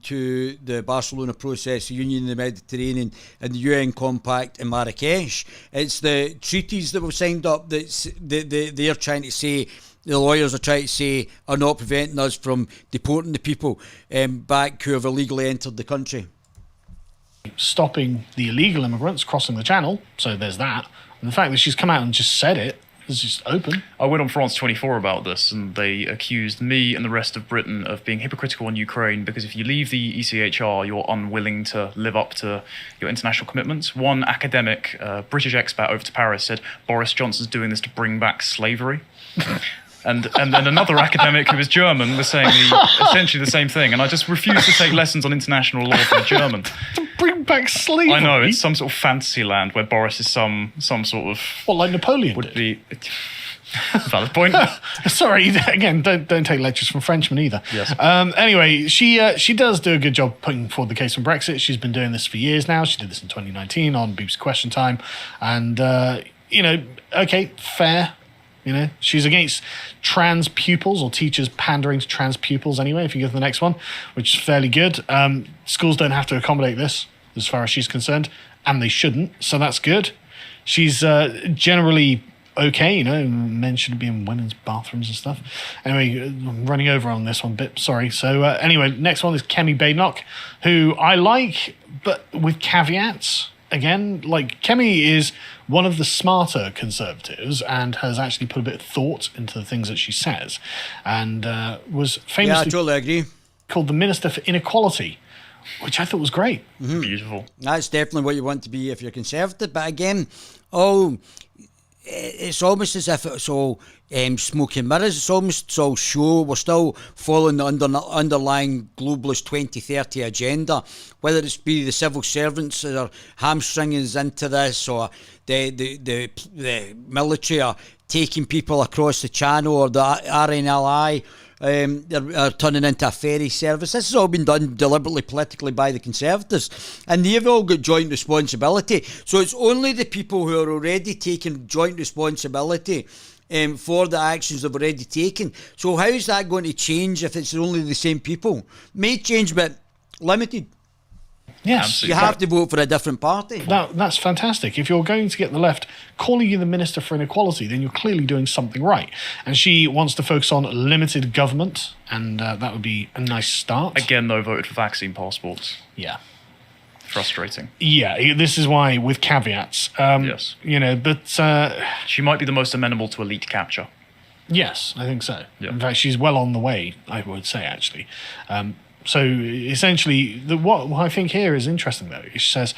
to the Barcelona Process, the Union in the Mediterranean, and the UN Compact in Marrakesh. It's the treaties that we've signed up that they're trying to say, the lawyers are trying to say, are not preventing us from deporting the people back who have illegally entered the country. Stopping the illegal immigrants crossing the channel, so there's that. And the fact that she's come out and just said it is just open. I went on France 24 about this, and they accused me and the rest of Britain of being hypocritical on Ukraine because if you leave the ECHR, you're unwilling to live up to your international commitments. One academic, British expat over to Paris, said Boris Johnson's doing this to bring back slavery. And then another academic who was German was saying essentially the same thing. And I just refuse to take lessons on international law from a German. To bring back slavery? I know, it's some sort of fantasy land where Boris is some sort of... What, like Napoleon would be... Valid point. Sorry, again, don't take lectures from Frenchmen either. Yes. Anyway, she does do a good job putting forward the case on Brexit. She's been doing this for years now. She did this in 2019 on BBC Question Time. And, okay, fair. She's against trans pupils or teachers pandering to trans pupils anyway, if you go to the next one, which is fairly good. Schools don't have to accommodate this, as far as she's concerned, and they shouldn't, so that's good. She's generally okay, men shouldn't be in women's bathrooms and stuff. Anyway, I'm running over on this one bit, sorry. So anyway, next one is Kemi Badenoch, who I like, but with caveats. Again, like Kemi is one of the smarter conservatives and has actually put a bit of thought into the things that she says, and was famously I totally agree. Called the Minister for Inequality, which I thought was great. Beautiful. That's definitely what you want to be if you're conservative. But again, it's almost as if it's all smoke and mirrors. It's almost all show. We're still following the underlying globalist 2030 agenda, whether it's be the civil servants that are hamstringing us into this, or the military are taking people across the channel, or the RNLI are turning into a ferry service. This has all been done deliberately politically by the Conservatives, and they've all got joint responsibility. So it's only the people who are already taking joint responsibility for the actions they've already taken. So how is that going to change if it's only the same people? May change, but limited. Yes. You have to vote for a different party. That's fantastic. If you're going to get the left calling you the Minister for Inequality, then you're clearly doing something right. And she wants to focus on limited government, and that would be a nice start. Again, though, voted for vaccine passports. Yeah. Frustrating. Yeah, this is why, with caveats. Yes. But she might be the most amenable to elite capture. Yes, I think so. Yeah. In fact, she's well on the way, I would say, actually. So essentially, what I think here is interesting, though. She says,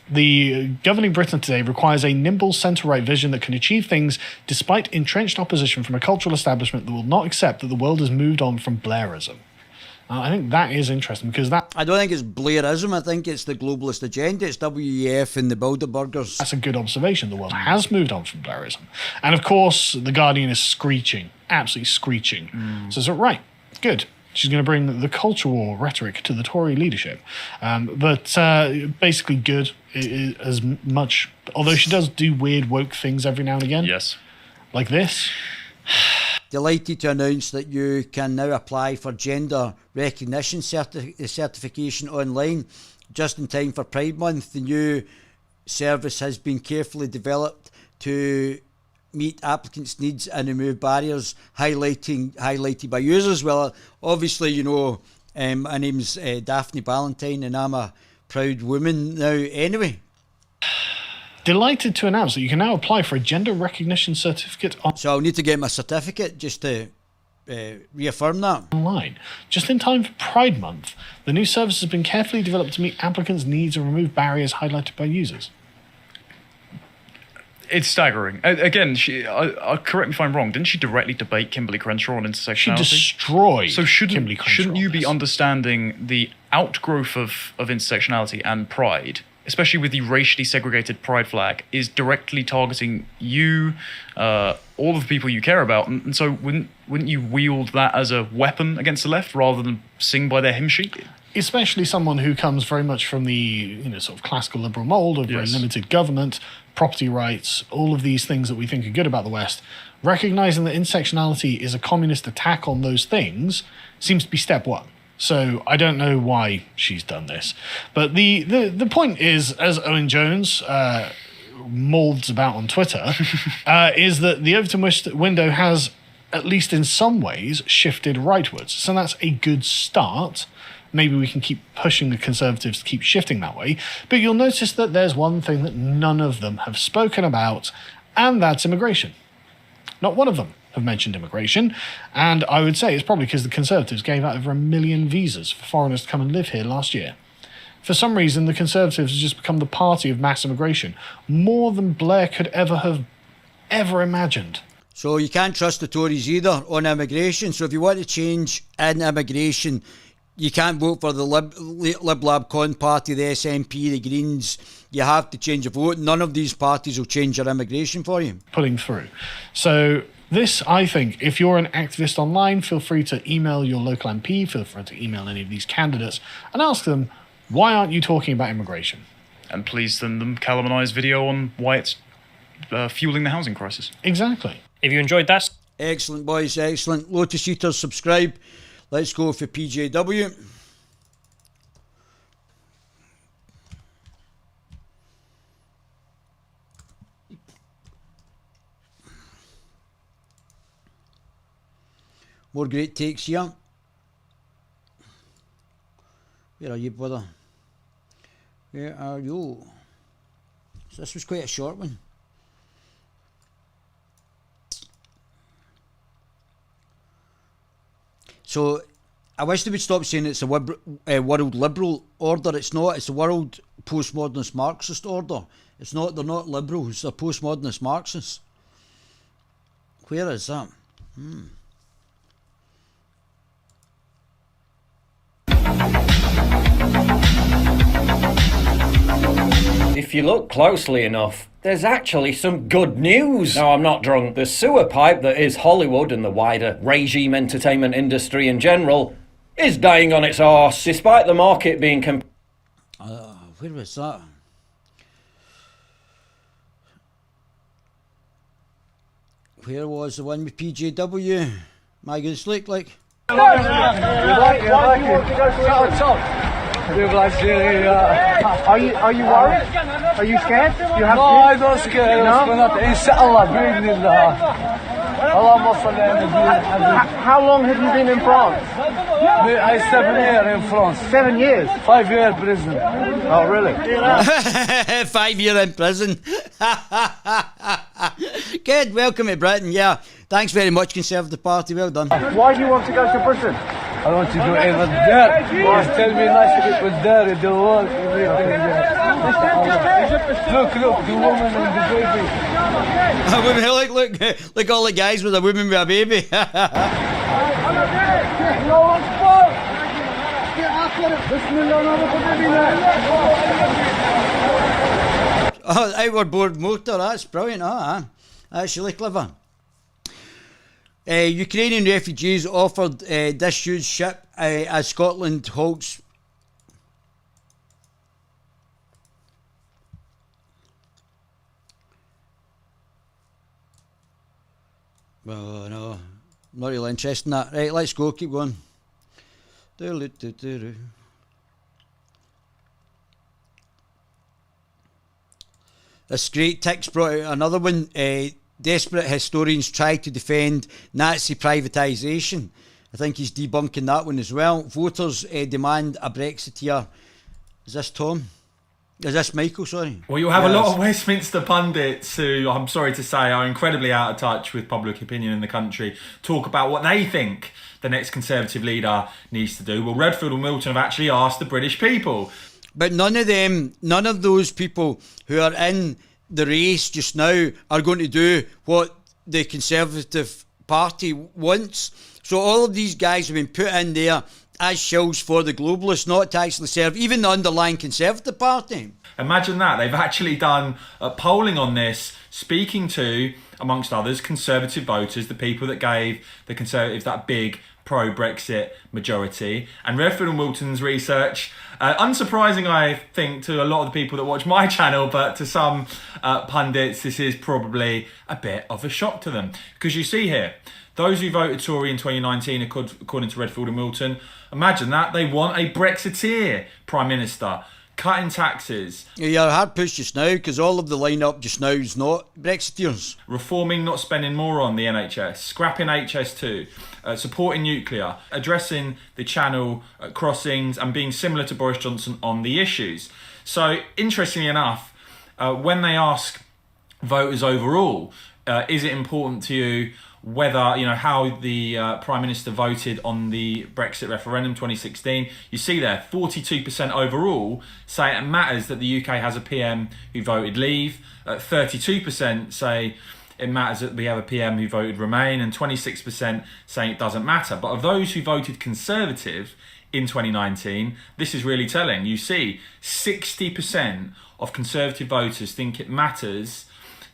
the governing Britain today requires a nimble centre-right vision that can achieve things despite entrenched opposition from a cultural establishment that will not accept that the world has moved on from Blairism. I think that is interesting, because that... I don't think it's Blairism. I think it's the globalist agenda. It's WEF and the Bilderbergers. That's a good observation. The world has moved on from Blairism. And of course, The Guardian is screeching. Absolutely screeching. So it's right. Good. She's going to bring the culture war rhetoric to the Tory leadership. But basically good as much... Although she does do weird woke things every now and again. Yes. Like this. Delighted to announce that you can now apply for gender recognition certification online just in time for Pride Month. The new service has been carefully developed to meet applicants' needs and remove barriers highlighted by users. Well, obviously, my name's Daphne Ballantyne, and I'm a proud woman now anyway. Delighted to announce that you can now apply for a gender recognition certificate So I'll need to get my certificate just to reaffirm that. Online. Just in time for Pride Month, the new service has been carefully developed to meet applicants' needs and remove barriers highlighted by users. It's staggering. Again, correct me if I'm wrong, didn't she directly debate Kimberly Crenshaw on intersectionality? She destroyed So Kimberly Crenshaw. shouldn't you be understanding the outgrowth of intersectionality and pride, especially with the racially segregated pride flag, is directly targeting you, all of the people you care about, and so wouldn't you wield that as a weapon against the left rather than sing by their hymn sheet? Especially someone who comes very much from the sort of classical liberal mould of very limited government, property rights, all of these things that we think are good about the West. Recognising that intersectionality is a communist attack on those things seems to be step one. So I don't know why she's done this. But the point is, as Owen Jones moulds about on Twitter, is that the Overton window has, at least in some ways, shifted rightwards. So that's a good start. Maybe we can keep pushing the Conservatives to keep shifting that way. But you'll notice that there's one thing that none of them have spoken about, and that's immigration. Not one of them have mentioned immigration, and I would say it's probably because the Conservatives gave out over 1 million visas for foreigners to come and live here last year. For some reason, the Conservatives have just become the party of mass immigration, more than Blair could ever imagined. So you can't trust the Tories either on immigration. So if you want to change in immigration, you can't vote for the Lib Lab Con Party, the SNP, the Greens. You have to change your vote. None of these parties will change your immigration for you. Pulling through. So this, I think, if you're an activist online, feel free to email your local MP, feel free to email any of these candidates and ask them, why aren't you talking about immigration? And please send them Callum and I's video on why it's fueling the housing crisis. Exactly. If you enjoyed that... Excellent, boys, excellent. Lotus Eaters, subscribe. Let's go for PJW. More great takes here. Where are you, brother? Where are you? So this was quite a short one. So I wish they would stop saying it's a world liberal order. It's not. It's a world postmodernist Marxist order. It's not. They're not liberals. They're postmodernist Marxists. Where is that? If you look closely enough, there's actually some good news. No, I'm not drunk. The sewer pipe that is Hollywood and the wider regime entertainment industry in general is dying on its arse, despite the market being... Where was that? Where was the one with PJW? My goodness, look like... Why do you want to go to the top? Are you worried? Are you scared? You have no, I'm not scared. No? Inshallah, How long have you been in France? I 7 years in France. 7 years? 5 years prison. Oh, really? 5 years in prison. Good, welcome to Britain, yeah. Thanks very much, Conservative Party, well done. Why do you want to go to prison? I want to do even there. Just tell me nice people there, in the world, everything there. Look, the woman and the baby. Look, all the guys with a woman with a baby. Oh, outward motor, that's brilliant, that's really clever. Ukrainian refugees offered disused ship as Scotland halts. Well, no, not really interested in that. Right, let's go, keep going. This great Tix brought out another one. Desperate historians try to defend Nazi privatisation. I think he's debunking that one as well. Voters demand a Brexiteer. Is this Tom? Is this Michael, sorry? Well, you'll have a lot of Westminster pundits who, I'm sorry to say, are incredibly out of touch with public opinion in the country, talk about what they think the next Conservative leader needs to do. Well, Redfield and Milton have actually asked the British people. But none of those people who are in the race just now are going to do what the Conservative Party wants. So all of these guys have been put in there as shills for the globalists, not to actually serve even the underlying Conservative Party. Imagine that. They've actually done polling on this, speaking to, amongst others, Conservative voters, the people that gave the Conservatives that big pro-Brexit majority. And Redfield and Wilton's research, unsurprising, I think, to a lot of the people that watch my channel, but to some pundits, this is probably a bit of a shock to them. Because you see here, those who voted Tory in 2019, according to Redfield and Wilton, imagine that, they want a Brexiteer Prime Minister, cutting taxes. You're hard pushed just now because all of the lineup just now is not Brexiteers. Reforming, not spending more on the NHS, scrapping HS2, supporting nuclear, addressing the Channel crossings and being similar to Boris Johnson on the issues. So, interestingly enough, when they ask voters overall, is it important to you whether, how the Prime Minister voted on the Brexit referendum 2016, you see there 42% overall say it matters that the UK has a PM who voted leave, 32% say it matters that we have a PM who voted remain, and 26% saying it doesn't matter. But of those who voted Conservative in 2019, this is really telling. You see 60% of Conservative voters think it matters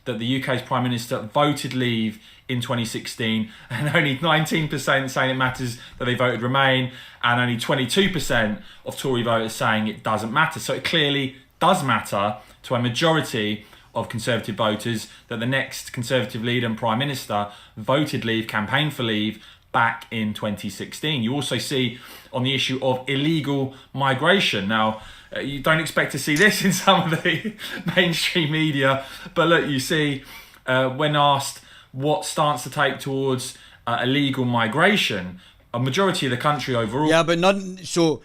that the UK's Prime Minister voted leave in 2016, and only 19% saying it matters that they voted remain, and only 22% of Tory voters saying it doesn't matter. So it clearly does matter to a majority of Conservative voters that the next Conservative leader and Prime Minister voted leave, campaigned for leave back in 2016. You also see on the issue of illegal migration. Now, you don't expect to see this in some of the mainstream media, but look, you see when asked what stance to take towards illegal migration, a majority of the country overall. Yeah, but so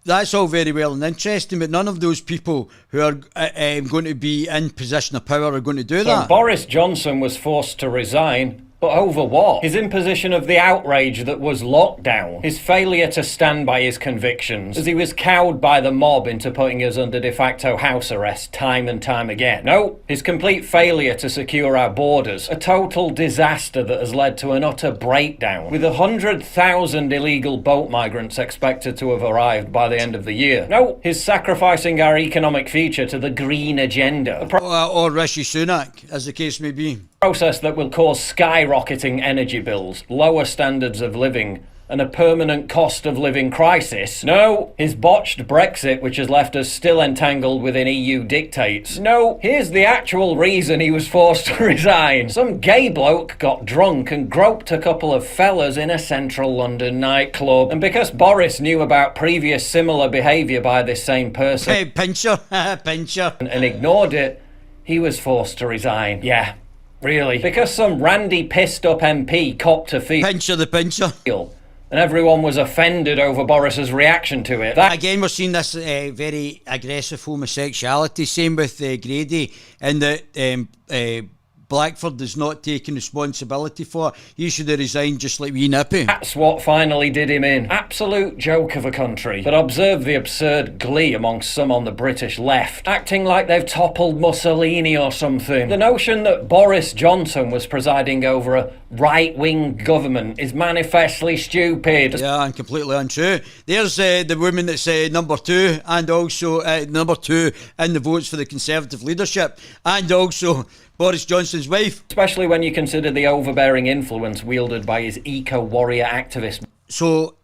that's all very well and interesting, but none of those people who are going to be in position of power are going to do that. So Boris Johnson was forced to resign, But over what? His imposition of the outrage that was lockdown. His failure to stand by his convictions, as he was cowed by the mob into putting us under de facto house arrest time and time again. No, his complete failure to secure our borders. A total disaster that has led to an utter breakdown, with 100,000 illegal boat migrants expected to have arrived by the end of the year. No, his sacrificing our economic future to the green agenda. Or Rishi Sunak, as the case may be. Process that will cause skyrocketing energy bills, lower standards of living, and a permanent cost of living crisis. No, his botched Brexit, which has left us still entangled within EU dictates. No, here's the actual reason he was forced to resign. Some gay bloke got drunk and groped a couple of fellas in a central London nightclub. And because Boris knew about previous similar behaviour by this same person... Hey, pincher, pincher. And ignored it, he was forced to resign. Yeah. Really? Because some randy pissed up MP copped a fee. Pincher the pincher. And everyone was offended over Boris's reaction to it. Again, we're seeing this very aggressive homosexuality. Same with Grady, and that Blackford is not taking responsibility for. He should have resigned just like wee Nippy. That's what finally did him in. Absolute joke of a country. But observe the absurd glee amongst some on the British left, acting like they've toppled Mussolini or something. The notion that Boris Johnson was presiding over a right-wing government is manifestly stupid. Yeah, and completely untrue. There's the woman that's number two, and also number two in the votes for the Conservative leadership, and also Boris Johnson's wife. Especially when you consider the overbearing influence wielded by his eco-warrior activist. So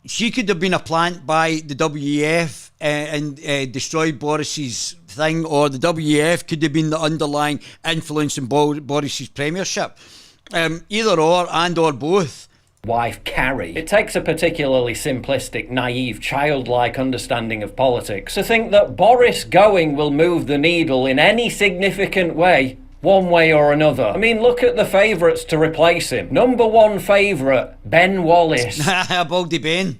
she could have been a plant by the WEF and destroyed Boris's thing, or the WEF could have been the underlying influence in Boris's premiership. Either or, and or both. Wife Carrie. It takes a particularly simplistic, naive, childlike understanding of politics to think that Boris going will move the needle in any significant way, one way or another. I mean, look at the favourites to replace him. Number one favourite, Ben Wallace. Baldy Ben.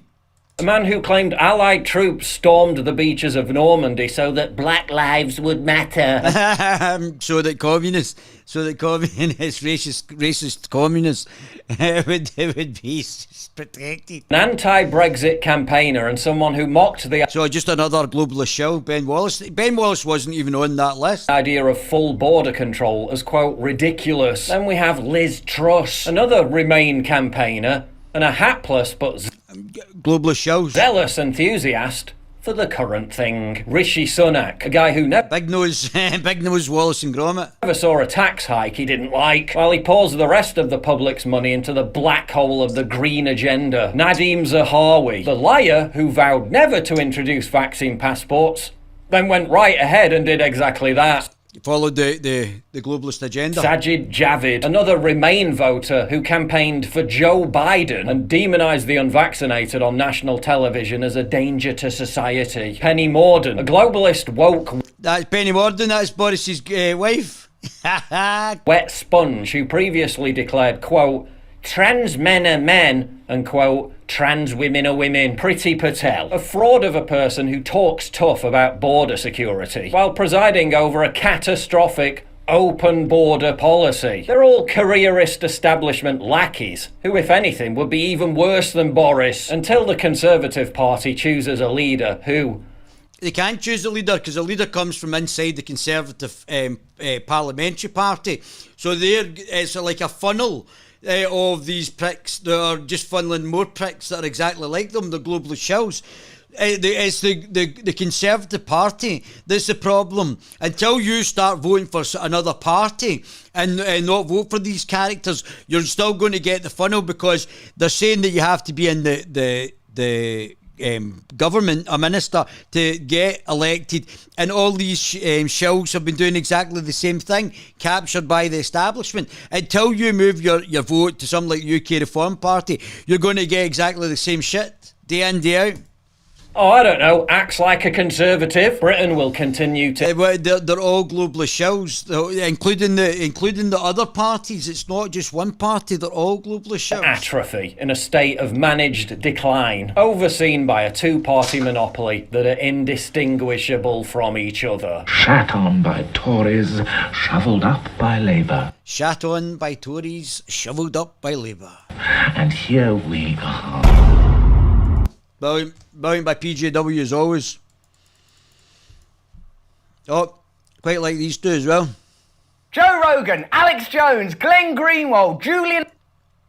A man who claimed Allied troops stormed the beaches of Normandy so that black lives would matter. so that racist communists would be protected. An anti-Brexit campaigner and someone who mocked the... So just another globalist show, Ben Wallace. Ben Wallace wasn't even on that list. ...idea of full border control as, quote, ridiculous. Then we have Liz Truss, another Remain campaigner, and a hapless but... globalist shows. Zealous enthusiast for the current thing. Rishi Sunak, a guy who never... Big nose Wallace and Gromit. Never saw a tax hike he didn't like, while he pours the rest of the public's money into the black hole of the green agenda. Nadeem Zahawi, the liar who vowed never to introduce vaccine passports, then went right ahead and did exactly that. Followed the globalist agenda. Sajid Javid, another Remain voter who campaigned for Joe Biden and demonised the unvaccinated on national television as a danger to society. Penny Mordaunt, a globalist woke... That's Penny Mordaunt, that's Boris's wife. Wet sponge who previously declared, quote, trans men are men, and quote, trans women are women. Priti Patel, a fraud of a person who talks tough about border security, while presiding over a catastrophic open border policy. They're all careerist establishment lackeys, who if anything would be even worse than Boris, until the Conservative Party chooses a leader who... They can't choose a leader because a leader comes from inside the Conservative parliamentary party. So it's like a funnel of these pricks that are just funneling more pricks that are exactly like them, the globalist shells. It's the Conservative Party that's the problem. Until you start voting for another party and not vote for these characters, you're still going to get the funnel, because they're saying that you have to be in the government, a minister, to get elected, and all these shills have been doing exactly the same thing, captured by the establishment. Until you move your vote to something like UK Reform Party, you're going to get exactly the same shit, day in, day out. Oh, I don't know, acts like a conservative. Britain will continue to... They're all globalist shills, including the other parties. It's not just one party, they're all globalist shills. Atrophy, in a state of managed decline, overseen by a two-party monopoly that are indistinguishable from each other. Shat on by Tories, shovelled up by Labour. Shat on by Tories, shovelled up by Labour. And here we are. Brilliant by PJW as always. Oh, quite like these two as well. Joe Rogan, Alex Jones, Glenn Greenwald, Julian...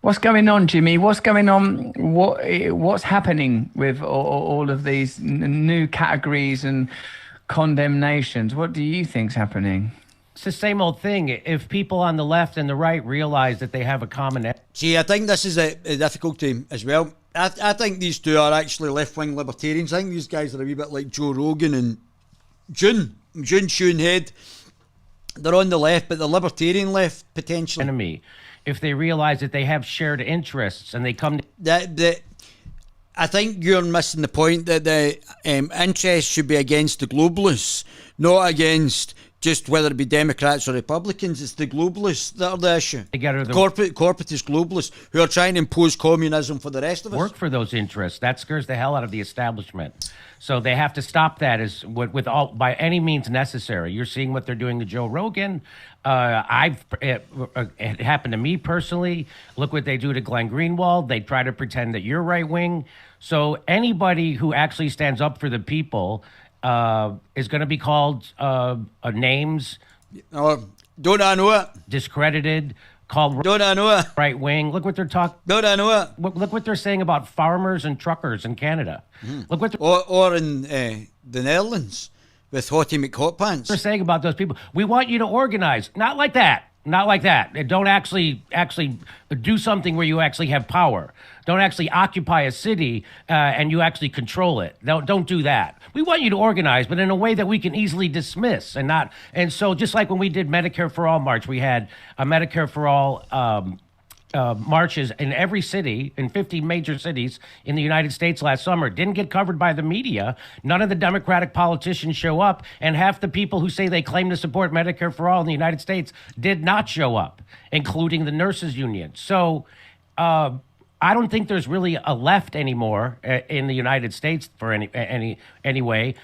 What's going on, Jimmy? What's going on? What's happening with all of these new categories and condemnations? What do you think's happening? It's the same old thing. If people on the left and the right realize that they have a common... See, I think this is a difficulty as well. I think these two are actually left-wing libertarians. I think these guys are a wee bit like Joe Rogan and June Shoonhead. They're on the left, but the libertarian left, potentially. Enemy. If they realize that they have shared interests and they come to... I think you're missing the point that the interests should be against the globalists, not against just whether it be Democrats or Republicans. It's the globalists that are the issue. Corporatist globalists who are trying to impose communism for the rest of us. Work for those interests. That scares the hell out of the establishment. So they have to stop that by any means necessary. You're seeing what they're doing to Joe Rogan. It happened to me personally. Look what they do to Glenn Greenwald. They try to pretend that you're right wing. So anybody who actually stands up for the people is going to be called names. Don't I know it? Discredited. Called don't I know it? Right wing. Look what they're talking. Don't I know it? Look what they're saying about farmers and truckers in Canada. Look what or in the Netherlands with Hotep Pants. They're saying about those people. We want you to organize. Not like that. Not like that. Don't actually do something where you actually have power. Don't actually occupy a city and you actually control it. Don't do that. We want you to organize, but in a way that we can easily dismiss and not. And so just like when we did Medicare for All March, we had a Medicare for All marches in every city, in 50 major cities in the United States last summer. Didn't get covered by the media. None of the Democratic politicians show up, and half the people who say they claim to support Medicare for All in the United States did not show up, including the nurses union. So I don't think there's really a left anymore in the United States for any way.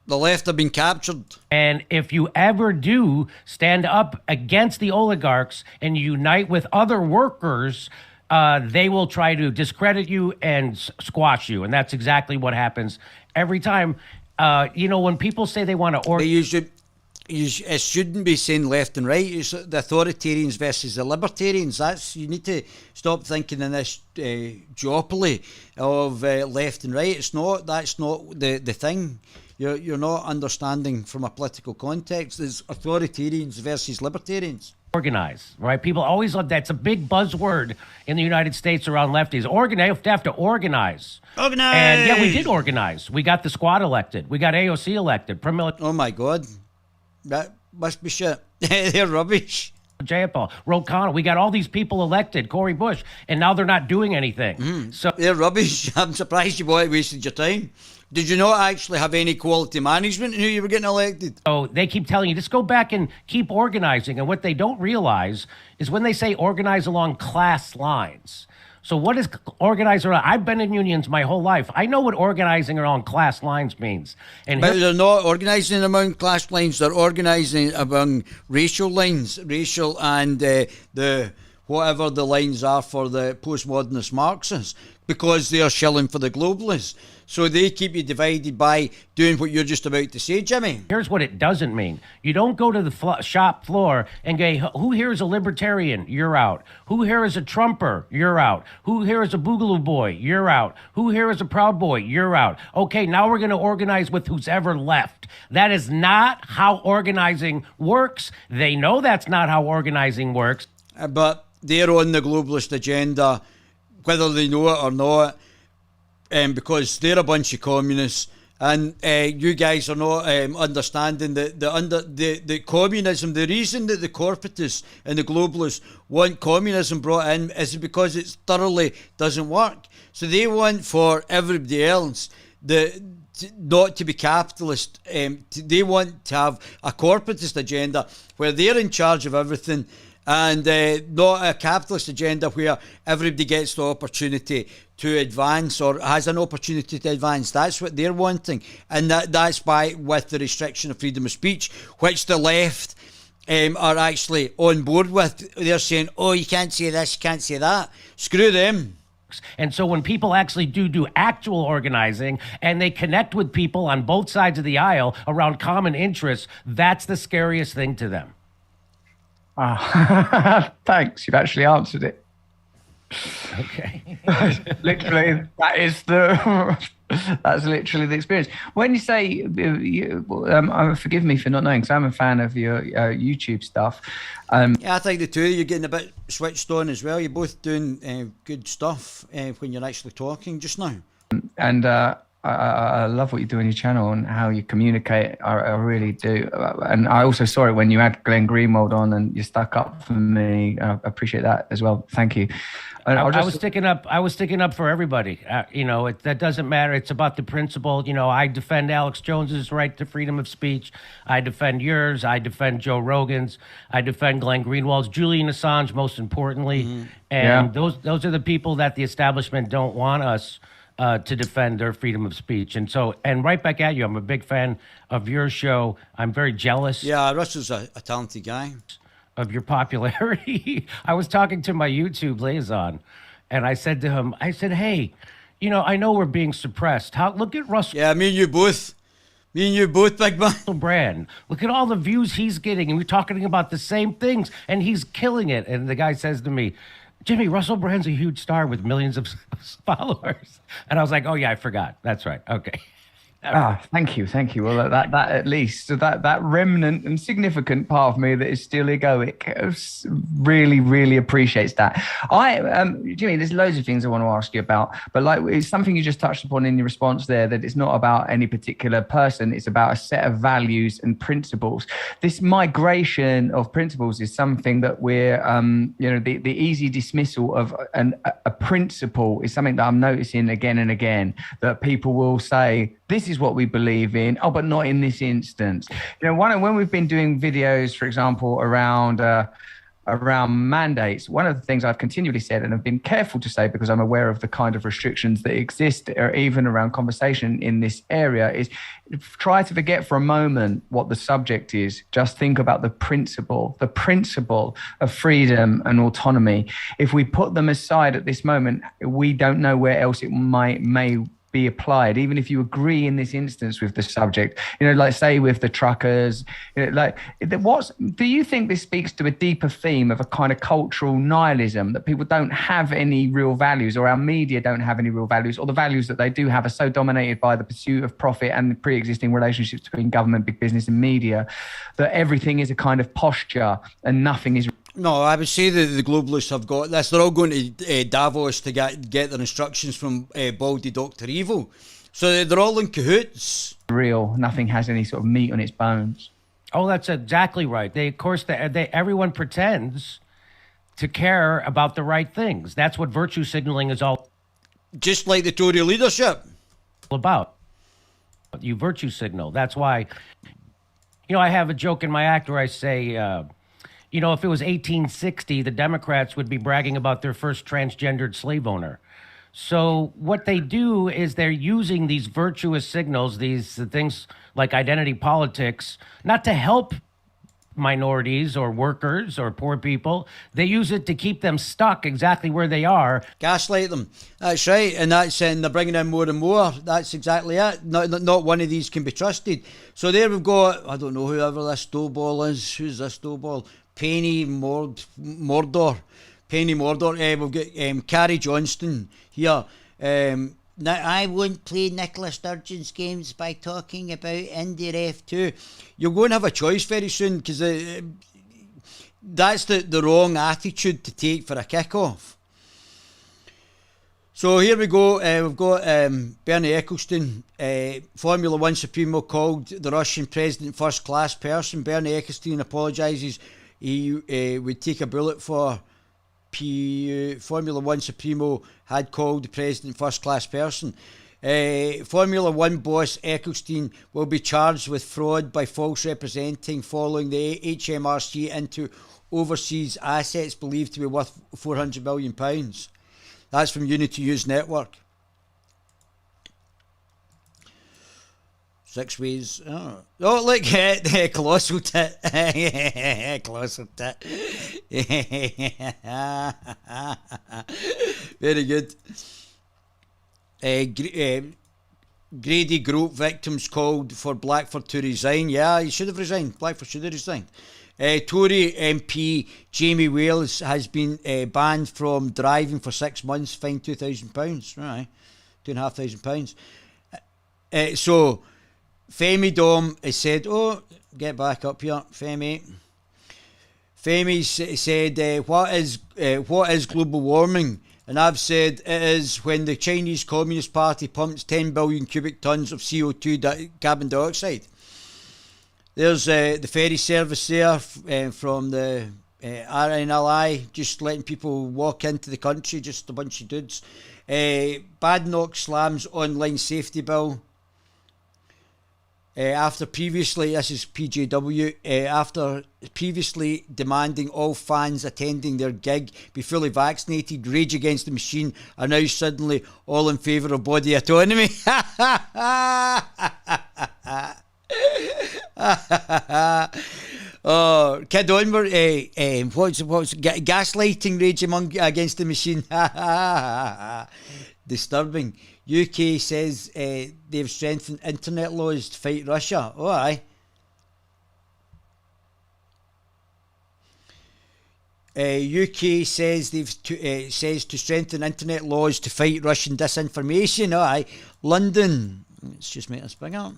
The left have been captured. And if you ever do stand up against the oligarchs and unite with other workers, they will try to discredit you and squash you. And that's exactly what happens every time. When people say they want to organize... It shouldn't be saying left and right. It's the authoritarians versus the libertarians. You need to stop thinking in this duopoly of left and right. That's not the thing. You're not understanding from a political context. There's authoritarians versus libertarians. Organize, right? People always love that's a big buzzword in the United States around lefties. Organize, have to organize. Organize. And yeah, we did organize. We got the squad elected. We got AOC elected. Oh my God, that must be shit. They're rubbish. Jayapal, Ro Khanna, we got all these people elected, Cory Bush, and now they're not doing anything. So they're rubbish. I'm surprised you wasted your time. Did you not actually have any quality management in who you were getting elected? Oh, they keep telling you, just go back and keep organizing. And what they don't realize is when they say organize along class lines. So what is organize around? I've been in unions my whole life. I know what organizing along class lines means. But they're not organizing among class lines. They're organizing among racial lines, racial and the whatever the lines are for the postmodernist Marxists, because they are shilling for the globalists. So they keep you divided by doing what you're just about to say, Jimmy. Here's what it doesn't mean. You don't go to the shop floor and go, who here is a libertarian? You're out. Who here is a Trumper? You're out. Who here is a Boogaloo boy? You're out. Who here is a Proud Boy? You're out. Okay, now we're going to organize with who's ever left. That is not how organizing works. They know that's not how organizing works. But they're on the globalist agenda, whether they know it or not. Because they're a bunch of communists, and you guys are not understanding the communism. The reason that the corporatists and the globalists want communism brought in is because it thoroughly doesn't work. So they want for everybody else not to be capitalist. They want to have a corporatist agenda where they're in charge of everything, and not a capitalist agenda where everybody gets the opportunity to advance or has an opportunity to advance. That's what they're wanting, and that's why, with the restriction of freedom of speech, which the left are actually on board with. They're saying, oh, you can't say this, you can't say that. Screw them. And so when people actually do actual organizing and they connect with people on both sides of the aisle around common interests, that's the scariest thing to them. Thanks. You've actually answered it. Okay. Literally, that's literally the experience. When you say, forgive me for not knowing, because I'm a fan of your YouTube stuff. Yeah, I think the two of you are getting a bit switched on as well. You're both doing good stuff when you're actually talking just now. And I love what you do on your channel and how you communicate. I really do. And I also saw it when you had Glenn Greenwald on and you stuck up for me. I appreciate that as well. Thank you. I was sticking up for everybody. That doesn't matter. It's about the principle. I defend Alex Jones's right to freedom of speech. I defend yours. I defend Joe Rogan's. I defend Glenn Greenwald's. Julian Assange, most importantly. Mm-hmm. And those are the people that the establishment don't want us to defend their freedom of speech. And right back at you. I'm a big fan of your show. I'm very jealous. Yeah, Russell's a talented guy. Of your popularity. I was talking to my YouTube liaison, and I said to him, hey, I know we're being suppressed. Look at Russell. Yeah, me and you both, big man. Brand. Look at all the views he's getting, and we're talking about the same things, and he's killing it. And the guy says to me, Jimmy, Russell Brand's a huge star with millions of followers. And I was like, oh yeah, I forgot. That's right. Okay. Thank you. Well, that at least that remnant and significant part of me that is still egoic really appreciates that. Jimmy, there's loads of things I want to ask you about, but it's something you just touched upon in your response there, that it's not about any particular person, it's about a set of values and principles. This migration of principles is something that we're, the easy dismissal of a principle is something that I'm noticing again and again, that people will say, this is what we believe in, but not in this instance. When we've been doing videos, for example, around mandates, one of the things I've continually said, and I've been careful to say because I'm aware of the kind of restrictions that exist, or even around conversation in this area, is try to forget for a moment what the subject is. Just think about the principle of freedom and autonomy. If we put them aside at this moment, we don't know where else it may be applied, even if you agree in this instance with the subject, like say with the truckers, do you think this speaks to a deeper theme of a kind of cultural nihilism, that people don't have any real values, or our media don't have any real values, or the values that they do have are so dominated by the pursuit of profit and the pre-existing relationships between government, big business and media, that everything is a kind of posture and nothing is... No, I would say that the globalists have got this. They're all going to Davos to get their instructions from Baldy Dr. Evil. So they're all in cahoots. Real. Nothing has any sort of meat on its bones. Oh, that's exactly right. Everyone pretends to care about the right things. That's what virtue signaling is all. Just like the Tory leadership. About. You virtue signal. That's why, I have a joke in my act where I say... if it was 1860, the Democrats would be bragging about their first transgendered slave owner. So what they do is they're using these virtuous signals, these things like identity politics, not to help minorities or workers or poor people. They use it to keep them stuck exactly where they are. Gaslight them. That's right. And they're bringing in more and more. That's exactly it. Not one of these can be trusted. So there we've got, I don't know whoever this Stowball is. Who's this Stowball? Penny Mordor. We've got Carrie Johnston here. Now, I won't play Nicola Sturgeon's games by talking about Indie Ref 2. You're going to have a choice very soon, because that's the wrong attitude to take for a kick-off. So here we go. We've got Bernie Ecclestone, Formula One Supremo, called the Russian president first-class person. Bernie Ecclestone apologises. He would take a bullet for Formula One Supremo had called the president first-class person. Formula One boss Ecclestone will be charged with fraud by false representing following the HMRC into overseas assets believed to be worth £400 million. That's from Unity News Network. 6 ways. Oh, look, colossal tit. Colossal tit. Very good. Grady Group victims called for Blackford to resign. Yeah, he should have resigned. Blackford should have resigned. Tory MP Jamie Wales has been banned from driving for 6 months, fined £2,000. Right, £2,500. So Femi Dom has said, oh, get back up here, Femi. Femi said, what is global warming? And I've said it is when the Chinese Communist Party pumps 10 billion cubic tonnes of CO2 carbon dioxide. There's the ferry service there from the RNLI, just letting people walk into the country, just a bunch of dudes. Badenoch slams online safety bill. After previously, this is PJW, after previously demanding all fans attending their gig be fully vaccinated, Rage Against the Machine are now suddenly all in favour of body autonomy. Oh, Kid Onward, what's gaslighting Rage Against the Machine. Disturbing. UK says they've strengthened internet laws to fight Russia. Oh, aye. UK says says to strengthen internet laws to fight Russian disinformation. Oh, aye. London. Let's just make this bigger.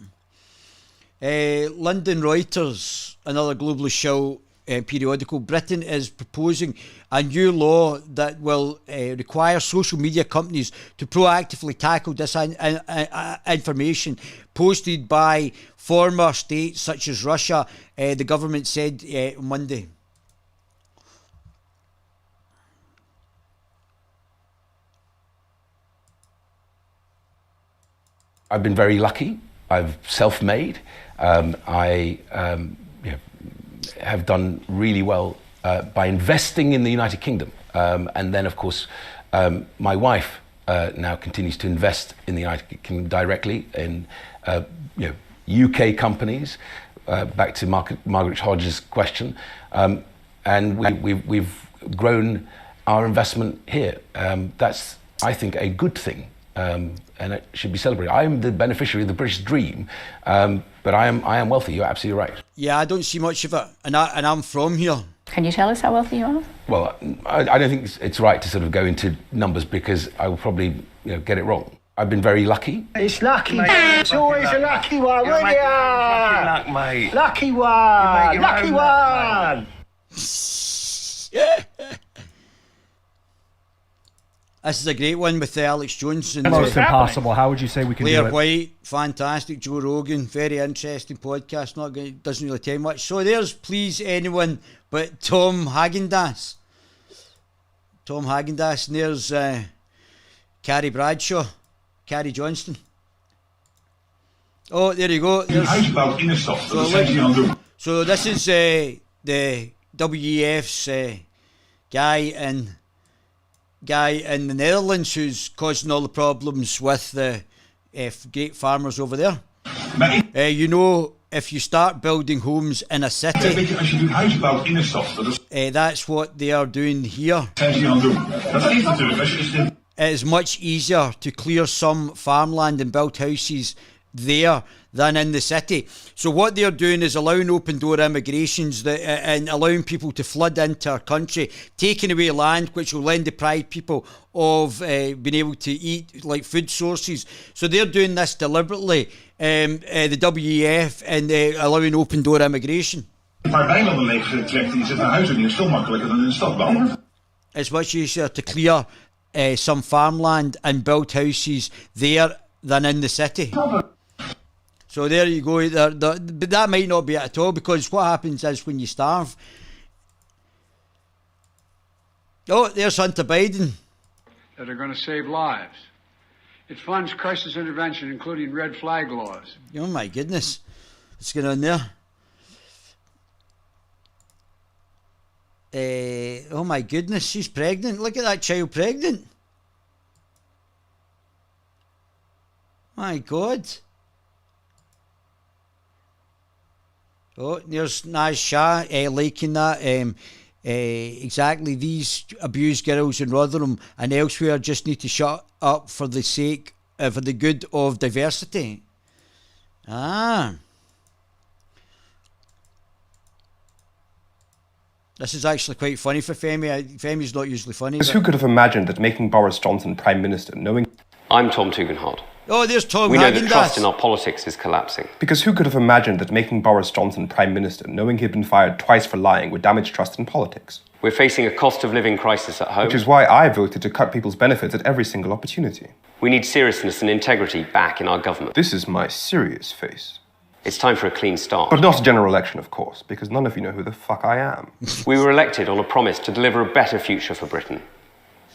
London Reuters, another Globalist show periodical. Britain is proposing a new law that will require social media companies to proactively tackle disinformation posted by former states such as Russia, the government said on Monday. I've been very lucky. I've self-made. I have done really well by investing in the United Kingdom. And then, of course, my wife now continues to invest in the United Kingdom directly in UK companies, back to Margaret Hodges' question. And we've grown our investment here. That's, I think, a good thing. And it should be celebrated. I am the beneficiary of the British dream, but I am wealthy. You're absolutely right. Yeah, I don't see much of it, and I'm from here. Can you tell us how wealthy you are? Well, I don't think it's right to sort of go into numbers because I will probably get it wrong. I've been very lucky. It's lucky. It's always a lucky one, wouldn't you? Luck, mate. Lucky one. Lucky one. This is a great one with Alex Jones. And Almost impossible. How would you say we can Blair do it? White, fantastic. Joe Rogan, very interesting podcast. Doesn't really tell much. So there's Please Anyone But Tom Häagen-Dazs. Tom Häagen-Dazs. And there's Carrie Bradshaw, Carrie Johnston. Oh, there you go. So this is the WEF's guy in the Netherlands who's causing all the problems with the great farmers over there. If you start building homes in a city, that's what they are doing here. It is much easier to clear some farmland and build houses there than in the city. So what they're doing is allowing open door immigrations and allowing people to flood into our country, taking away land which will then deprive people of being able to eat, like food sources. So they're doing this deliberately, the WEF, and allowing open door immigration. It's much easier to clear some farmland and build houses there than in the city. So there you go. But that might not be it at all, because what happens is when you starve. Oh, there's Hunter Biden. That are going to save lives. It funds crisis intervention, including red flag laws. Oh my goodness. What's going on there? Oh my goodness, she's pregnant. Look at that child pregnant. My God. Oh, there's Naz Shah liking that. Exactly, these abused girls in Rotherham and elsewhere just need to shut up for the sake, for the good of diversity. Ah. This is actually quite funny for Femi. Femi's not usually funny. Because who could have imagined that making Boris Johnson Prime Minister, knowing... I'm Tom Tugendhat. Oh, there's Tom We know that Haagen-Dazs. trust in our politics is collapsing. Because who could have imagined that making Boris Johnson Prime Minister, knowing he'd been fired twice for lying, would damage trust in politics? We're facing a cost of living crisis at home. Which is why I voted to cut people's benefits at every single opportunity. We need seriousness and integrity back in our government. This is my serious face. It's time for a clean start. But not a general election, of course, because none of you know who the fuck I am. We were elected on a promise to deliver a better future for Britain.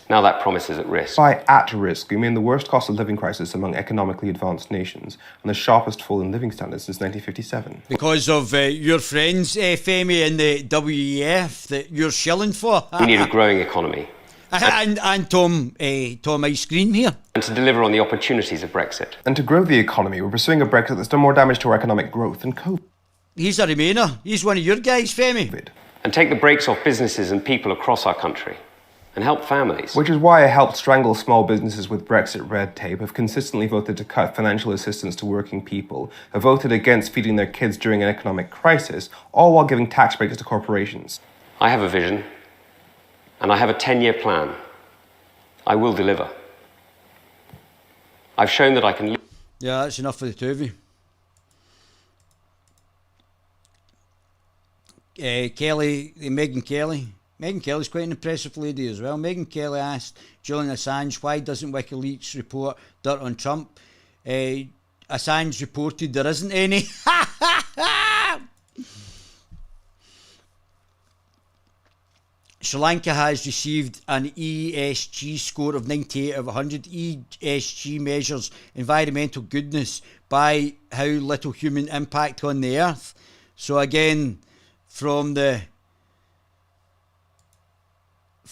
Now that promise is at risk. By at risk, we mean the worst cost of living crisis among economically advanced nations and the sharpest fall in living standards since 1957. Because of your friends, Femi, in the WEF that you're shilling for. We need a growing economy. And Tom Ice Cream here. And to deliver on the opportunities of Brexit. And to grow the economy, we're pursuing a Brexit that's done more damage to our economic growth than COVID. He's a Remainer. He's one of your guys, Femi. And take the brakes off businesses and people across our country. And help families. Which is why I helped strangle small businesses with Brexit red tape, have consistently voted to cut financial assistance to working people, have voted against feeding their kids during an economic crisis, all while giving tax breaks to corporations. I have a vision, and I have a 10-year plan. I will deliver. I've shown that I can... Yeah, that's enough for the two of you. Megyn Kelly. Megyn Kelly's quite an impressive lady as well. Megyn Kelly asked Julian Assange, why doesn't WikiLeaks report dirt on Trump? Assange reported there isn't any. Sri Lanka has received an ESG score of 98 of 100. ESG measures environmental goodness by how little human impact on the earth. So again, from the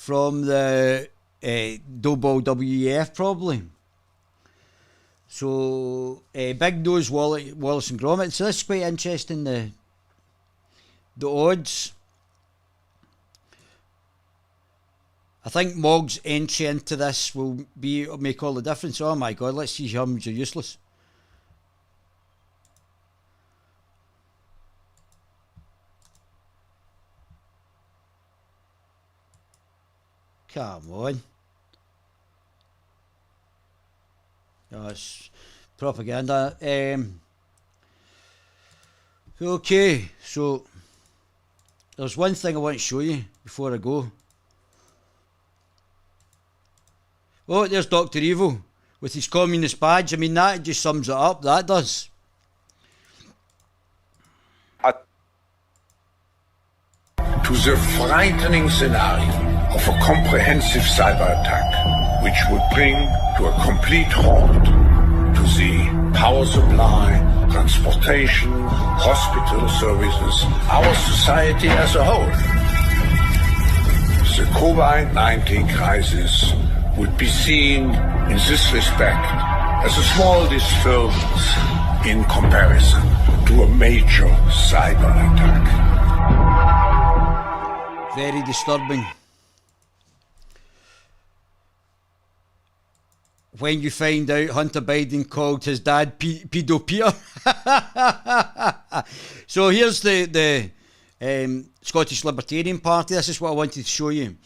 Doughball WEF probably. So Big Nose Wallace and Gromit. So this is quite interesting, the odds. I think Mog's entry into this will make all the difference. Oh my God, let's see how much are useless. Come on. Oh, it's propaganda. Okay, so there's one thing I want to show you before I go. Oh, there's Dr. Evil with his communist badge. I mean, that just sums it up. That does. To the frightening scenario of a comprehensive cyber attack, which would bring to a complete halt to the power supply, transportation, hospital services, our society as a whole. The COVID-19 crisis would be seen in this respect as a small disturbance in comparison to a major cyber attack. Very disturbing. When you find out Hunter Biden called his dad Pedo Peter. So here's the Scottish Libertarian Party. This is what I wanted to show you.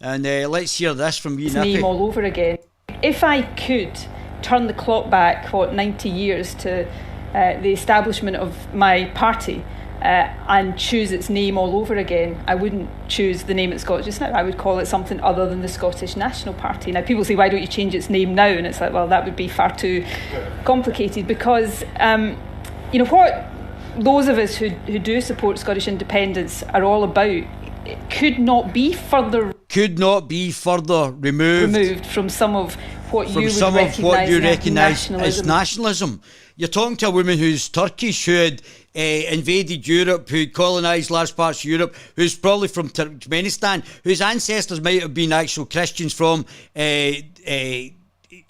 And let's hear this from you, Nippy. Name all over again. If I could turn the clock back, 90 years to the establishment of my party and choose its name all over again, I wouldn't choose the name it's got just now. I would call it something other than the Scottish National Party. Now, people say, why don't you change its name now? And it's like, well, that would be far too complicated because, what those of us who do support Scottish independence are all about could not be further removed from some of what you recognise as nationalism. You're talking to a woman who's Turkish, who had invaded Europe, who colonised large parts of Europe, who's probably from Turkmenistan, whose ancestors might have been actual Christians from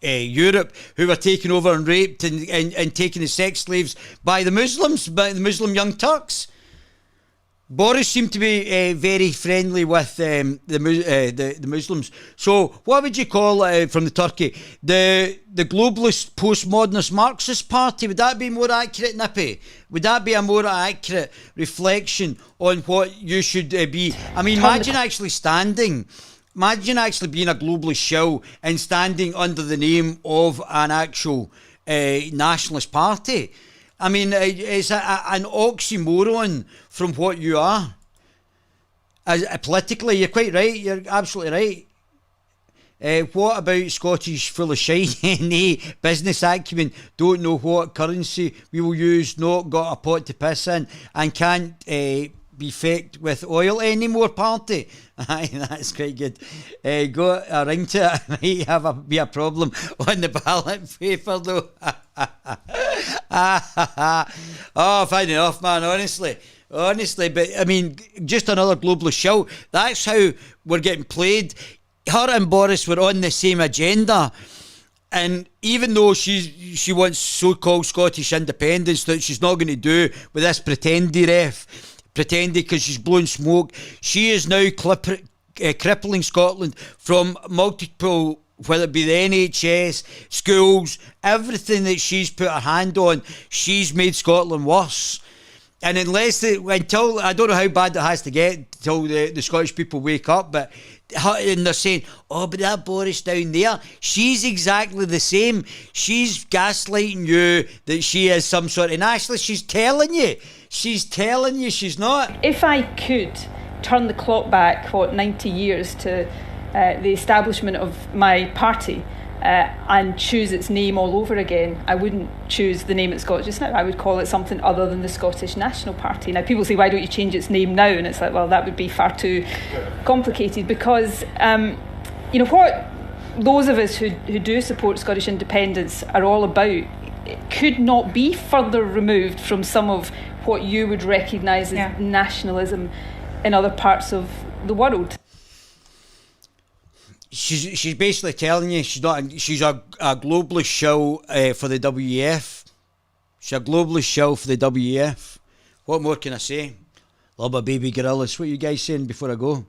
Europe, who were taken over and raped and taken as sex slaves by the Muslims, by the Muslim Young Turks. Boris seemed to be very friendly with the Muslims. So what would you call from the Turkey? The globalist postmodernist Marxist party? Would that be more accurate, Nippy? Would that be a more accurate reflection on what you should be? I mean, imagine actually being a globalist shill and standing under the name of an actual nationalist party. I mean, it's an oxymoron from what you are. Politically, you're quite right. You're absolutely right. What about Scottish full of shite? Business acumen, don't know what currency we will use, not got a pot to piss in, and can't be fecked with oil anymore party. Aye, that's quite good. Got a ring to it. Might be a problem on the ballot paper though. Oh, fine enough, man, honestly, but I mean, just another globalist show. That's how we're getting played. Her and Boris were on the same agenda, and even though she wants so-called Scottish independence, that she's not going to do with this pretending because she's blowing smoke, she is now crippling Scotland from multiple, whether it be the NHS, schools, everything that she's put her hand on, she's made Scotland worse. And until I don't know how bad it has to get until the Scottish people wake up, and they're saying, oh, but that Boris down there, she's exactly the same. She's gaslighting you that she is some sort of nationalist. She's telling you she's not. If I could turn the clock back, 90 years to the establishment of my party and choose its name all over again, I wouldn't choose the name it's got just now. I would call it something other than the Scottish National Party. Now, people say, why don't you change its name now? And it's like, well, that would be far too complicated, because what those of us who do support Scottish independence are all about, it could not be further removed from some of what you would recognise as nationalism in other parts of the world. She's basically telling you she's a globalist shill for the WEF. She's a globalist shill for the WEF. What more can I say? Love my baby gorillas. What are you guys saying before I go?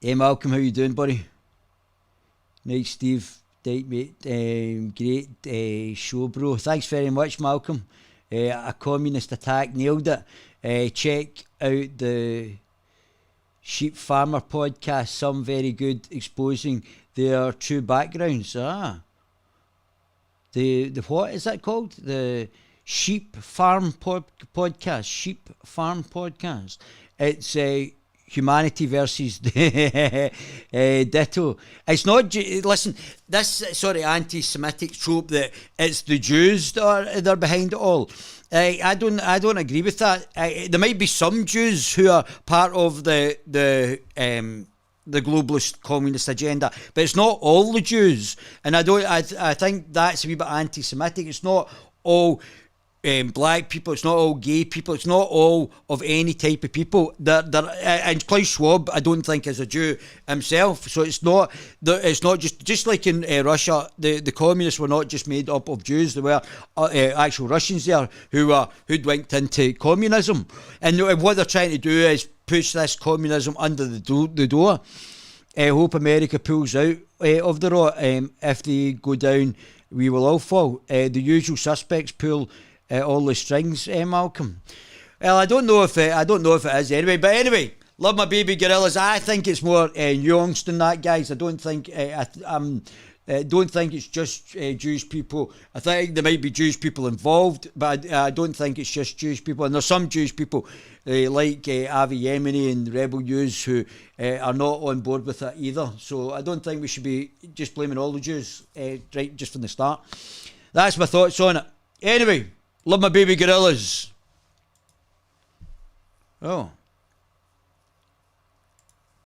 Hey Malcolm, how you doing, buddy? Nice, Steve. Mate, great show, bro. Thanks very much, Malcolm. A communist attack, nailed it. Check out the Sheep Farmer podcast, some very good, exposing their true backgrounds. The what is that called? The Sheep Farm podcast. Sheep Farm podcast. It's humanity versus ditto. It's not. Listen, this sort of anti-Semitic trope that it's the Jews that are behind it all. I don't agree with that. There might be some Jews who are part of the globalist communist agenda, but it's not all the Jews. And I think that's a wee bit anti-Semitic. It's not all black people, it's not all gay people, it's not all of any type of people. And Klaus Schwab, I don't think, is a Jew himself. So it's not just like in Russia, the communists were not just made up of Jews. There were actual Russians there who were hoodwinked into communism. And what they're trying to do is push this communism under the door. I hope America pulls out of the rot. If they go down, we will all fall. The usual suspects pull all the strings, Malcolm. Well, I don't know if it is anyway. But anyway, love my baby gorillas. I think it's more nuanced than that, guys. I don't think don't think it's just Jewish people. I think there might be Jewish people involved, but I don't think it's just Jewish people. And there's some Jewish people like Avi Yemeni and Rebel News who are not on board with it either. So I don't think we should be just blaming all the Jews right just from the start. That's my thoughts on it. Anyway, Love my baby gorillas. Oh.